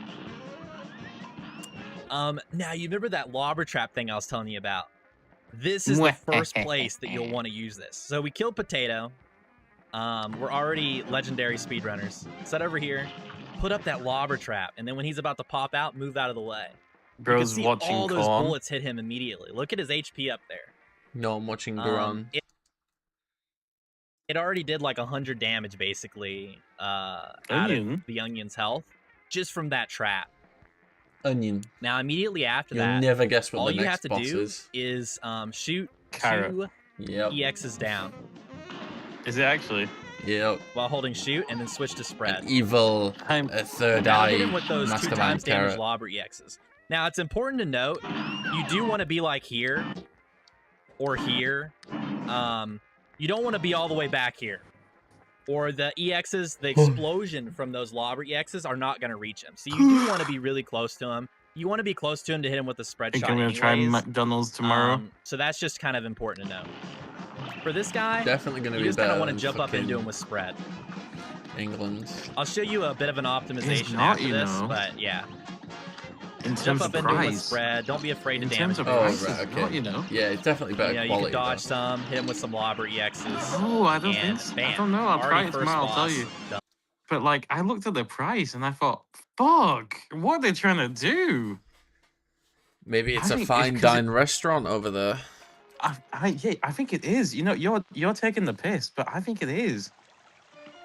Now you remember that lobber trap thing I was telling you about? This is the first place that you'll want to use this. So we killed Potato. We're already legendary speedrunners. Set over here, put up that lobber trap, and then when he's about to pop out, move out of the way. You can Bro's see watching all those corn. bullets hit him immediately. Look at his HP up there. No, I'm watching Garan. it already did like 100 damage basically out Onion? of the onion's health just from that trap. Onion. Now immediately after You'll that, never guess what all the you have next to boss do is. shoot Carrot. 2 Yep. EXs down Is it actually? Yep. while holding shoot, and then switch to spread. An evil I'm third That'll eye hit him with those 2 mastermind times damage carrot. lobber EXs. Now it's important to note, you do want to be like here or here. You don't want to be all the way back here. Or the EXs, the explosion from those lobber EXs are not going to reach him. So you do want to be really close to him. You want to be close to him to hit him with a spread Think shot I'm gonna try anyways. McDonald's tomorrow. So that's just kind of important to know. For this guy, Definitely going to you be just kind better of want to than jump up into him fucking with spread. England. I'll show you a bit of an optimization not, after you this, know. but yeah. In Jump terms up of into him with price. spread. Don't be afraid to In damage terms of him. Oh, price, right, it's okay. not, you know. Yeah, it's definitely better You know, you quality. can dodge though. some, hit him with some lobber EXs. Oh, I don't and think so. bam, I don't know. I'll try already it first tomorrow, I'll tell boss you. done. But like, I looked at the price and I thought, fuck, what are they trying to do? Maybe it's I a think it's fine 'cause dine restaurant over there. Yeah, I think it is. You know, you're taking the piss, but I think it is.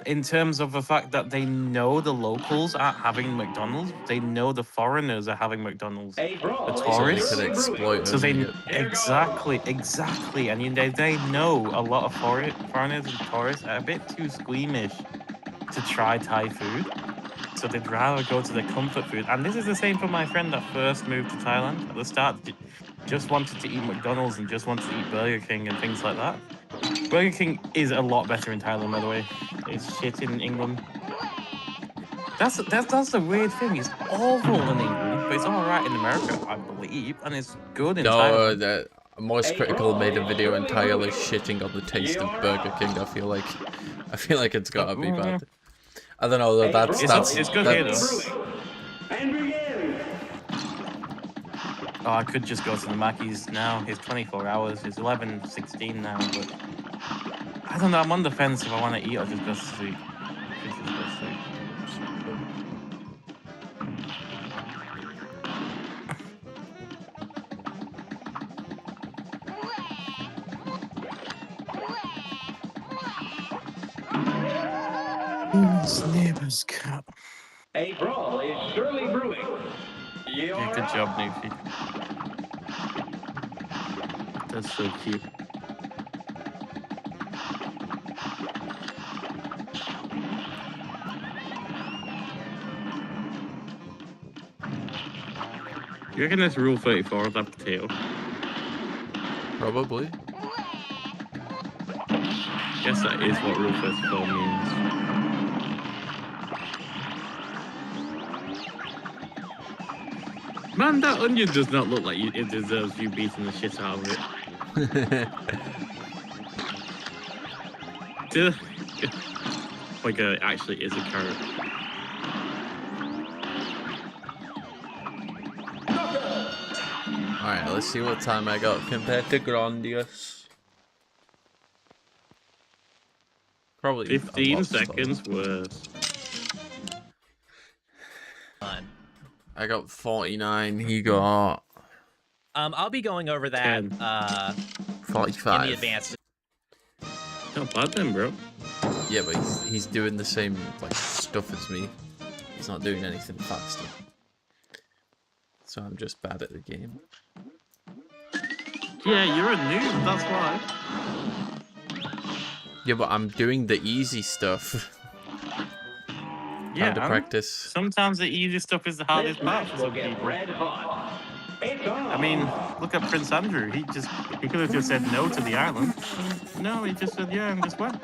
In terms of the fact that they know the locals aren't having McDonald's, they know the foreigners are having McDonald's. The So they tourists. could exploit So them. they exactly, and they know a lot of foreigners and tourists are a bit too squeamish to try Thai food. So they'd rather go to the comfort food. And this is the same for my friend that first moved to Thailand. At the start, just wanted to eat McDonald's and just wanted to eat Burger King and things like that. Burger King is a lot better in Thailand, by the way. It's shit in England. That's the weird thing. It's awful in England, but it's all right in America, I believe, and it's good in No, Thailand. the Most Critical made a video entirely shitting on the taste of Burger King. I feel like it's gotta be bad. I don't know though. It's good here, that's though. Oh, I could just go to the Mackey's now. It's 24 hours. It's 11:16 now, but I don't know. I'm on the fence if I want to eat or just go to sleep. Just go to sleep. Whose neighbor's cat? A brawl is surely brewing. Yeah, good job, Newfie. That's so cute. You reckon that's Rule 34 of that potato? probably. Guess that is what Rule 34 means. Man, that onion does not look like it deserves you beating the shit out of it. Like actually is a carrot. Alright, let's see what time I got compared to Grandius. Probably a 15 lot slower. seconds worse. Fun. I got 49. He got I'll be going over that 10. in 45. the advanced. Not bad then, bro. Yeah, but he's doing the same like stuff as me. He's not doing anything faster. So I'm just bad at the game. Yeah, you're a noob, that's why. Yeah, but I'm doing the easy stuff. Yeah, Time to practice. sometimes the easy stuff is the hardest part for some people. I mean, look at Prince Andrew. He could have just said no to the island. No, he just said yeah and just went.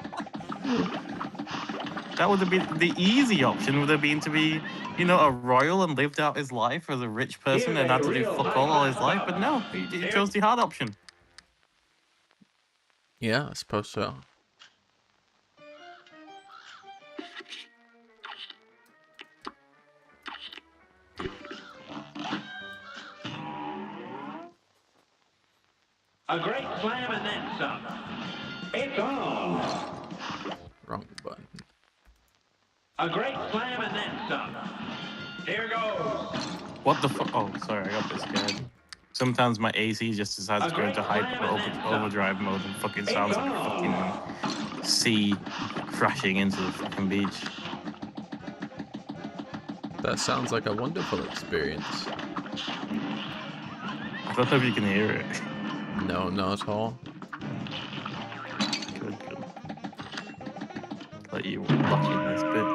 That would have been the easy option. Would have been to be, you know, a royal and lived out his life as a rich person and had to do fuck all his life. But no, he chose the hard option. Yeah, I suppose so. A great slam and then some. It's on. Wrong button. A great slam and then some. Here goes. What the fuck? Oh, sorry, I got this scared. Sometimes my AC just decides to go into overdrive mode and fucking sounds like a fucking sea crashing into the fucking beach. That sounds like a wonderful experience. I don't know if you can hear it. No, not at all. Good. Let you lucky in this bit.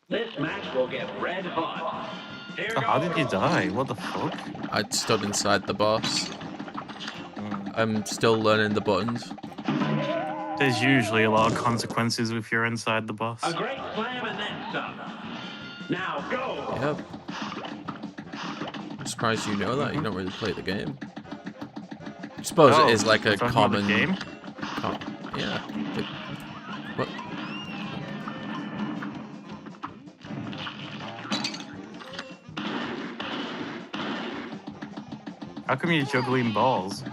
This match will get red hot. Here So how did you goes. die? What the fuck? I stood inside the boss. Hmm. I'm still learning the buttons. There's usually a lot of consequences if you're inside the boss. A great slam and then some. Now go. Yep. I'm surprised you know that. You don't really play the game. I suppose Oh, it is like a talking about the common game? Yeah. What? How come you're juggling balls?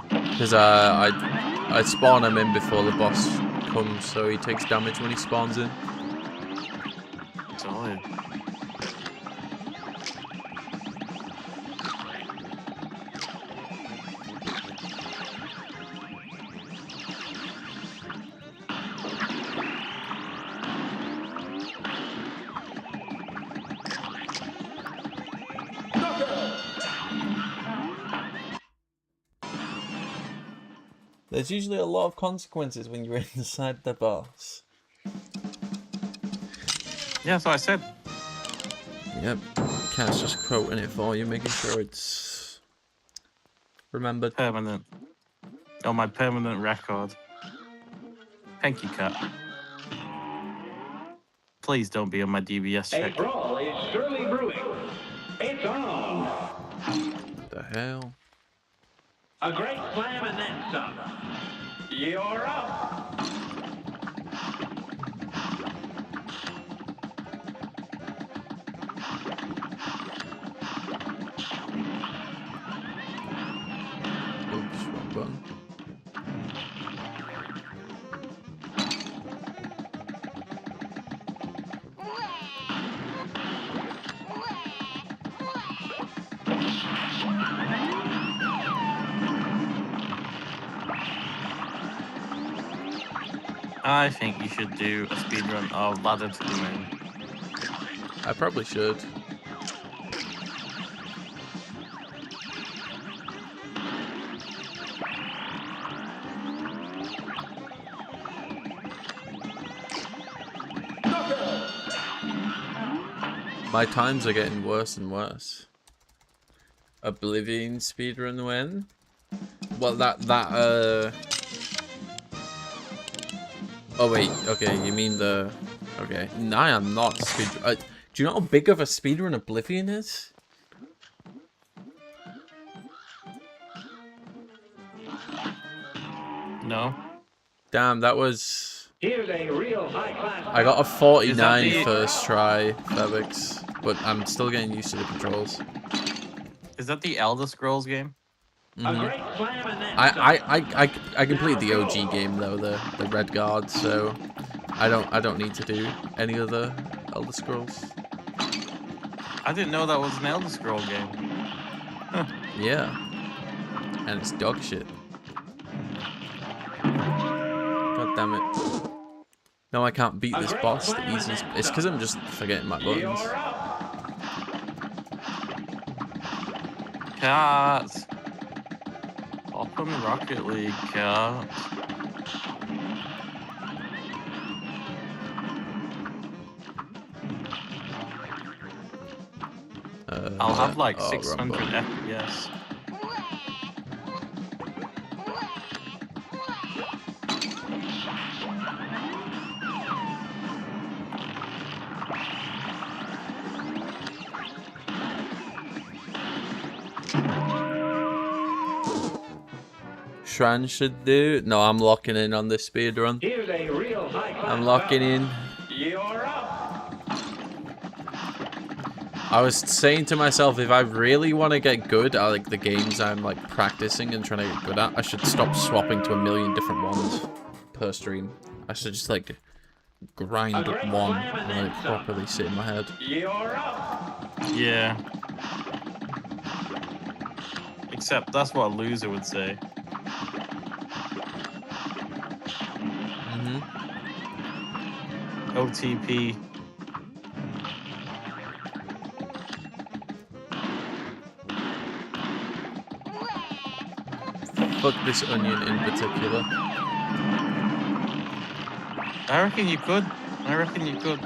Because I spawn him in before the boss comes, so he takes damage when he spawns in. Solid. There's usually a lot of consequences when you're inside the boss. Yeah, that's what I said. Yep. Cat's just quoting it for you, making sure it's remembered. Permanent. On my permanent record. Thank you, Cat. Please don't be on my DBS A check. brawl is surely brewing. It's on. What the hell? A great slam and then some. You're up. Oops, wrong button. I think you should do a speedrun of Ladder to the Moon. I probably should. My times are getting worse and worse. Oblivion speedrun when? Well, Oh wait, okay, you mean the... Okay, no, I am not speedrun... do you know how big of a speedrun Oblivion is? No? Damn, that was... Here's a real high-class. I got a 49 the- first try, Febix, but I'm still getting used to the controls. Is that the Elder Scrolls game? A Mhm. great slam and then I completed the OG game though, the Red Guard, so I don't need to do any other Elder Scrolls. I didn't know that was an Elder Scroll game. Yeah, and it's dog shit. God damn it! No, I can't beat this boss the easiest. It's because I'm just forgetting my buttons. You're up. Cat! Open Rocket League, Cat. I'll have like oh, 600 Rumble. FPS. Shran should do. No, I'm locking in on this speedrun. Here's a real high-class. I'm locking in. You're up. I was saying to myself, if I really want to get good at like the games I'm like practicing and trying to get good at, I should stop swapping to a million different ones per stream. I should just like grind up one and let it properly sit in my head. You're up. Yeah. Except that's what a loser would say. Mhm. OTP. Fuck this onion in particular. I reckon you could. I reckon you could.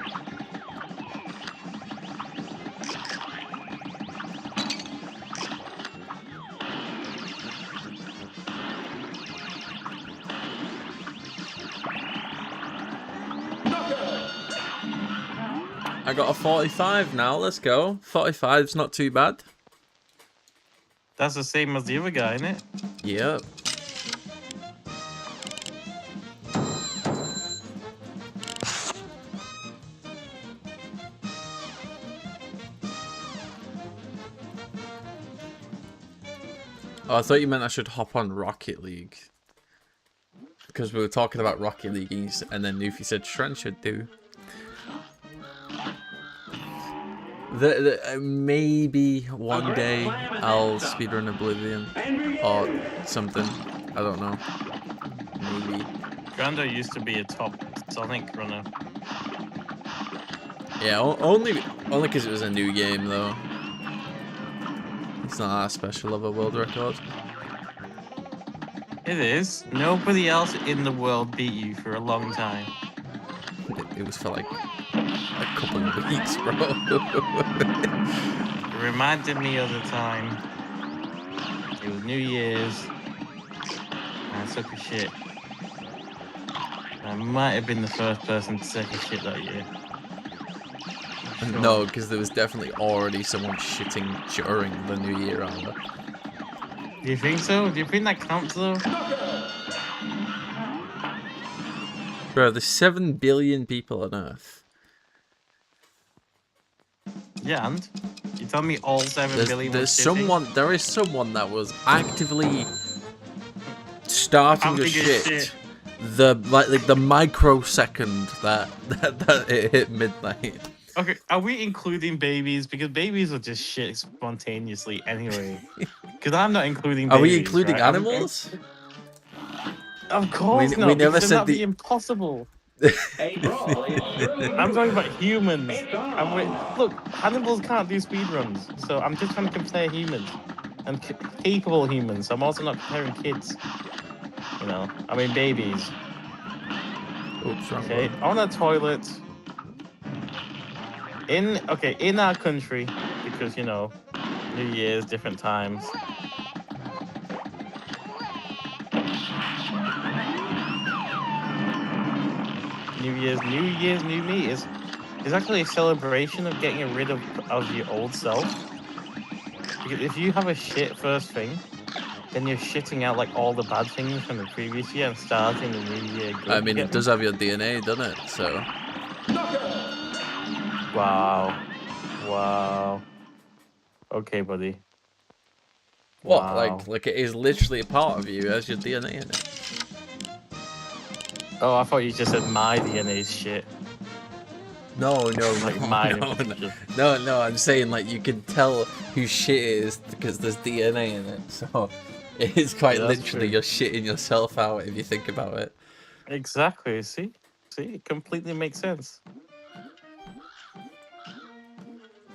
I got a 45 now. Let's go. 45's not too bad. That's the same as the other guy, isn't it? Yep. Oh, I thought you meant I should hop on Rocket League. Because we were talking about Rocket League and then Nufi said Shren should do. Maybe one day I'll speedrun Oblivion or something. I don't know. Maybe. Grando used to be a top Sonic runner. Yeah, only because it was a new game though. It's not that special of a world record. It is. Nobody else in the world beat you for a long time. It was for like a couple of weeks, bro. It reminded me of the time. It was New Year's. I took a shit. I might have been the first person to take a shit that year. Sure. No, because there was definitely already someone shitting during the New Year hour. Do you think so? Do you think that counts though? Bro, there's 7 billion people on Earth. Yeah, and? You tell me all 7 billion There is someone that was actively starting a shit. The the microsecond that it hit midnight. Okay, are we including babies? Because babies are just shit spontaneously anyway. Because I'm not including babies. Are we including right? animals? Of course We not. never Because said that'd be impossible. I'm talking about humans. Look, animals can't do speedruns, so I'm just trying to compare humans and capable humans. I'm also not comparing kids. You know, I mean babies. Oops, wrong Okay, one. on a toilet. In our country, because you know, New Year's, different times. New Year's, New Me is actually a celebration of getting rid of your old self. Because if you have a shit first thing, then you're shitting out like all the bad things from the previous year and starting the new year good. I mean, it does have your DNA, doesn't it? So. Wow. Okay, buddy. What? Wow. Like it is literally a part of you. It has your DNA in it. Oh, I thought you just said my DNA is shit. No, Like mine. No. I'm saying like you can tell whose shit it is because there's DNA in it. So it is quite literally you're shitting yourself out if you think about it. Exactly. See, it completely makes sense.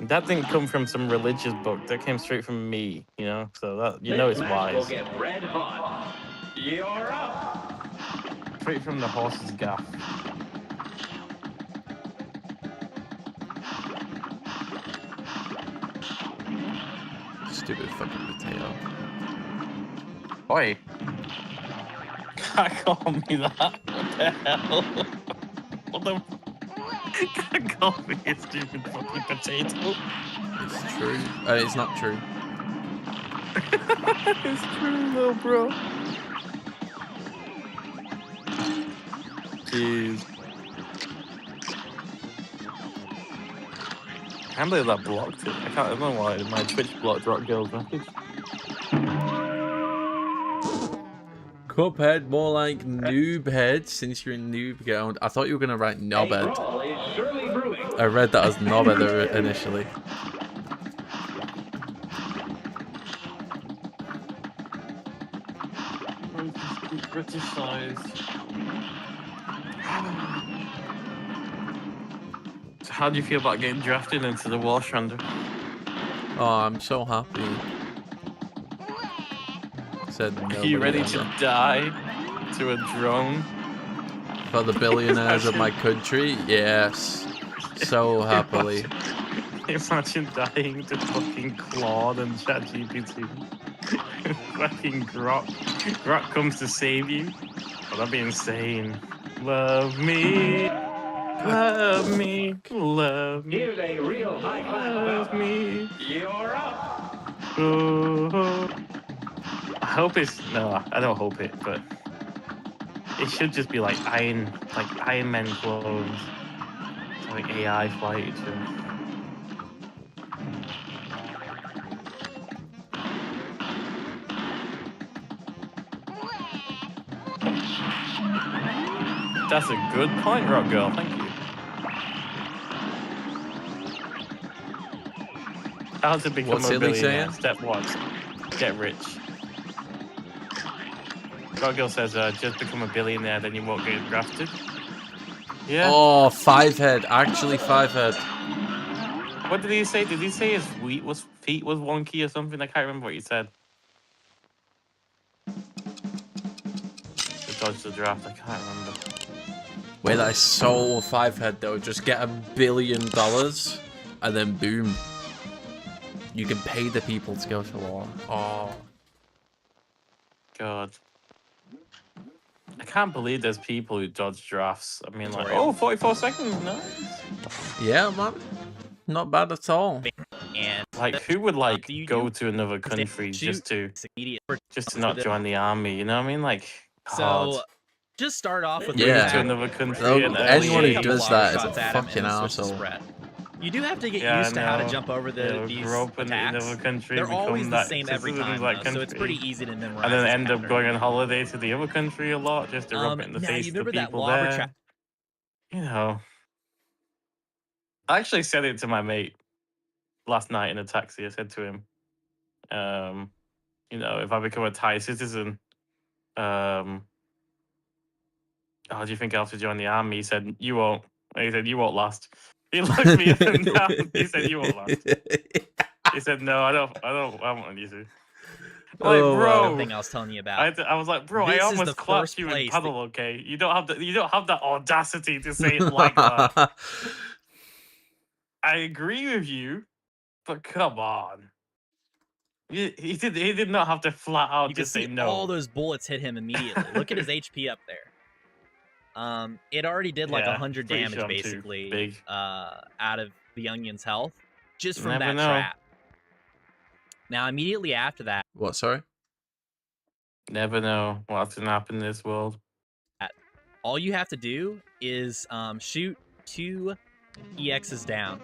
That didn't come from some religious book. That came straight from me. You know, so that it's wise. Will get red hot. You're up. Straight from the horse's gaff. Stupid fucking potato. Oi. Can't call me that. What the hell? What the? Can't call me a stupid fucking potato. It's true. It's not true. It's true though, bro. Jeez. I can't believe that blocked it. I don't know why my Twitch blocked Rock Girl's message. Cuphead, more like Noobhead, since you're in Noob Ground. I thought you were going to write Knobhead. I read that as Knobhead initially. British-sized. So how do you feel about getting drafted into the Walsh round? Oh, I'm so happy. Said Are nobody you ready ever. to die to a drone? For the billionaires of my country, yes. So happily. Imagine dying to fucking Claude and ChatGPT. Fucking Grok. Grok comes to save you. Oh, that'd be insane. Love me. Love me. Love me. Here's a real high-class Love bout. me. You're up. Oh. I hope it's no, I don't hope it, but it should just be like Iron Man clones. So like AI fight each other. That's a good point, Rock Girl. Thank you. How to become What's a Illy billionaire? saying? Step 1: get rich. Rock Girl says, just become a billionaire, then you won't get drafted. Yeah. Oh, 5-head. Actually, 5-head. What did he say? Did he say his feet was wonky or something? I can't remember what he said. To dodge the draft, I can't remember. Wait, that is so 5-head though. Just get $1 billion and then boom. You can pay the people to go to war. Oh. God. I can't believe there's people who dodge drafts. I mean, like, Tutorial. oh, 44 seconds, nice. Yeah, man. Not bad at all. And Like, who would like you go do to another is they country shoot just immediate to not join the army? You know what I mean? Like, God. So just start off with Move Yeah. to another country No, and anyone who early does age. that is a shots at him fucking and then switch to arsehole. spread. You do have to get Yeah, used to how to I know. jump over They'll these grow up in attacks. another country, They're always become the that same every citizen of time, that though, so it's pretty country, easy to memorize. and then this end up pattern. going on holiday to the other country a lot just to rub it in the Now, face you of the remember that people lobber there. trap? You know, I actually said it to my mate last night in a taxi. I said to him, you know, if I become a Thai citizen, oh, do you think I'll have to join the army? He said, you won't. He said, you won't last. He looked me up and down. He said, you won't last. He said, no, I want you to. Like, Oh, bro. wow. Thing I was telling you about. I was like, bro, I This is almost the clapped first you in place paddle, okay? You don't have that audacity to say it like that. I agree with you, but come on. He did not have to flat out You can just say see no. all those bullets hit him immediately. Look at his HP up there. It already did like Yeah, 100 pretty damage sure I'm too basically big. out of the Onion's health just from Never that know. trap. Now immediately after that, What, sorry? Never know what's gonna happen in this world. all you have to do is shoot 2 EXs down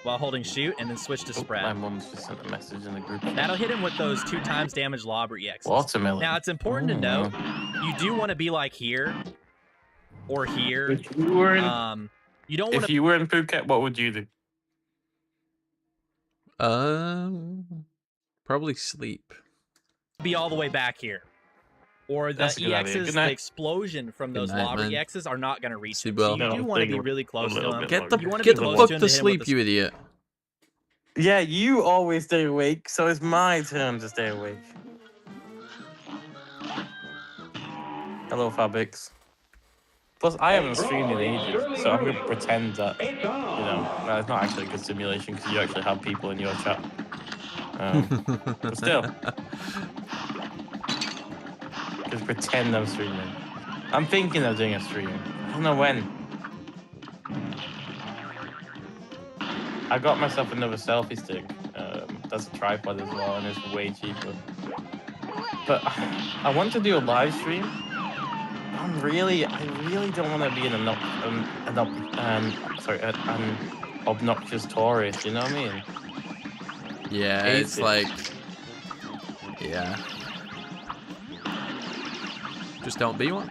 while holding shoot and then switch to Oh, spread. my mom's just sent a message in the group. That'll hit him with those 2 times damage lobber EXs. Watermelon. Now it's important to note, you do want to be like here or here. If you were in, you don't want if you were in Phuket, what would you do? Probably sleep. to be all the way back here. Or the That's a good idea. EXs, Good the night. explosion from Good those night, lobber man. EXs are not going to reach Sleep him. So well. you No, do want to they be go really a close to little him. bit Get longer. You wanna the be close fuck to him to hit him sleep, with you idiot. Yeah, you always stay awake, so it's my turn to stay awake. Hello, Fabrics. Plus, I haven't streamed in ages, so I'm gonna pretend that, you know, well, it's not actually a good simulation because you actually have people in your chat. But still, just pretend I'm streaming. I'm thinking of doing a stream. I don't know when. I got myself another selfie stick. That's a tripod as well, and it's way cheaper. But I want to do a live stream. I really don't want to be an obnoxious tourist. You know what I mean? Yeah, Hate it's it. like... Yeah. Just don't be one.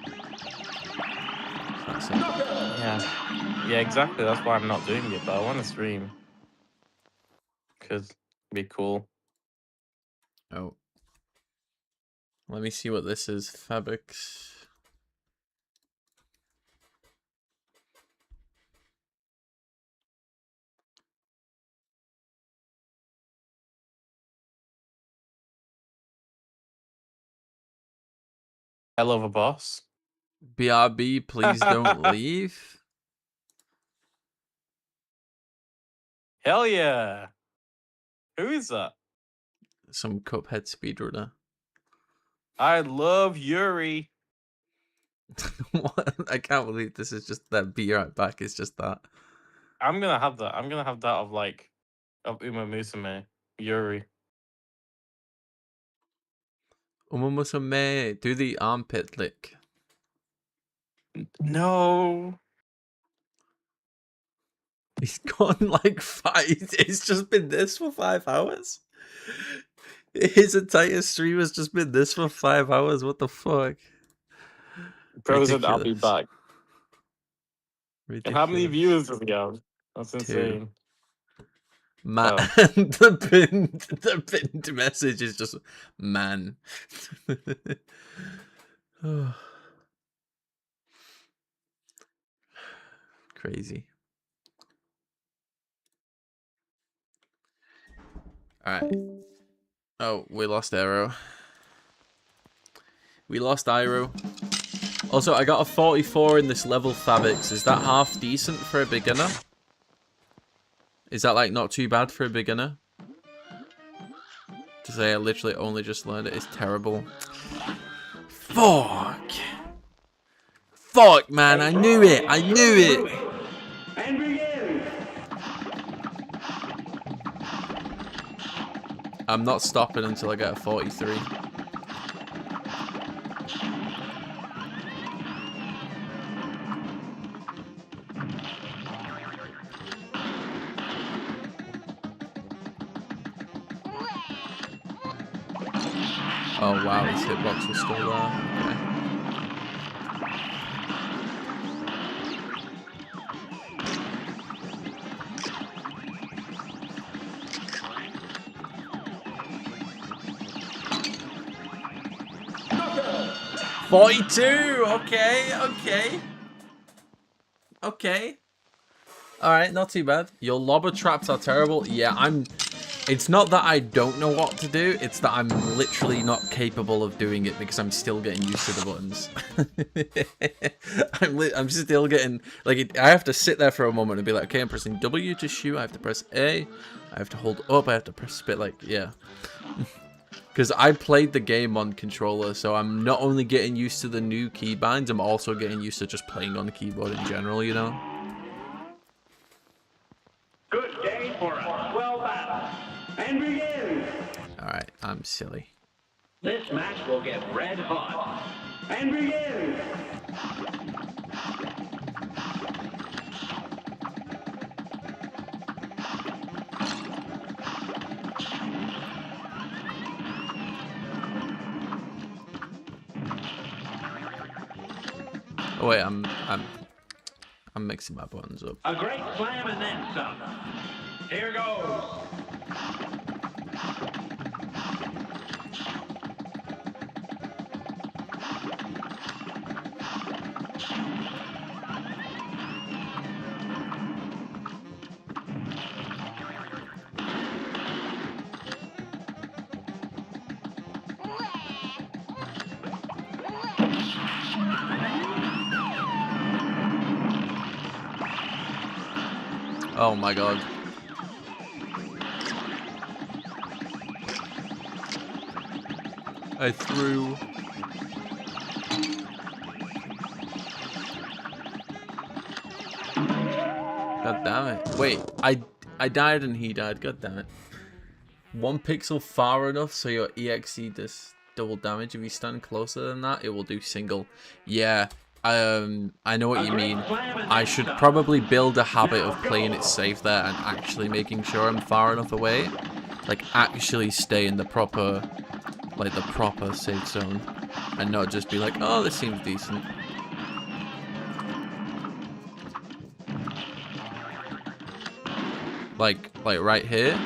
That's it. Yeah, exactly. That's why I'm not doing it. But I want to stream because it'd be cool. Oh. Let me see what this is. Fabrics. I love a boss. BRB, please don't leave. Hell yeah. Who is that? Some Cuphead speedrunner. I love Yuri. What? I can't believe this is just that be right back. It's just that. I'm gonna have that. I'm gonna have that of like of Uma Musume. Yuri. Umumusame, do the armpit lick. No. He's gone like 5. It's just been this for 5 hours. His entire stream has just been this for 5 hours. What the fuck? Frozen, I'll be Ridiculous. back. And how many Ridiculous. viewers does he have? That's 2. insane. Man, Oh. the pinned message is just man. Crazy. All right. Oh, we lost Arrow. We lost Iroh. Also, I got a 44 in this level Fabrics. Is that half decent for a beginner? Is that like not too bad for a beginner? To say I literally only just learned it is terrible. Fuck! Fuck, man, I knew it! I knew it! And begin. I'm not stopping until I get a 43. Oh wow, his hitbox was still there. Okay. Knockout. 42! Okay. Alright, not too bad. Your lobber traps are terrible. Yeah, it's not that I don't know what to do, it's that I'm literally not capable of doing it because I'm still getting used to the buttons. I'm still getting, like, I have to sit there for a moment and be like, okay, I'm pressing W to shoot, I have to press A, I have to hold up, I have to press spit, like, yeah. Because I played the game on controller, so I'm not only getting used to the new keybinds, I'm also getting used to just playing on the keyboard in general, you know? Good game for us. Well battled. And begin. Alright, I'm silly. This match will get red hot. And begin. Oh wait, I'm mixing my buttons up. A great slam and then some. Here goes. Oh my god. I threw. God damn it. Wait, I died and he died. God damn it. 1 pixel far enough so your EXE does double damage. If you stand closer than that, it will do single. Yeah. I know what you mean. I should probably build a habit of playing it safe there and actually making sure I'm far enough away. Like, actually stay in the proper, like, the proper safe zone. And not just be like, oh, this seems decent. Like right here?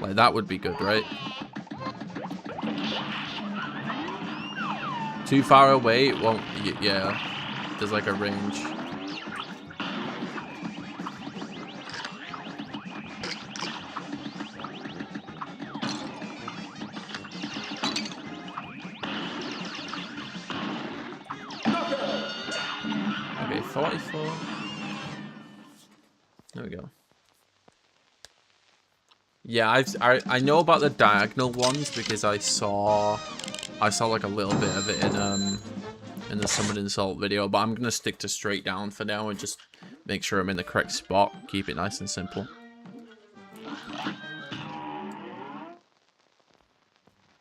Like, that would be good, right? Too far away, it won't. Yeah, there's like a range. Okay, 44. There we go. Yeah, I know about the diagonal ones because I saw like a little bit of it in the Summon Insult video, but I'm gonna stick to straight down for now and just make sure I'm in the correct spot. Keep it nice and simple.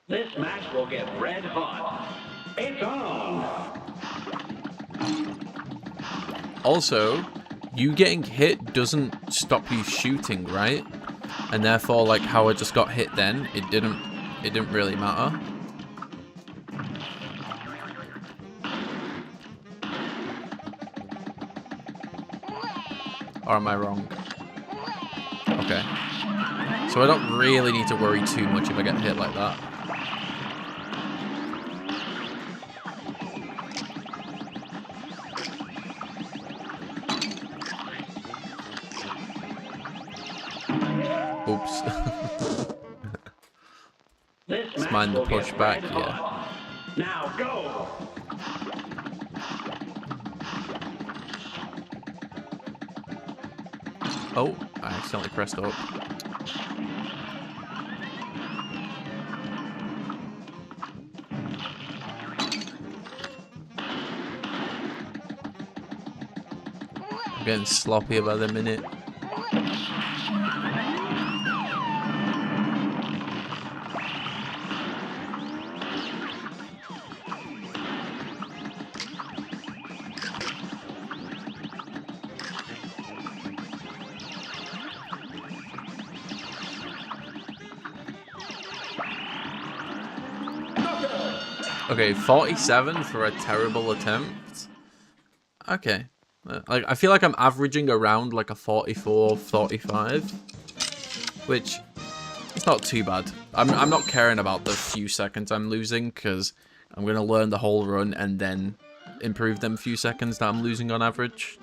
This match will get red hot. It's on. Also, you getting hit doesn't stop you shooting, right? And therefore, like how I just got hit then, it didn't really matter. Or am I wrong? Okay. So I don't really need to worry too much if I get hit like that. Oops. Let's mind the pushback, yeah. Now go. Oh, I accidentally pressed up. I'm getting sloppy by the minute. Okay, 47 for a terrible attempt. Okay. I feel like I'm averaging around like a 44, 45. Which, it's not too bad. I'm not caring about the few seconds I'm losing, because I'm going to learn the whole run and then improve them few seconds that I'm losing on average.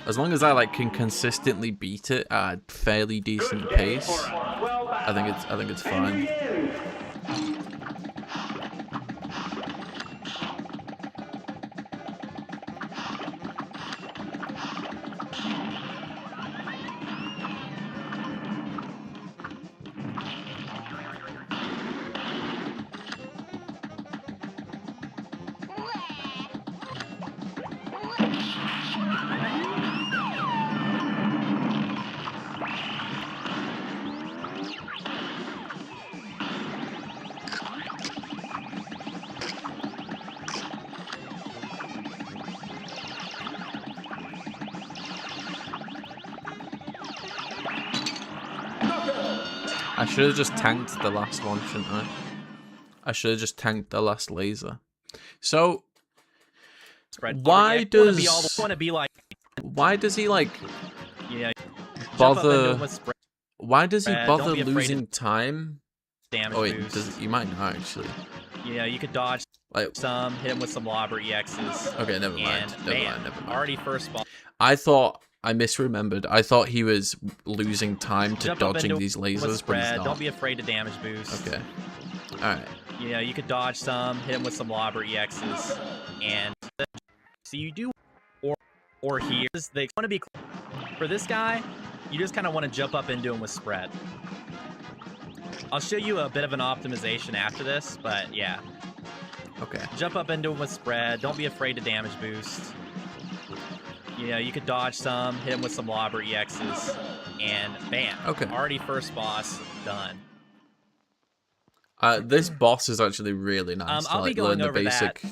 As long as I like can consistently beat it at a fairly decent pace, I think it's fine. I should have just tanked the last one, shouldn't I? I should have just tanked the last laser. So, why does he like bother? Why does he bother losing time? Oh wait, he might not actually. Yeah, you could dodge some, hit him with some lobber EXs. Okay, never mind. Never mind. Already first ball. I thought I misremembered. I thought he was losing time to dodging these lasers, but he's not. Don't be afraid to damage boost. Okay. Alright. Yeah, you could dodge some, hit him with some lobber EXs, and so you do or here. They want to be for this guy. You just kind of want to jump up into him with spread. I'll show you a bit of an optimization after this, but yeah. Okay. Jump up into him with spread. Don't be afraid to damage boost. Yeah, you could dodge some, hit him with some lobber EXs, and bam. Okay. Already first boss done. This boss is actually really nice to like learn the basic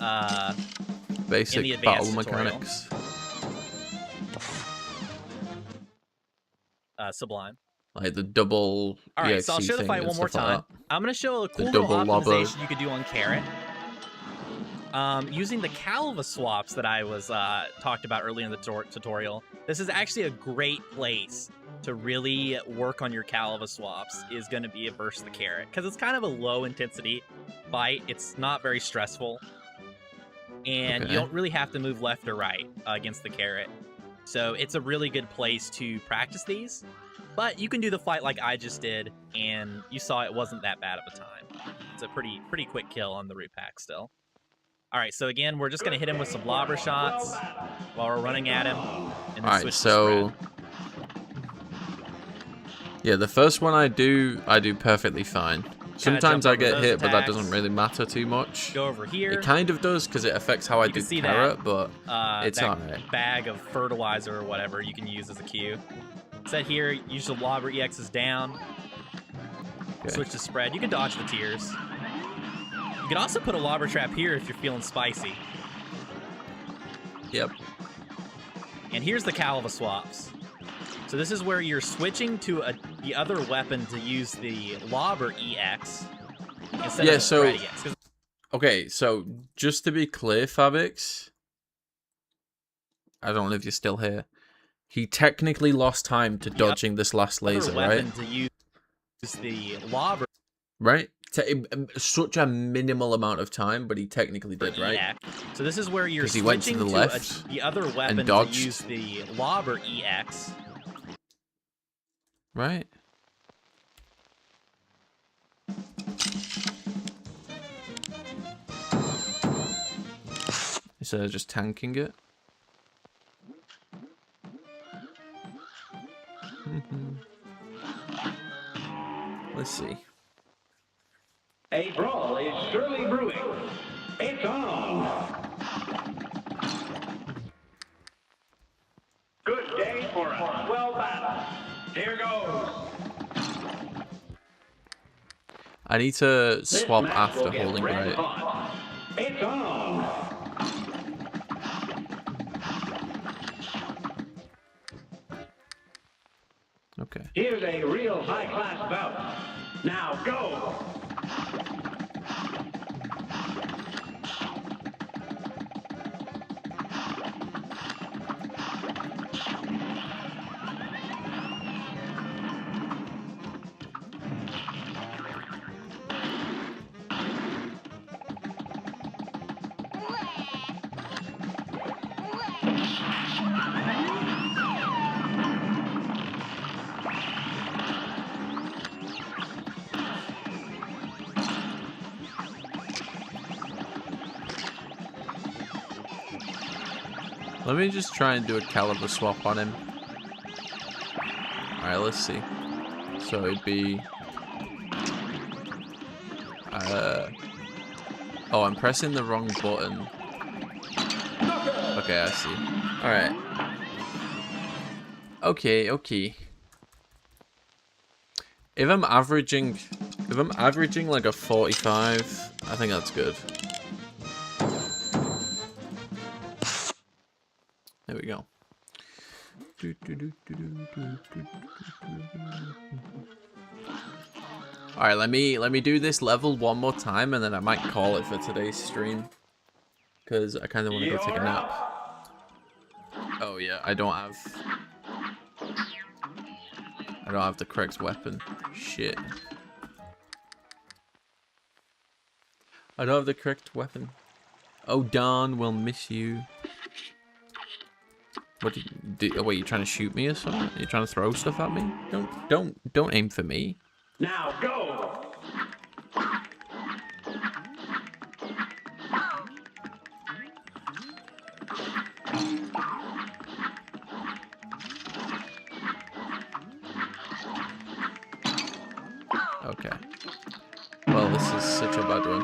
basic battle mechanics. Sublime. Like the double. Alright, so I'll show the fight one more time. I'm gonna show a cool little optimization you could do on Carrot. Using the Calva swaps that I was talked about earlier in the tutorial. This is actually a great place to really work on your Calva swaps, is going to be versus the Carrot, because it's kind of a low intensity fight. It's not very stressful. and Okay. you don't really have to move left or right against the carrot. So it's a really good place to practice these. But you can do the fight like I just did, and you saw it wasn't that bad of a time. It's a pretty quick kill on the root pack still. All right, so again, we're just going to hit him with some lobber shots while we're running at him, and then All right, switch to so spread. yeah, the first one I do perfectly fine. Sometimes jump I over get those hit, but that attacks. doesn't really matter too much. Go over here. It kind of does because it affects how I You do can see carrot, but it's that alright. bag of fertilizer or whatever you can use as a Q. Set here, use the lobber EXs down. Okay. Switch to spread. You can dodge the tears. You can also put a lobber trap here if you're feeling spicy. Yep. And here's the Calva swaps. So this is where you're switching to the other weapon to use the lobber EX instead of the spread EX. 'Cause Okay, so just to be clear, Fabix, I don't know if you're still here. He technically lost time to dodging this last laser, other right? weapon to use the lobber Right? Such a minimal amount of time, but he technically did, right? EX. So this is where you're 'Cause he went to switching the to left the other weapon to dodged. use the lobber EX. Right? Instead of just tanking it. Let's see. A brawl is surely brewing. It's on. Good day for a swell battle. Here goes. I need to This swap match will after get holding red right. hot. It's on. Okay. Here's a real high-class bout. Now go. Let me just try and do a caliber swap on him. Alright, let's see. So it'd be... Oh, I'm pressing the wrong button. Okay, I see. Alright. Okay. If I'm averaging like a 45, I think that's good. There we go. Alright, let me do this level one more time and then I might call it for today's stream. Because I kind of want to go take a nap. Oh yeah, I don't have the correct weapon. Shit. I don't have the correct weapon. Oh, Don, we'll miss you. What wait, you trying to shoot me or something? Are you trying to throw stuff at me? Don't aim for me. Now go. Okay. Well, this is such a bad one.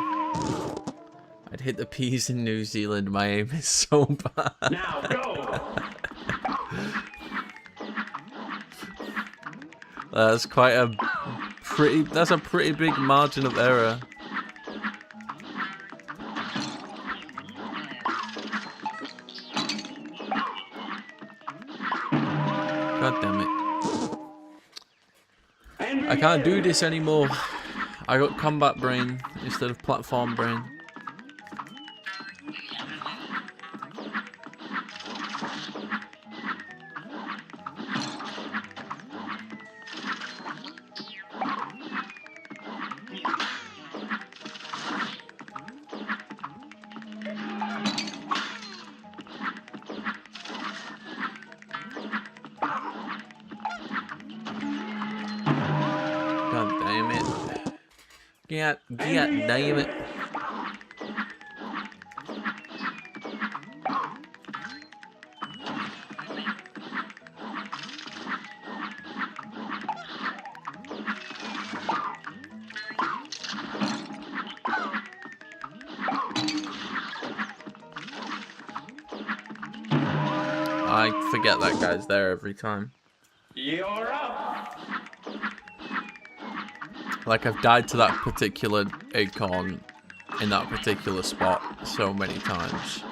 I'd hit the P's in New Zealand. My aim is so bad. Now go. That's quite a pretty big margin of error. God damn it. I can't do this anymore. I got combat brain instead of platform brain. God damn it. I forget that guy's there every time. You're up. Like, I've died to that particular acorn in that particular spot so many times.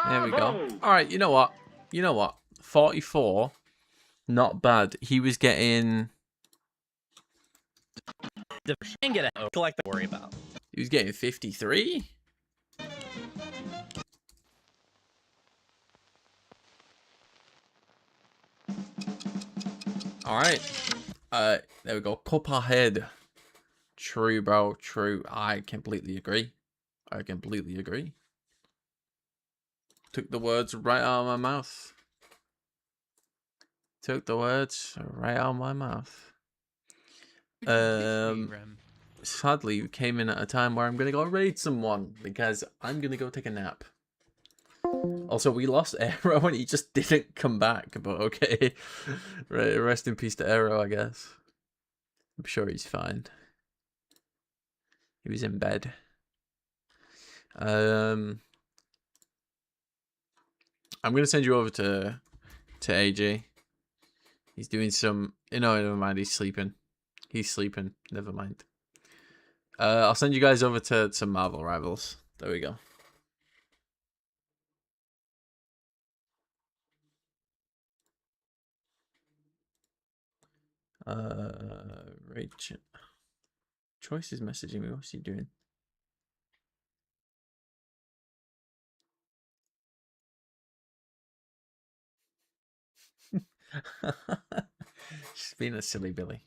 There we go. Alright, you know what? 44. Not bad. He was getting... And get a collect to worry about. He was getting 53? Alright. There we go. Cup ahead. True, bro. True. I completely agree. Took the words right out of my mouth. Sadly, you came in at a time where I'm going to go raid someone because I'm going to go take a nap. Also, we lost Aero and he just didn't come back, but okay. Rest in peace to Aero, I guess. I'm sure he's fine. He was in bed. I'm going to send you over to AJ. He's doing some... No, never mind. He's sleeping. Never mind. I'll send you guys over to some Marvel Rivals. There we go. Rachel. Choice is messaging me. What's he doing? She's being a silly Billy.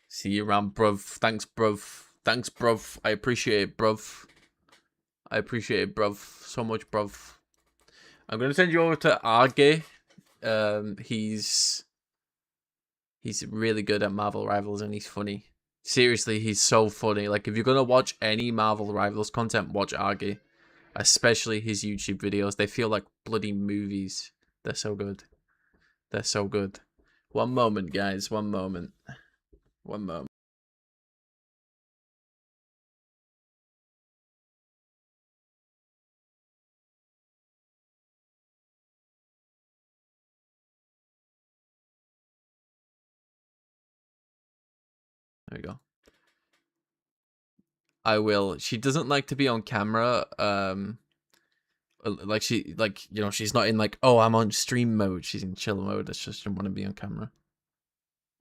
See you around, bruv. Thanks, bruv. I appreciate it, bruv. So much, bruv. I'm gonna send you over to Arge. He's really good at Marvel Rivals and he's funny. Seriously, he's so funny. Like, if you're gonna watch any Marvel Rivals content, watch Arge. Especially his YouTube videos. They feel like bloody movies. They're so good. One moment, guys. One moment. There we go. I will. She doesn't like to be on camera. She's not in like, oh, I'm on stream mode. She's in chill mode. It's just she doesn't want to be on camera.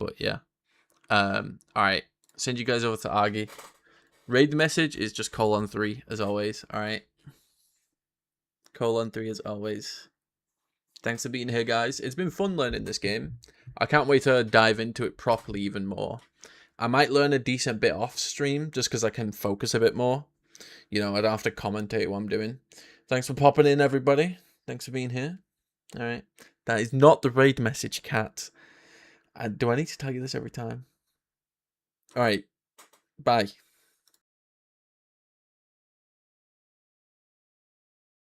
But yeah. All right. Send you guys over to Argy. Raid message is just :3 as always. All right. :3 as always. Thanks for being here, guys. It's been fun learning this game. I can't wait to dive into it properly even more. I might learn a decent bit off stream just because I can focus a bit more. You know, I don't have to commentate what I'm doing. Thanks for popping in, everybody. Thanks for being here. All right. That is not the raid message, cat. Do I need to tell you this every time? All right. Bye.